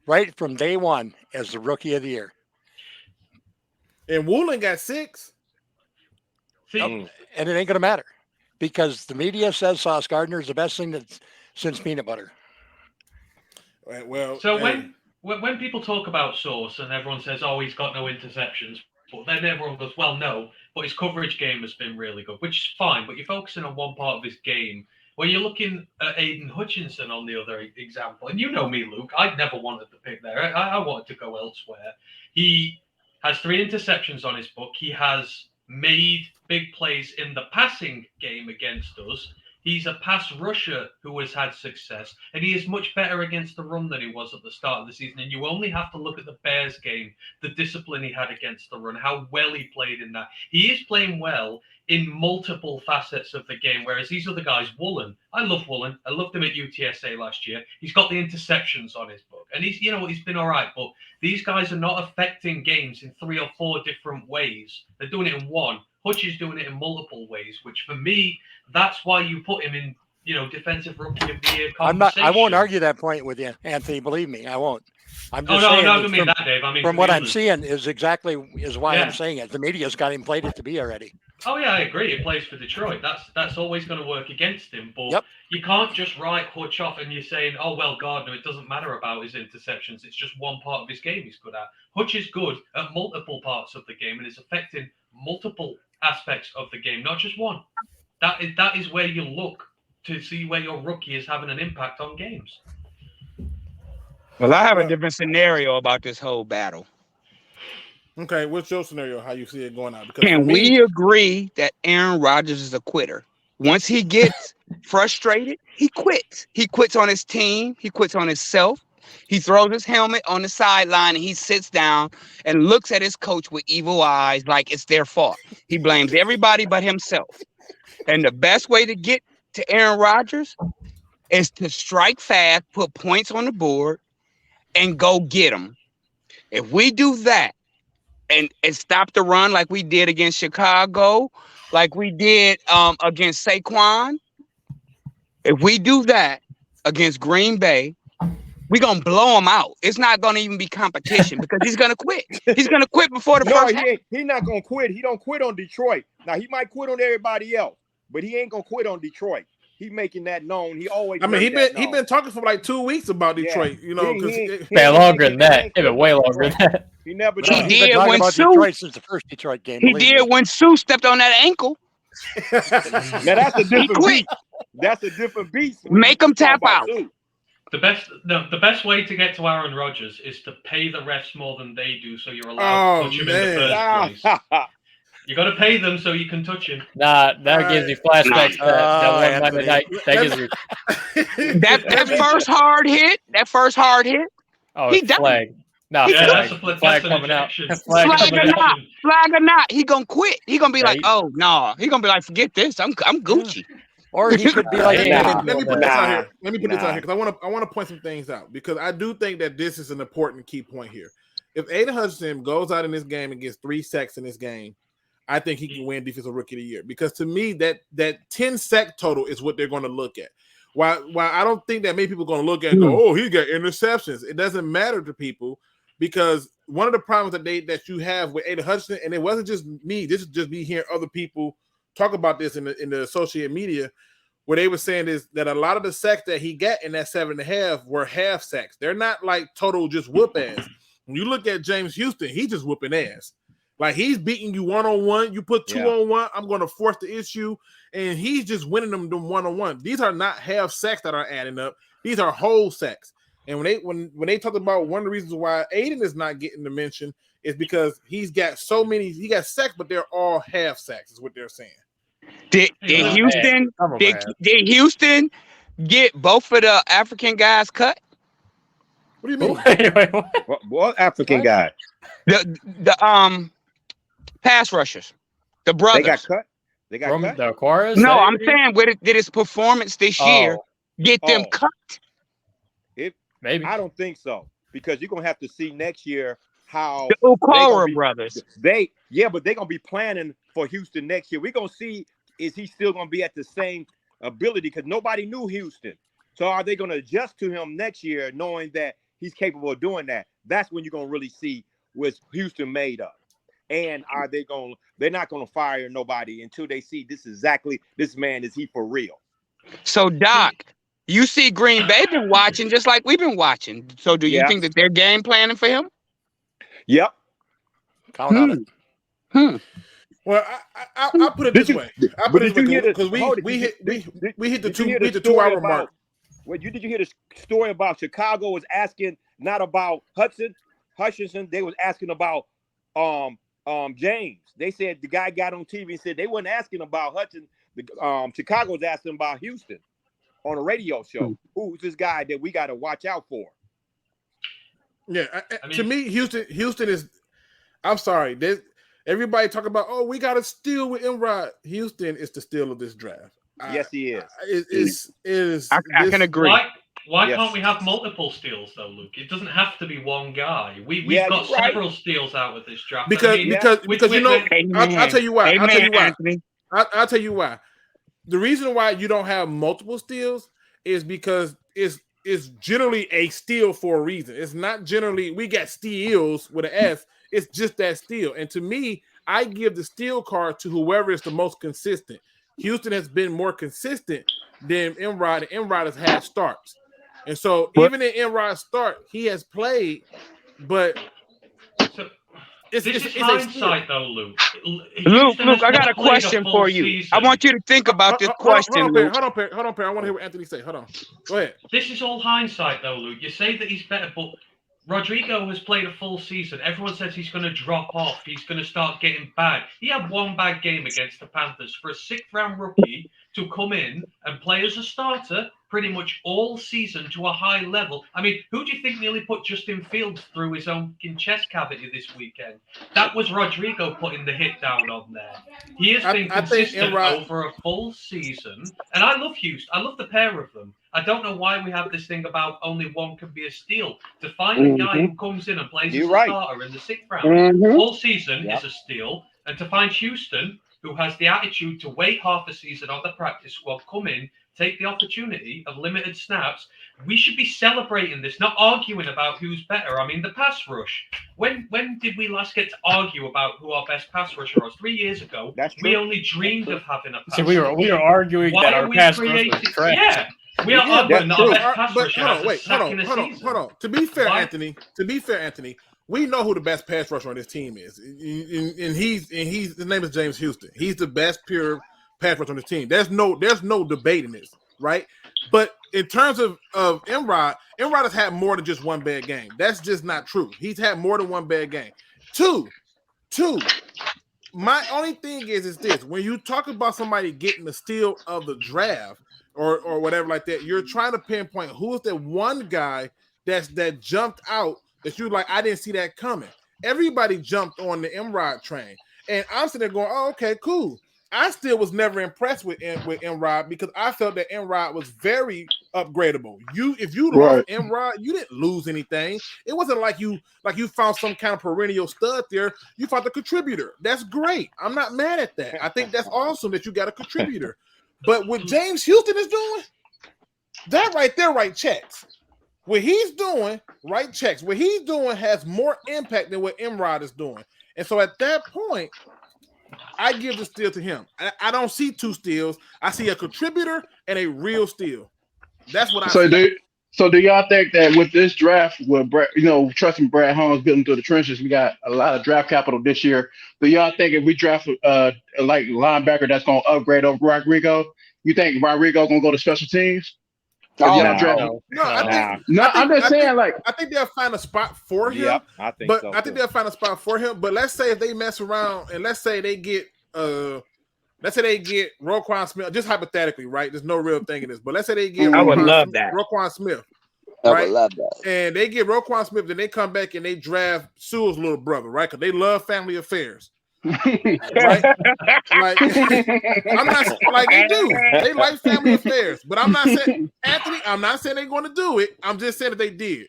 Speaker 2: right from day one as the rookie of the year.
Speaker 1: And Woolen got 6.
Speaker 2: And it ain't going to matter because the media says Sauce Gardner is the best thing that's since peanut butter.
Speaker 1: Right, well,
Speaker 6: so when people talk about Sauce and everyone says, "Oh, he's got no interceptions," but then everyone goes, "Well, no, but his coverage game has been really good," which is fine. But you're focusing on one part of his game. When you're looking at Aiden Hutchinson on the other example, and you know me, Luke, I never wanted to pick there. I wanted to go elsewhere. He has 3 interceptions on his book. He has made big plays in the passing game against us. He's a pass rusher who has had success, and he is much better against the run than he was at the start of the season. And you only have to look at the Bears game, the discipline he had against the run, how well he played in that. He is playing well in multiple facets of the game, whereas these other guys, Woolen, I love Woolen. I loved him at UTSA last year. He's got the interceptions on his book, and he's been all right. But these guys are not affecting games in 3 or 4 different ways. They're doing it in one. Hutch is doing it in multiple ways, which for me, that's why you put him in, defensive rookie of the year conversation.
Speaker 2: I won't argue that point with you, Anthony. Believe me, I won't. I'm just
Speaker 6: saying.
Speaker 2: No,
Speaker 6: I don't mean that, Dave. I mean
Speaker 2: from what I'm seeing is why I'm saying it. The media's got him played it to be already.
Speaker 6: Oh yeah, I agree. He plays for Detroit. That's always going to work against him. But you can't just write Hutch off and you're saying, "Oh well, Gardner, it doesn't matter about his interceptions. It's just one part of his game he's good at." Hutch is good at multiple parts of the game and is affecting multiple aspects of the game, not just one. That is where you look to see where your rookie is having an impact on games.
Speaker 9: Well, I have a different scenario about this whole battle.
Speaker 1: Okay, what's your scenario? How you see it going out? Because
Speaker 9: Can we agree that Aaron Rodgers is a quitter? Once he gets frustrated, he quits. He quits on his team. He quits on himself. He throws his helmet on the sideline and he sits down and looks at his coach with evil eyes like it's their fault. He blames everybody but himself. And the best way to get to Aaron Rodgers is to strike fast, put points on the board, and go get them. If we do that and stop the run like we did against Chicago, like we did against Saquon, if we do that against Green Bay, we're going to blow him out. It's not going to even be competition because he's going to quit. He's going to quit before the first half.
Speaker 7: He's not going to quit. He don't quit on Detroit. Now, he might quit on everybody else, but he ain't going to quit on Detroit. He's making that known. He always.
Speaker 1: I mean, he been talking for like 2 weeks about Detroit.
Speaker 7: Yeah.
Speaker 1: You know, because
Speaker 5: longer than that. Even way longer than that.
Speaker 7: He never.
Speaker 9: He did
Speaker 2: when
Speaker 9: when
Speaker 2: Detroit since the first Detroit game.
Speaker 9: He did when Sue stepped on that ankle.
Speaker 7: Now that's a different beat. That's a different beast.
Speaker 9: Make him tap out.
Speaker 6: The best way to get to Aaron Rodgers is to pay the refs more than they do, so you're allowed to touch him in the first place. You got to pay them so you can touch him.
Speaker 5: Nah, that gives me flashbacks to that one Monday night. That gives me
Speaker 9: that first hard hit.
Speaker 5: Oh,
Speaker 9: he died.
Speaker 5: flag. No, flag coming out.
Speaker 9: Flag or not, he gonna quit. He gonna be like, oh no. He gonna be like, forget this. I'm Gucci.
Speaker 2: Or he could be like,
Speaker 1: let me put this out here. Let me put this out here because I want to point some things out because I do think that this is an important key point here. If Aiden Hutchinson goes out in this game and gets 3 sacks in this game, I think he can win Defensive Rookie of the Year because to me that 10 sack total is what they're going to look at. Why I don't think that many people are going to look at and go, oh, he got interceptions. It doesn't matter to people because one of the problems that you have with Aiden Hutchinson, and it wasn't just me, this is just me hearing other people talk about this in the associated media, where they were saying is that a lot of the sacks that he got in that 7.5 were half sacks. They're not like total just whoop ass. When you look at James Houston, he's just whooping ass. Like he's beating you one-on-one. You put 2-on-1, I'm going to force the issue. And he's just winning them one-on-one. These are not half sacks that are adding up. These are whole sacks. And when they talk about one of the reasons why Aiden is not getting the mention is because he's got so many, he got sacks, but they're all half sacks, is what they're saying.
Speaker 9: Did Houston get both of the African guys cut?
Speaker 1: What do you mean?
Speaker 7: What African guy?
Speaker 9: The pass rushers, the brothers.
Speaker 7: They got cut. They got
Speaker 5: From
Speaker 7: cut.
Speaker 5: the Aquarius?
Speaker 9: No, I'm saying did his performance this year get them cut?
Speaker 5: Maybe.
Speaker 7: I don't think so because you're gonna have to see next year how
Speaker 9: the Okara brothers.
Speaker 7: But they're gonna be planning for Houston next year. We're gonna see is he still gonna be at the same ability because nobody knew Houston. So are they gonna adjust to him next year, knowing that he's capable of doing that? That's when you're gonna really see what's Houston made of. And they're not gonna fire nobody until they see this man, is he for real?
Speaker 9: So Doc, you see Green Bay been watching just like we've been watching. So do you think that they're game planning for him?
Speaker 7: Yep.
Speaker 2: Count on it.
Speaker 1: Well, I'll put it this way. I'll put it this way because we hit the 2-hour mark.
Speaker 7: Did you hear the story about Chicago was asking not about Hutchinson, they was asking about James. They said the guy got on TV and said they wasn't asking about Hutchinson. Chicago was asking about Houston on a radio show. Who's this guy that we got to watch out for?
Speaker 1: Yeah, to me, Houston is. I'm sorry. Everybody talk about, we got to steal with Enrod. Houston is the steal of this draft.
Speaker 7: Yes, he is.
Speaker 9: I can agree.
Speaker 6: Why can't we have multiple steals though, Luke? It doesn't have to be one guy. We've got several steals out with this draft.
Speaker 1: Because you know, I'll tell you why. I'll tell you why. The reason why you don't have multiple steals is because it's generally a steal for a reason. It's not generally we got steals with an S. It's just that steal. And to me, I give the steal card to whoever is the most consistent. Houston has been more consistent than Enrod, and Enrod has had starts. And so even in Enrod's start, he has played, but
Speaker 6: this is hindsight though, Luke.
Speaker 9: Luke, I got a question for you. Season. I want you to think about this question, Luke.
Speaker 1: Hold on, Perry. I want to hear what Anthony say. Hold on. Go ahead.
Speaker 6: This is all hindsight though, Luke. You say that he's better, but Rodrigo has played a full season. Everyone says he's going to drop off. He's going to start getting bad. He had one bad game against the Panthers. For a 6th-round rookie to come in and play as a starter pretty much all season to a high level. I mean, who do you think nearly put Justin Fields through his own chest cavity this weekend? That was Rodrigo putting the hit down on there. He has been consistent over a full season. And I love Houston. I love the pair of them. I don't know why we have this thing about only one can be a steal. To find a guy who comes in and plays as a starter in the 6th round all season is a steal. And to find Houston, who has the attitude to wait half a season on the practice squad, come in, take the opportunity of limited snaps. We should be celebrating this, not arguing about who's better. I mean, the pass rush. When did we last get to argue about who our best pass rusher was? 3 years ago. We only dreamed of having a pass
Speaker 5: rusher. We were arguing that our pass rush was trash.
Speaker 6: Yeah. We are arguing that our best pass rusher has a sack in a season.
Speaker 1: Hold on. To be fair, Anthony, we know who the best pass rusher on this team is. And his name is James Houston. He's the best pure pass rusher on this team. There's no debate in this, right? But in terms of Enrod has had more than just one bad game. That's just not true. He's had more than one bad game. Two. My only thing is this: when you talk about somebody getting the steal of the draft or whatever like that, you're trying to pinpoint who is the one guy that jumped out that you're like, I didn't see that coming. Everybody jumped on the Enrod train, and I'm sitting there going, "Oh, okay, cool." I still was never impressed with Enrod because I felt that Enrod was very upgradable. If you lost Enrod, you didn't lose anything. It wasn't like you found some kind of perennial stud there. You found a contributor. That's great. I'm not mad at that. I think that's awesome that you got a contributor. But what James Houston is doing, That right there, right checks. What he's doing, right checks. What he's doing has more impact than what Imrod is doing. And so at that point, I give the steal to him. I don't see two steals. I see a contributor and a real steal. That's what I see.
Speaker 8: So do y'all think that with this draft, with Brad, trusting Brad Holmes building through the trenches, we got a lot of draft capital this year. Do y'all think if we draft like linebacker that's going to upgrade over Rodrigo, you think Rodrigo going to go to special teams?
Speaker 1: I'm just saying, I think they'll find a spot for him.
Speaker 10: Yep, I think so.
Speaker 1: I think they'll find a spot for him. But let's say if they mess around and let's say they get Roquan Smith, just hypothetically, right? There's no real thing in this, but let's say they get Roquan Smith. Right?
Speaker 4: I would love that.
Speaker 1: And they get Roquan Smith, then they come back and they draft Sewell's little brother, right? Because they love family affairs. Right? Like, I'm not like they do. They like family affairs, but I'm not saying Anthony. I'm not saying they're going to do it. I'm just saying that they did.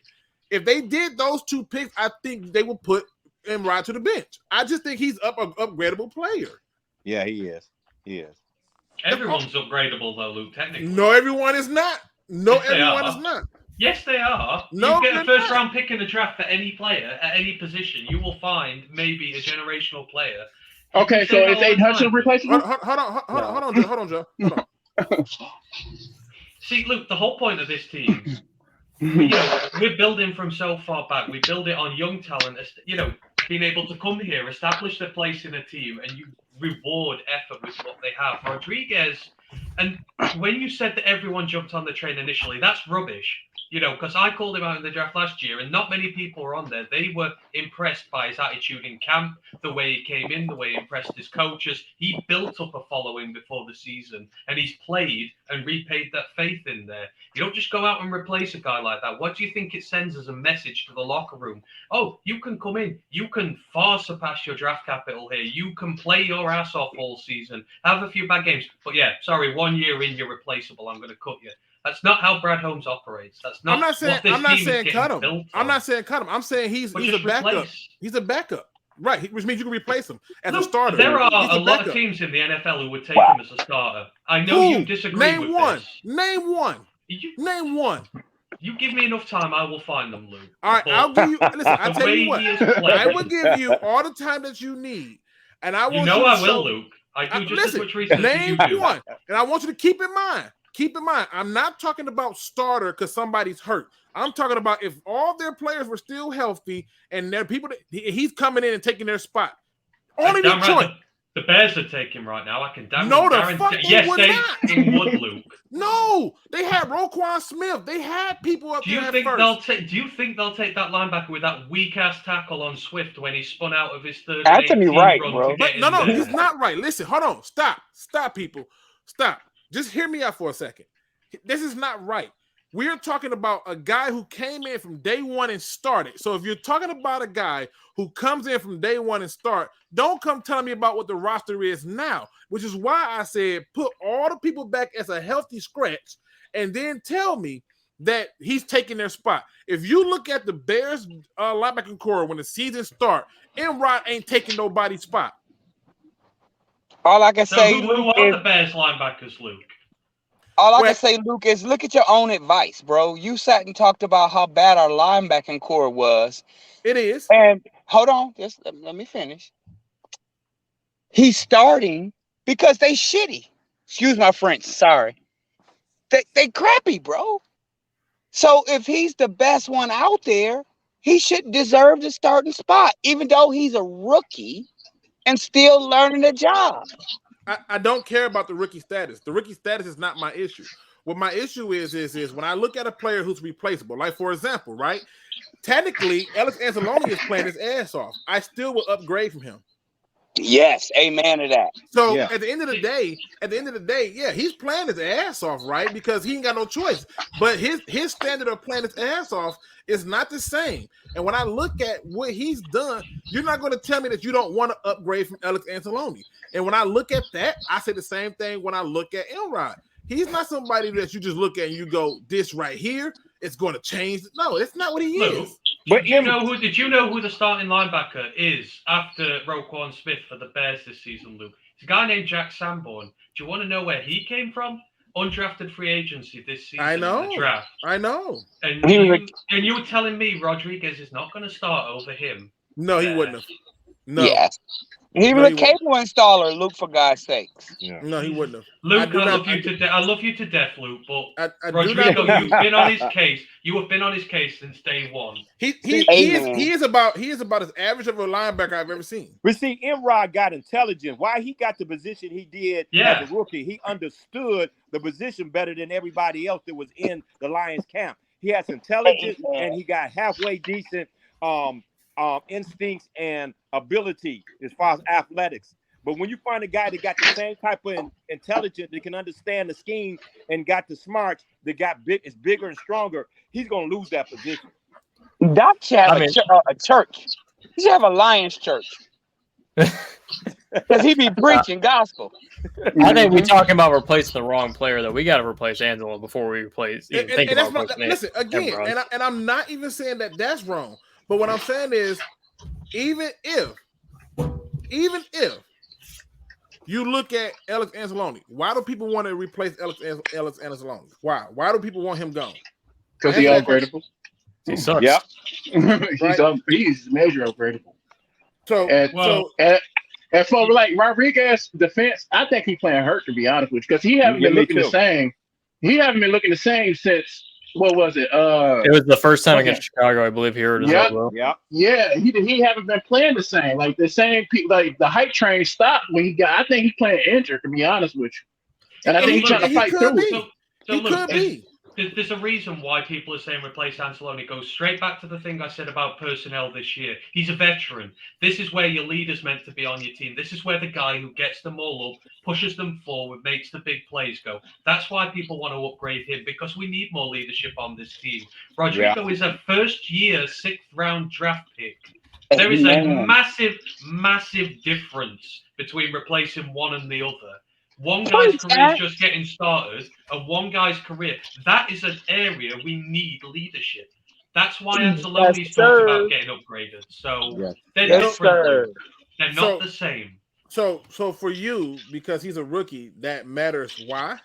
Speaker 1: If they did those two picks, I think they will put him right to the bench. I just think he's an upgradable player.
Speaker 10: Yeah, he is. He is.
Speaker 6: Everyone's upgradable though, Luke. Technically,
Speaker 1: no, everyone is not. No,
Speaker 6: yes,
Speaker 1: everyone is not.
Speaker 6: Yes, they are.
Speaker 1: No,
Speaker 6: you get a first round pick in the draft for any player at any position, you will find maybe a generational player.
Speaker 8: Okay, so is Aiden Hutchinson replaceable?
Speaker 1: Hold on, Joe. Hold on.
Speaker 6: See, Luke, the whole point of this team, we're building from so far back. We build it on young talent, being able to come here, establish their place in a team, and you reward effort with what they have. Rodriguez, and when you said that everyone jumped on the train initially, that's rubbish. Because I called him out in the draft last year, and not many people were on there. They were impressed by his attitude in camp, the way he came in, the way he impressed his coaches. He built up a following before the season, and he's played and repaid that faith in there. You don't just go out and replace a guy like that. What do you think it sends as a message to the locker room? Oh, you can come in. You can far surpass your draft capital here. You can play your ass off all season, have a few bad games. But yeah, sorry, 1 year in, you're replaceable. I'm going to cut you. That's not how Brad Holmes operates. That's not.
Speaker 1: I'm not saying cut him. I'm not saying cut him. I'm saying he's a backup. Replace. He's a backup, right? Which means you can replace him as a starter.
Speaker 6: There are a lot of teams in the NFL who would take him as a starter. I know you disagree with this.
Speaker 1: Name one. Name one.
Speaker 6: You give me enough time, I will find them, Luke.
Speaker 1: All right, I'll give you. Listen, I'll tell you what. I will give you all the time that you need, and I want
Speaker 6: I will, Luke. I do just as much research as you do.
Speaker 1: Name one, and I want you to keep in mind. Keep in mind, I'm not talking about starter because somebody's hurt. I'm talking about if all their players were still healthy and there are people that he's coming in and taking their spot. Only Detroit.
Speaker 6: Right, the Bears are taking right now. I can damn
Speaker 1: yes,
Speaker 6: they would, Luke.
Speaker 1: No, they had Roquan Smith. They had people up there.
Speaker 6: Do you think they'll take that linebacker with that weak ass tackle on Swift when he spun out of his third?
Speaker 9: Anthony right, bro.
Speaker 1: No, he's not right. Listen, hold on. Stop, people. Stop. Just hear me out for a second. This is not right. We're talking about a guy who came in from day one and started. So if you're talking about a guy who comes in from day one and start, don't come telling me about what the roster is now, which is why I said put all the people back as a healthy scratch and then tell me that he's taking their spot. If you look at the Bears linebacking core when the season starts, Imrod ain't taking nobody's spot.
Speaker 9: All I can say,
Speaker 6: who are the Bears linebackers, Luke?
Speaker 9: All I can say, Luke, is look at your own advice, bro. You sat and talked about how bad our linebacking core was.
Speaker 1: It is.
Speaker 9: And hold on, just let me finish. He's starting because they shitty. Excuse my French, sorry. They crappy, bro. So if he's the best one out there, he should deserve the starting spot, even though he's a rookie and still learning the job.
Speaker 1: I don't care about the rookie status. The rookie status is not my issue. What my issue is when I look at a player who's replaceable, like for example, right? Technically, Alex Anzalone is playing his ass off. I still will upgrade from him.
Speaker 9: Yes, amen to that.
Speaker 1: So at the end of the day, yeah, he's playing his ass off, right? Because he ain't got no choice. But his standard of playing his ass off is not the same. And when I look at what he's done, you're not going to tell me that you don't want to upgrade from Alex Anzalone. And when I look at that, I say the same thing when I look at Elrod. He's not somebody that you just look at and you go, this right here is going to change. No, it's not what he is.
Speaker 6: But did you know who the starting linebacker is after Roquan Smith for the Bears this season, Luke? It's a guy named Jack Sanborn. Do you want to know where he came from? undrafted free agency this season
Speaker 1: I
Speaker 6: in
Speaker 1: know.
Speaker 6: the draft.
Speaker 1: I know.
Speaker 6: And
Speaker 9: He was
Speaker 6: you were telling me Rodriguez is not going to start over him.
Speaker 1: No, he
Speaker 6: there.
Speaker 1: wouldn't have. No.
Speaker 9: Yes. He
Speaker 1: No,
Speaker 9: was
Speaker 1: he
Speaker 9: a capable installer, Luke, for God's sakes.
Speaker 1: No, he wouldn't have.
Speaker 6: Luke, I love you to death. I love you to death, Luke. But
Speaker 1: I do
Speaker 6: Rodrigo,
Speaker 1: not
Speaker 6: you've been on his case. You have been on his case since day one.
Speaker 1: He
Speaker 9: Amen.
Speaker 1: is about as average of a linebacker I've ever seen.
Speaker 7: But see, Imrod got intelligent. Why he got the position he did as a rookie, he understood the position better than everybody else that was in the Lions camp. He has intelligence and he got halfway decent instincts and ability as far as athletics. But when you find a guy that got the same type of intelligence that can understand the scheme and got the smarts that is bigger and stronger, he's gonna lose that position.
Speaker 9: Doc should have a church. He should have a Lions church. Because he be preaching gospel.
Speaker 5: I think we're talking about replacing the wrong player, though. We got to replace Angelo before we think about replacing
Speaker 1: listen again, and I'm not even saying that that's wrong. But what I'm saying is, even if you look at Alex Anzalone, why do people want to replace Alex Anzalone? Why? Why do people want him gone?
Speaker 8: Because he's upgradable.
Speaker 5: He sucks.
Speaker 8: Yep. He's major upgradable.
Speaker 1: So,
Speaker 8: and for like Rodriguez defense, I think he's playing hurt, to be honest with you, because he haven't been looking the same. He haven't been looking the same since, what was it?
Speaker 5: It was the first time against Chicago, I believe. He hurt his elbow.
Speaker 8: Yeah. He haven't been playing the same. Like the same, like the hype train stopped when he got. I think he's playing injured, to be honest with you. And I think he's trying to fight through it.
Speaker 6: So look, there's a reason why people are saying replace Anzalone. It goes straight back to the thing I said about personnel this year. He's a veteran. This is where your leader's meant to be on your team. This is where the guy who gets them all up, pushes them forward, makes the big plays go. That's why people want to upgrade him, because we need more leadership on this team. Rodrigo is a first-year, 6th-round draft pick. There is a massive, massive difference between replacing one and the other. One guy's career is just getting started, and one guy's career. That is an area we need leadership. That's why Anzalone's talked about getting upgraded. So they're different. They're not the same.
Speaker 1: So for you, because he's a rookie, that matters. Why?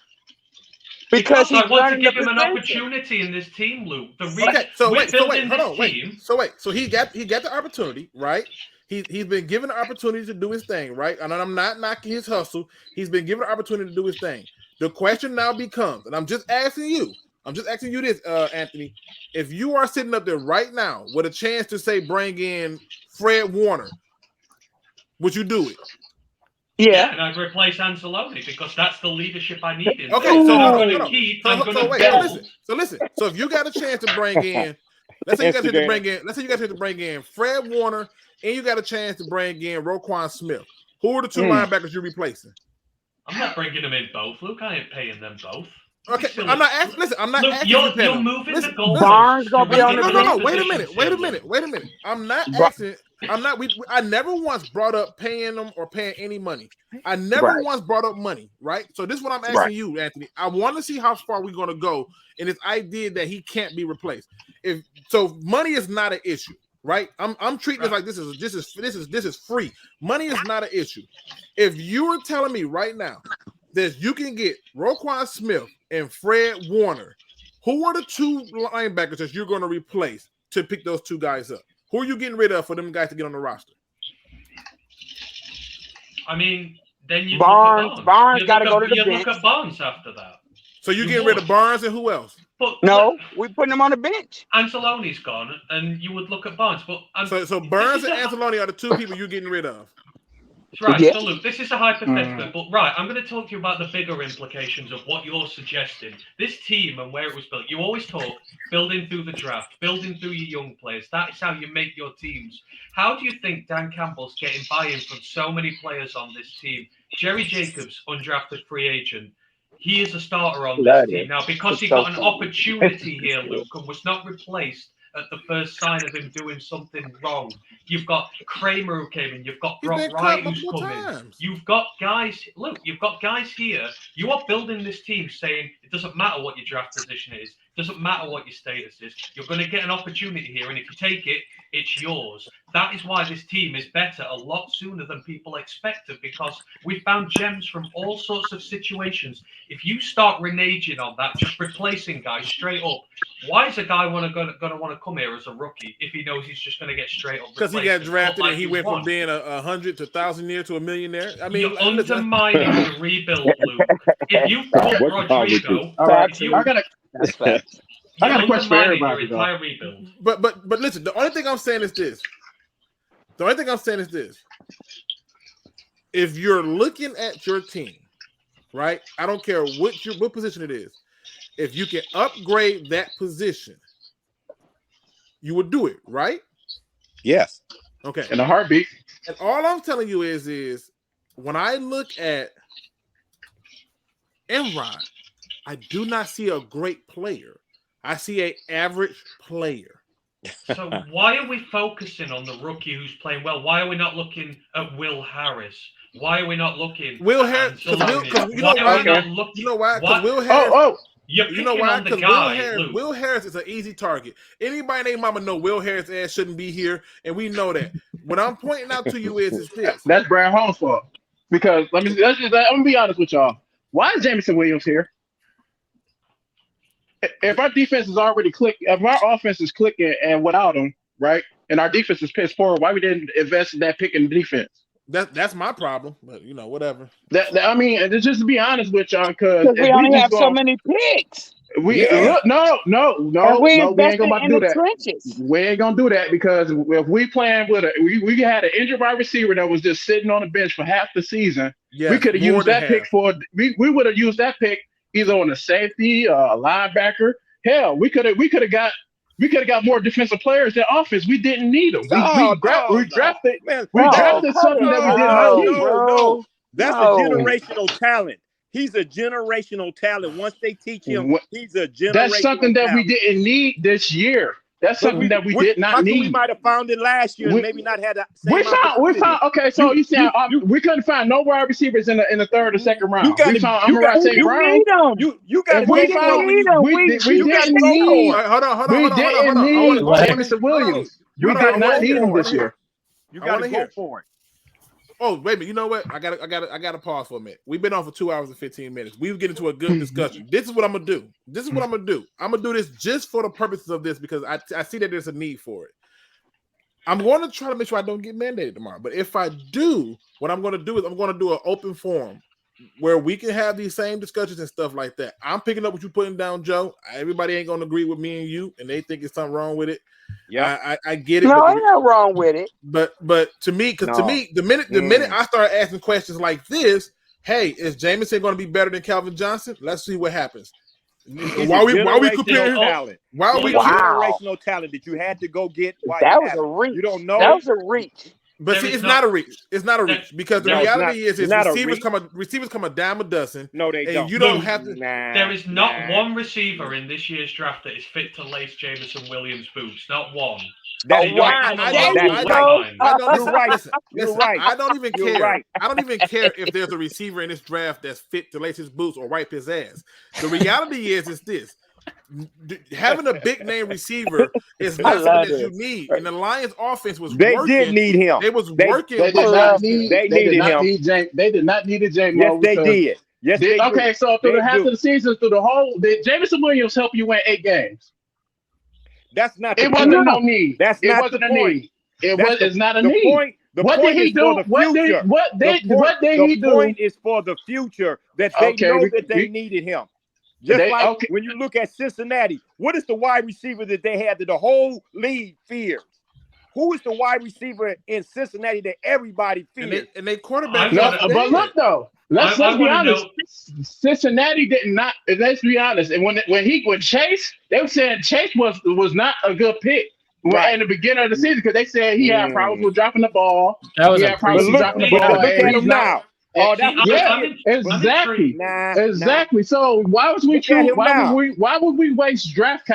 Speaker 6: Because I want to give him an opportunity in this team, Luke. So he got the opportunity, right?
Speaker 1: He's been given the opportunity to do his thing, right? And I'm not knocking his hustle. He's been given the opportunity to do his thing. The question now becomes, and I'm just asking you this, Anthony. If you are sitting up there right now with a chance to say bring in Fred Warner, would you do it?
Speaker 6: Yeah, and I'd replace Anzalone because that's the leadership I need in.
Speaker 1: Okay, so listen. So if you got a chance to bring in, let's say you got a chance to bring in Fred Warner, and you got a chance to bring in Roquan Smith. Who are the two linebackers you're replacing?
Speaker 6: I'm not bringing them in both, Luke. I ain't paying them both.
Speaker 1: Okay, I'm not asking. Listen, I'm not asking.
Speaker 6: You're moving the goal.
Speaker 9: Barnes gonna be on the
Speaker 1: No. Wait a minute. I'm not asking. I never once brought up paying them or paying any money. I never once brought up money. Right. So this is what I'm asking you, Anthony. I want to see how far we're going to go in this idea that he can't be replaced. If so, money is not an issue. Right, I'm treating this like this is free. Money is not an issue. If you are telling me right now that you can get Roquan Smith and Fred Warner, who are the two linebackers that you're going to replace to pick those two guys up? Who are you getting rid of for them guys to get on the roster?
Speaker 6: I mean, then you
Speaker 9: Barnes got to go to the bench.
Speaker 6: Look at Barnes after that.
Speaker 1: So you getting rid of Barnes and who else?
Speaker 9: No, we're putting him on the bench.
Speaker 6: Anzalone's gone, and you would look at Barnes. But
Speaker 1: so Barnes and Anzalone are the two people you're getting rid of.
Speaker 6: Right. Yeah. So look, this is a hypothetical, but right, I'm going to talk to you about the bigger implications of what you're suggesting. This team and where it was built. You always talk building through the draft, building through your young players. That is how you make your teams. How do you think Dan Campbell's getting buy-in from so many players on this team? Jerry Jacobs, undrafted free agent. He is a starter on this team now because he got an opportunity here, Luke, and was not replaced at the first sign of him doing something wrong. You've got Kramer who came in. You've got Brock Wright who's come in. You've got guys. Look, you've got guys here. You are building this team saying it doesn't matter what your draft position is. Doesn't matter what your status is. You're going to get an opportunity here, and if you take it, it's yours. That is why this team is better a lot sooner than people expected, because we found gems from all sorts of situations. If you start reneging on that, just replacing guys straight up, why is a guy going to want to come here as a rookie if he knows he's just going to get straight up?
Speaker 1: Because he got drafted and he went from being a 100 to 1,000 to a millionaire. I mean,
Speaker 6: you're undermining the rebuild, Luke. If you put Rodrigo,
Speaker 8: I got a question for everybody.
Speaker 6: Entire rebuild.
Speaker 1: But listen, the only thing I'm saying is this. If you're looking at your team, right? I don't care what position it is. If you can upgrade that position, you would do it, right?
Speaker 10: Yes.
Speaker 1: Okay.
Speaker 8: In a heartbeat.
Speaker 1: And all I'm telling you is when I look at Enron, I do not see a great player. I see an average player.
Speaker 6: So why are we focusing on the rookie who's playing well? Why are we not looking at Will Harris? Why are we not looking
Speaker 1: Will Harris? You know why? Because Will Harris. You know why? Because Will Harris is an easy target. Anybody named Mama know Will Harris' ass shouldn't be here, and we know that. What I'm pointing out to you is this.
Speaker 8: That's Brad Holmes' fault. Because let me be honest with y'all. Why is Jameson Williams here? If our defense is already clicking, if our offense is clicking and without him, right, and our defense is piss poor, why we didn't invest in that pick in the defense?
Speaker 1: That's my problem, but whatever.
Speaker 8: I mean, just to be honest with y'all, because
Speaker 9: we only have so many picks.
Speaker 8: We ain't gonna do that.
Speaker 9: Trenches.
Speaker 8: We ain't gonna do that because if we playing with we had an injured wide receiver that was just sitting on the bench for half the season. Yes, we could have used that pick we would have used that pick either on a safety, a linebacker. Hell, we could have got more defensive players than offense. We didn't need them. We drafted something that we did not need.
Speaker 7: No. That's a generational talent. He's a generational talent. Once they teach him, he's a generational
Speaker 8: That's something that we didn't need this year. That's something that we did not need.
Speaker 7: We might have found it last year and maybe not had that same
Speaker 8: we found okay, so you saying we couldn't find no wide receivers in the third or second round. You didn't need Jameson Williams. We did not need him this year.
Speaker 7: You gotta go for it.
Speaker 1: Oh, wait a minute. You know what? I gotta pause for a minute. We've been on for 2 hours and 15 minutes. We've get into a good discussion. This is what I'm gonna do. I'm gonna do this just for the purposes of this because I see that there's a need for it. I'm going to try to make sure I don't get mandated tomorrow. But if I do, what I'm going to do is I'm going to do an open forum where we can have these same discussions and stuff like that. I'm picking up what you're putting down, Joe. Everybody ain't going to agree with me and you, and they think it's something wrong with it. Yeah, I get it.
Speaker 9: No, ain't nothing wrong with it.
Speaker 1: But to me, the minute I start asking questions like this, hey, is Jameson going to be better than Calvin Johnson? Let's see what happens. Why we comparing
Speaker 7: talent? Generational talent that you had to go get?
Speaker 9: That was a reach. You don't know. That was a reach.
Speaker 1: But see, it's not a reach. It's not a reach because the reality is receivers come a dime a dozen.
Speaker 7: No, they don't.
Speaker 1: You don't have to.
Speaker 6: There is not one receiver in this year's draft that is fit to lace Jameson Williams' boots. Not one.
Speaker 7: You're right.
Speaker 1: I don't even care. I don't even care if there's a receiver in this draft that's fit to lace his boots or wipe his ass. The reality is this. Having a big name receiver is not something that you need. And the Lions offense was working.
Speaker 7: They did need him.
Speaker 1: It was working.
Speaker 7: They needed him.
Speaker 8: They did not need J.
Speaker 7: Yes, they did. Yes, they
Speaker 8: okay,
Speaker 7: did.
Speaker 8: so through the half of the season, through the whole, did Jameson Williams help you win 8 games?
Speaker 7: That's not.
Speaker 8: It wasn't no need.
Speaker 7: That's not the point.
Speaker 8: It's not a need.
Speaker 7: What did he do? What did he do? The point is for the future that they know that they needed him. Just when you look at Cincinnati, what is the wide receiver that they had that the whole league fears? Who is the wide receiver in Cincinnati that everybody fears?
Speaker 1: And they quarterback.
Speaker 8: But look though, let's be honest. Cincinnati did not. Let's be honest. And when Chase, they were saying Chase was not a good pick. Right. In the beginning of the season, because they said he had problems with dropping the ball.
Speaker 5: That was
Speaker 8: dropping the ball.
Speaker 7: Look at him now.
Speaker 8: Exactly. So why would we waste draft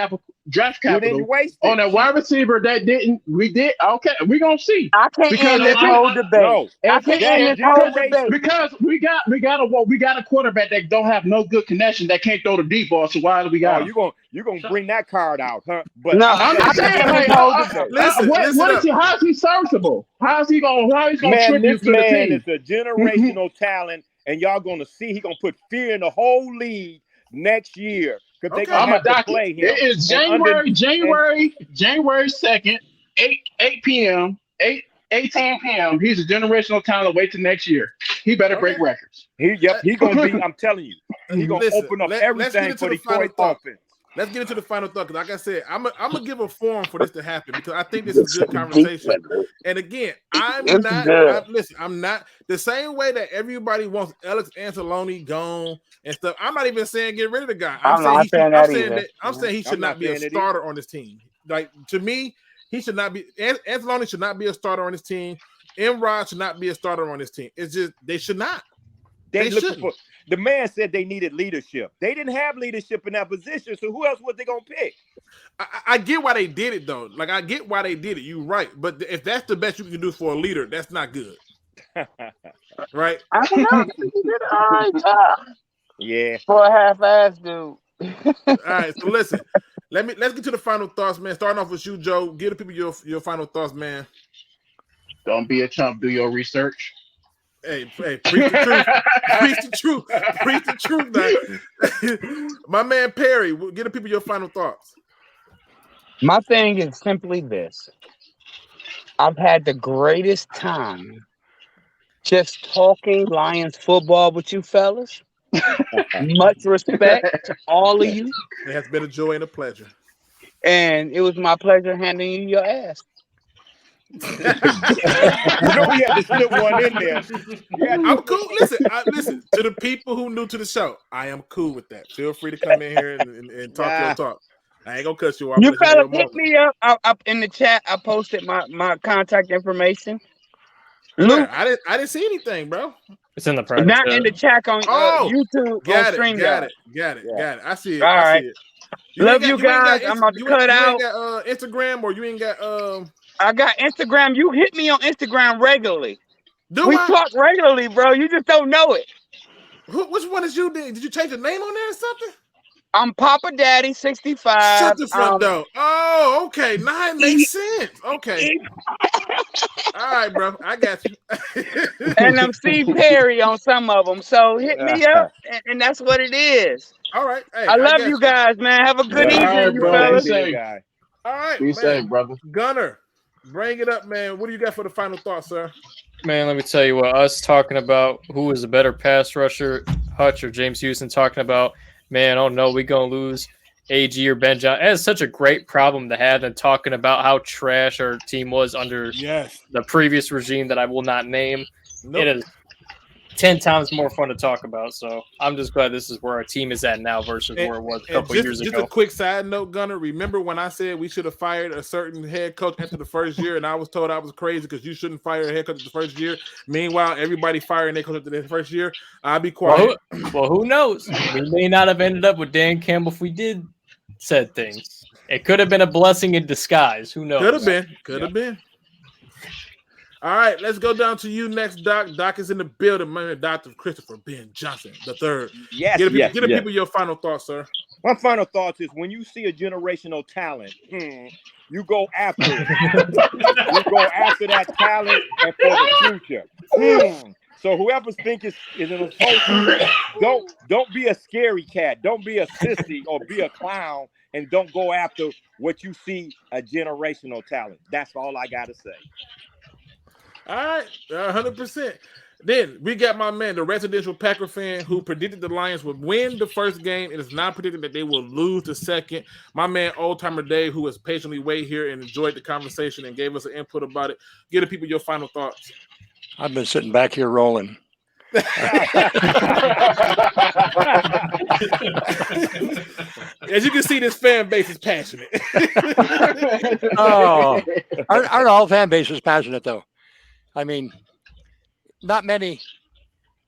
Speaker 8: draft
Speaker 7: You didn't
Speaker 8: capital
Speaker 7: waste it.
Speaker 8: on a wide receiver that didn't. We did. Okay, we're gonna see.
Speaker 9: I can't
Speaker 8: Because
Speaker 9: end this
Speaker 8: if
Speaker 9: whole
Speaker 8: it-
Speaker 9: debate.
Speaker 7: No,
Speaker 9: I
Speaker 8: If
Speaker 9: can't
Speaker 8: it-
Speaker 9: end
Speaker 8: if-
Speaker 9: this whole
Speaker 7: because-
Speaker 9: debate.
Speaker 8: Because we got a quarterback that don't have no good connection that can't throw the deep ball. So why do we got?
Speaker 7: Oh,
Speaker 8: him?
Speaker 7: you gonna bring that card out, huh? But
Speaker 9: No,
Speaker 8: I'm
Speaker 9: I
Speaker 8: just saying,
Speaker 9: can't
Speaker 8: like,
Speaker 9: end this whole debate.
Speaker 1: Listen
Speaker 8: how is he serviceable? How is he gonna
Speaker 7: man,
Speaker 8: contribute
Speaker 7: this
Speaker 8: to the
Speaker 7: man
Speaker 8: team?
Speaker 7: is a generational talent, and y'all gonna see he gonna put fear in the whole league next year because they
Speaker 1: Okay.
Speaker 7: gonna
Speaker 8: I'm a
Speaker 7: have to
Speaker 8: docket.
Speaker 7: play him.
Speaker 8: It is
Speaker 7: And
Speaker 8: January 2nd, 8 p.m. 18 p.m. He's a generational talent. Wait till next year. He better break records.
Speaker 7: he gonna be. I'm telling you, he gonna
Speaker 1: Listen,
Speaker 7: open up
Speaker 1: let's get
Speaker 7: everything
Speaker 1: into
Speaker 7: for
Speaker 1: the final
Speaker 7: Detroit
Speaker 1: thought.
Speaker 7: offense.
Speaker 1: Let's get into the final thought because, like I said, I'm gonna give a forum for this to happen because I think this is good conversation. And again, I'm not the same way that everybody wants Alex Anzalone gone and stuff. I'm not even saying get rid of the guy. I'm saying he should not be a starter on this team. Like, to me, he should not be. Anzalone should not be a starter on this team. Enrod should not be a starter on this team. It's just they should not.
Speaker 7: They looking
Speaker 1: shouldn't.
Speaker 7: for. The man said they needed leadership. They didn't have leadership in that position, so who else was they gonna pick?
Speaker 1: I get why they did it though. Like, I get why they did it. You're right, but if that's the best you can do for a leader, that's not good, right?
Speaker 9: I don't know. You did an all right job
Speaker 7: Yeah.
Speaker 9: for a half-ass dude.
Speaker 1: All right, so listen, let's get to the final thoughts, man. Starting off with you, Joe. Give the people your final thoughts, man.
Speaker 8: Don't be a chump. Do your research.
Speaker 1: Hey, preach the truth. Preach the truth, man. My man Perry, give the people your final thoughts.
Speaker 9: My thing is simply this. I've had the greatest time just talking Lions football with you fellas. Much respect to all of you.
Speaker 1: It has been a joy and a pleasure.
Speaker 9: And it was my pleasure handing you your ass.
Speaker 7: You know we had to slip one in there.
Speaker 1: I'm cool. Listen to the people who new to the show. I am cool with that. Feel free to come in here and talk your talk. I ain't gonna cut you off.
Speaker 9: You fellas hit me up in the chat. I posted my contact information. Luke,
Speaker 1: I didn't see anything, bro.
Speaker 5: It's in the private.
Speaker 9: not in the chat on YouTube.
Speaker 1: Got
Speaker 9: on
Speaker 1: it. Got it. I see it.
Speaker 9: All right.
Speaker 1: See it.
Speaker 9: Love you guys. I'm about to cut out.
Speaker 1: You ain't got Instagram, or you ain't got
Speaker 9: I got Instagram. You hit me on Instagram regularly.
Speaker 1: We
Speaker 9: talk regularly, bro. You just don't know it.
Speaker 1: Which one is you? Did you change the name on there or something?
Speaker 9: I'm Papa Daddy 65.
Speaker 1: Shut the front door. Oh, okay. Now it makes sense. Okay. All right, bro. I got you.
Speaker 9: And I'm Steve Perry on some of them. So hit me up, and that's what it is.
Speaker 1: All right. Hey,
Speaker 9: I love you guys, man. Have a good evening, you fellas.
Speaker 1: All right,
Speaker 8: Be safe, brother.
Speaker 1: Gunner, bring it up, man. What do you got for the final thought, sir?
Speaker 5: Man, let me tell you what, us talking about who is a better pass rusher, Hutch or James Houston, talking about, man, oh no, we going to lose AG or Ben Johnson. That is such a great problem to have, and talking about how trash our team was under the previous regime that I will not name. It is 10 times more fun to talk about. So I'm just glad this is where our team is at now versus where it was a couple years ago.
Speaker 1: Just a quick side note, Gunner. Remember when I said we should have fired a certain head coach after the first year, and I was told I was crazy because you shouldn't fire a head coach after the first year. Meanwhile, everybody firing their coach after the first year. I'll be quiet.
Speaker 5: Well, who knows? We may not have ended up with Dan Campbell if we did said things. It could have been a blessing in disguise. Who knows?
Speaker 1: Could have been. All right, let's go down to you next, Doc. Doc is in the building. My name is Dr. Christopher Ben Johnson III.
Speaker 7: Yes,
Speaker 1: Get the people your final thoughts, sir.
Speaker 7: My final thoughts is when you see a generational talent, you go after it. You go after that talent and for the future. So whoever's thinking is in a post, don't be a scary cat. Don't be a sissy or be a clown, and don't go after what you see a generational talent. That's all I gotta say.
Speaker 1: All right, 100%. Then we got my man, the residential Packer fan, who predicted the Lions would win the first game and is now predicting that they will lose the second. My man, Old Timer Dave, who has patiently waited here and enjoyed the conversation and gave us an input about it. Give the people your final thoughts.
Speaker 2: I've been sitting back here rolling.
Speaker 1: As you can see, this fan base is passionate.
Speaker 2: Aren't all fan bases passionate, though? I mean, not many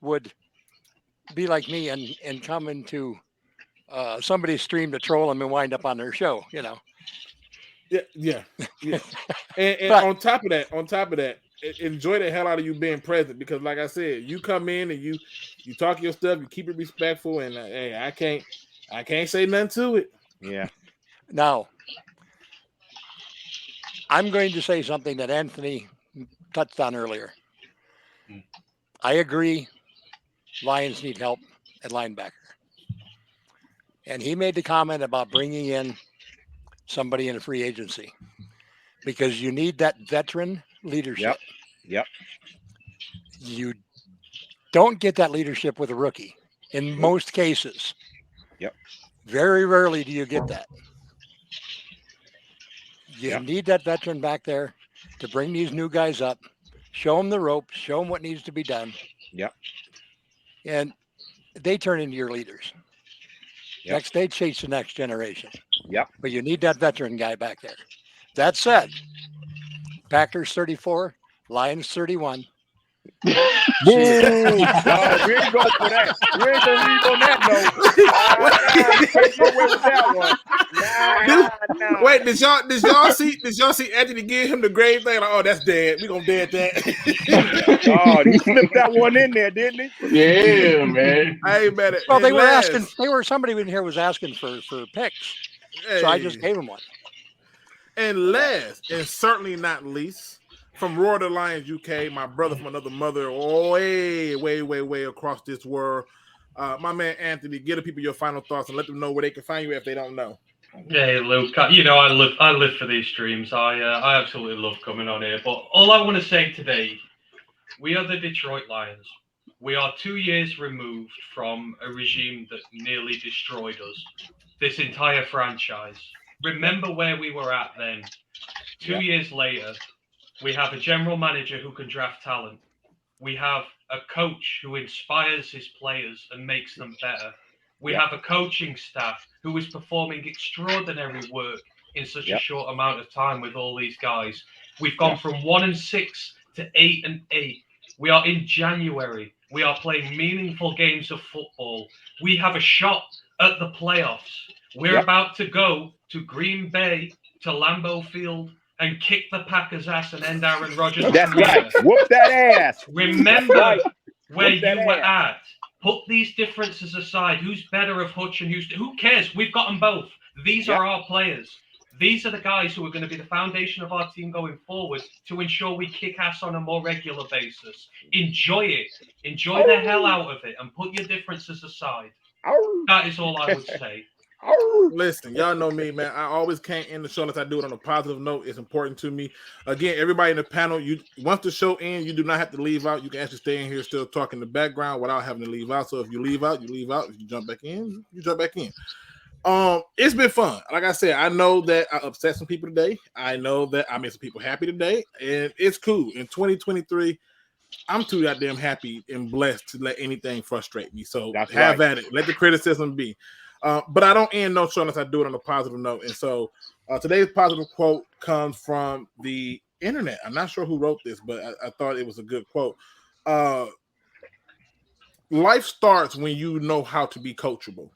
Speaker 2: would be like me and come into somebody streamed a troll and wind up on their show, you know.
Speaker 1: Yeah. And
Speaker 2: But-
Speaker 1: on top of that, enjoy the hell out of you being present, because like I said, you come in and you talk your stuff, you keep it respectful, and hey, I can't say nothing to it.
Speaker 10: Yeah.
Speaker 2: Now, I'm going to say something that Anthony touched on earlier. I agree. Lions need help at linebacker. And he made the comment about bringing in somebody in a free agency because you need that veteran leadership.
Speaker 10: Yep.
Speaker 2: You don't get that leadership with a rookie in most cases.
Speaker 10: Yep.
Speaker 2: Very rarely do you get that. You
Speaker 10: Yep.
Speaker 2: need that veteran back there to bring these new guys up, show them the ropes, show them what needs to be done.
Speaker 10: Yep.
Speaker 2: And they turn into your leaders.
Speaker 10: Yep.
Speaker 2: Next, they chase the next generation.
Speaker 10: Yep.
Speaker 2: But you need that veteran guy back there. That said, Packers 34, Lions 31.
Speaker 7: Boom! No, we ain't going for that. We ain't gonna leave on that note. Take your way with that one. Nah.
Speaker 1: Wait, did y'all see Anthony give him the grave thing? Like, oh, that's dead. We gonna dead that.
Speaker 7: Oh, he slipped that one in there, didn't he?
Speaker 8: Yeah, man.
Speaker 1: I ain't mad at.
Speaker 2: Well, they
Speaker 1: and
Speaker 2: were
Speaker 1: last-
Speaker 2: asking. Somebody in here was asking for picks, so I just
Speaker 1: Hey.
Speaker 2: gave him one.
Speaker 1: And last, and certainly not least, from Roar the Lions UK, my brother from another mother, way across this world, my man Anthony. Give the people your final thoughts and let them know where they can find you if they don't know.
Speaker 6: Hey, Luke. You know I live for these streams. I absolutely love coming on here. But all I want to say today, we are the Detroit Lions. We are 2 years removed from a regime that nearly destroyed us. This entire franchise. Remember where we were at then. 2 years later, we have a general manager who can draft talent. We have a coach who inspires his players and makes them better. We have a coaching staff who is performing extraordinary work in such a short amount of time with all these guys. We've gone from 1-6 to 8-8. We are in January. We are playing meaningful games of football. We have a shot at the playoffs. We're about to go to Green Bay, to Lambeau Field, and kick the Packers' ass and end Aaron Rodgers'
Speaker 7: That's
Speaker 6: career.
Speaker 7: right. Whoop that ass.
Speaker 6: Remember
Speaker 7: Right.
Speaker 6: where
Speaker 7: Whoop that
Speaker 6: you were
Speaker 7: ass.
Speaker 6: at. Put these differences aside. Who's better of Hutch and who cares? We've got them both. These are our players. These are the guys who are going to be the foundation of our team going forward to ensure we kick ass on a more regular basis. Enjoy it. Enjoy the hell out of it and put your differences aside. That is all I would say.
Speaker 1: Listen, y'all know me, man. I always can't end the show unless I do it on a positive note. It's important to me. Again, everybody in the panel, once the show ends, you do not have to leave out. You can actually stay in here still talk in the background without having to leave out. So if you leave out, you leave out. If you jump back in, you jump back in. It's been fun. Like I said, I know that I upset some people today. I know that I made some people happy today, and it's cool. In 2023, I'm too goddamn happy and blessed to let anything frustrate me. So have at it. Let the criticism be. But I don't end no show unless I do it on a positive note. And so today's positive quote comes from the internet. I'm not sure who wrote this, but I thought it was a good quote. Life starts when you know how to be coachable.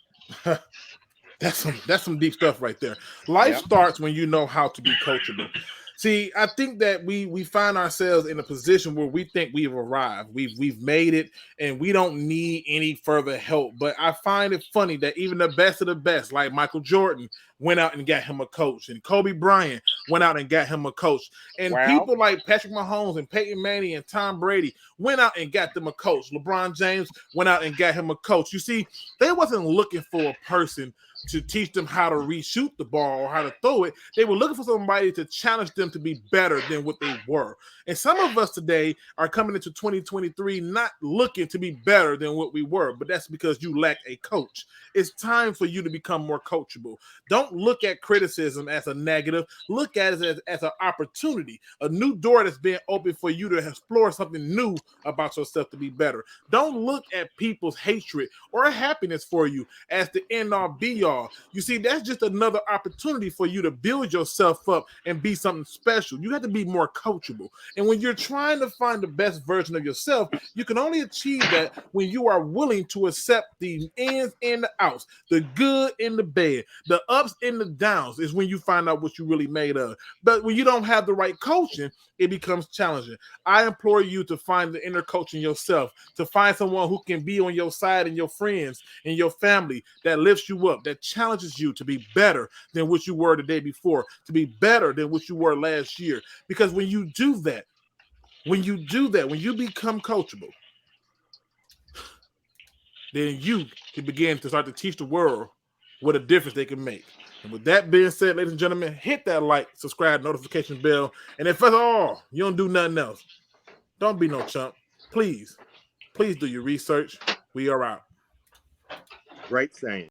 Speaker 1: That's some deep stuff right there. Life starts when you know how to be coachable. See, I think that we find ourselves in a position where we think we've arrived, we've made it, and we don't need any further help. But I find it funny that even the best of the best, like Michael Jordan, went out and got him a coach, and Kobe Bryant went out and got him a coach, and people like Patrick Mahomes and Peyton Manning and Tom Brady went out and got them a coach. LeBron James went out and got him a coach. You see, they wasn't looking for a person to teach them how to reshoot the ball or how to throw it. They were looking for somebody to challenge them to be better than what they were. And some of us today are coming into 2023 not looking to be better than what we were, but that's because you lack a coach. It's time for you to become more coachable. Don't look at criticism as a negative. Look at it as an opportunity, a new door that's being opened for you to explore something new about yourself to be better. Don't look at people's hatred or happiness for you as the end all be all. y'all. You see, that's just another opportunity for you to build yourself up and be something special. You have to be more coachable. And when you're trying to find the best version of yourself, you can only achieve that when you are willing to accept the ins and the outs, the good and the bad, the ups and the downs is when you find out what you really made of. But when you don't have the right coaching, it becomes challenging. I implore you to find the inner coach in yourself, to find someone who can be on your side and your friends and your family that lifts you up, that challenges you to be better than what you were the day before, to be better than what you were last year. Because when you do that, when you become coachable, then you can begin to start to teach the world what a difference they can make. And with that being said, ladies and gentlemen, hit that like, subscribe, notification bell. And if at all you don't do nothing else, don't be no chump. Please do your research. We are out.
Speaker 10: Great saying.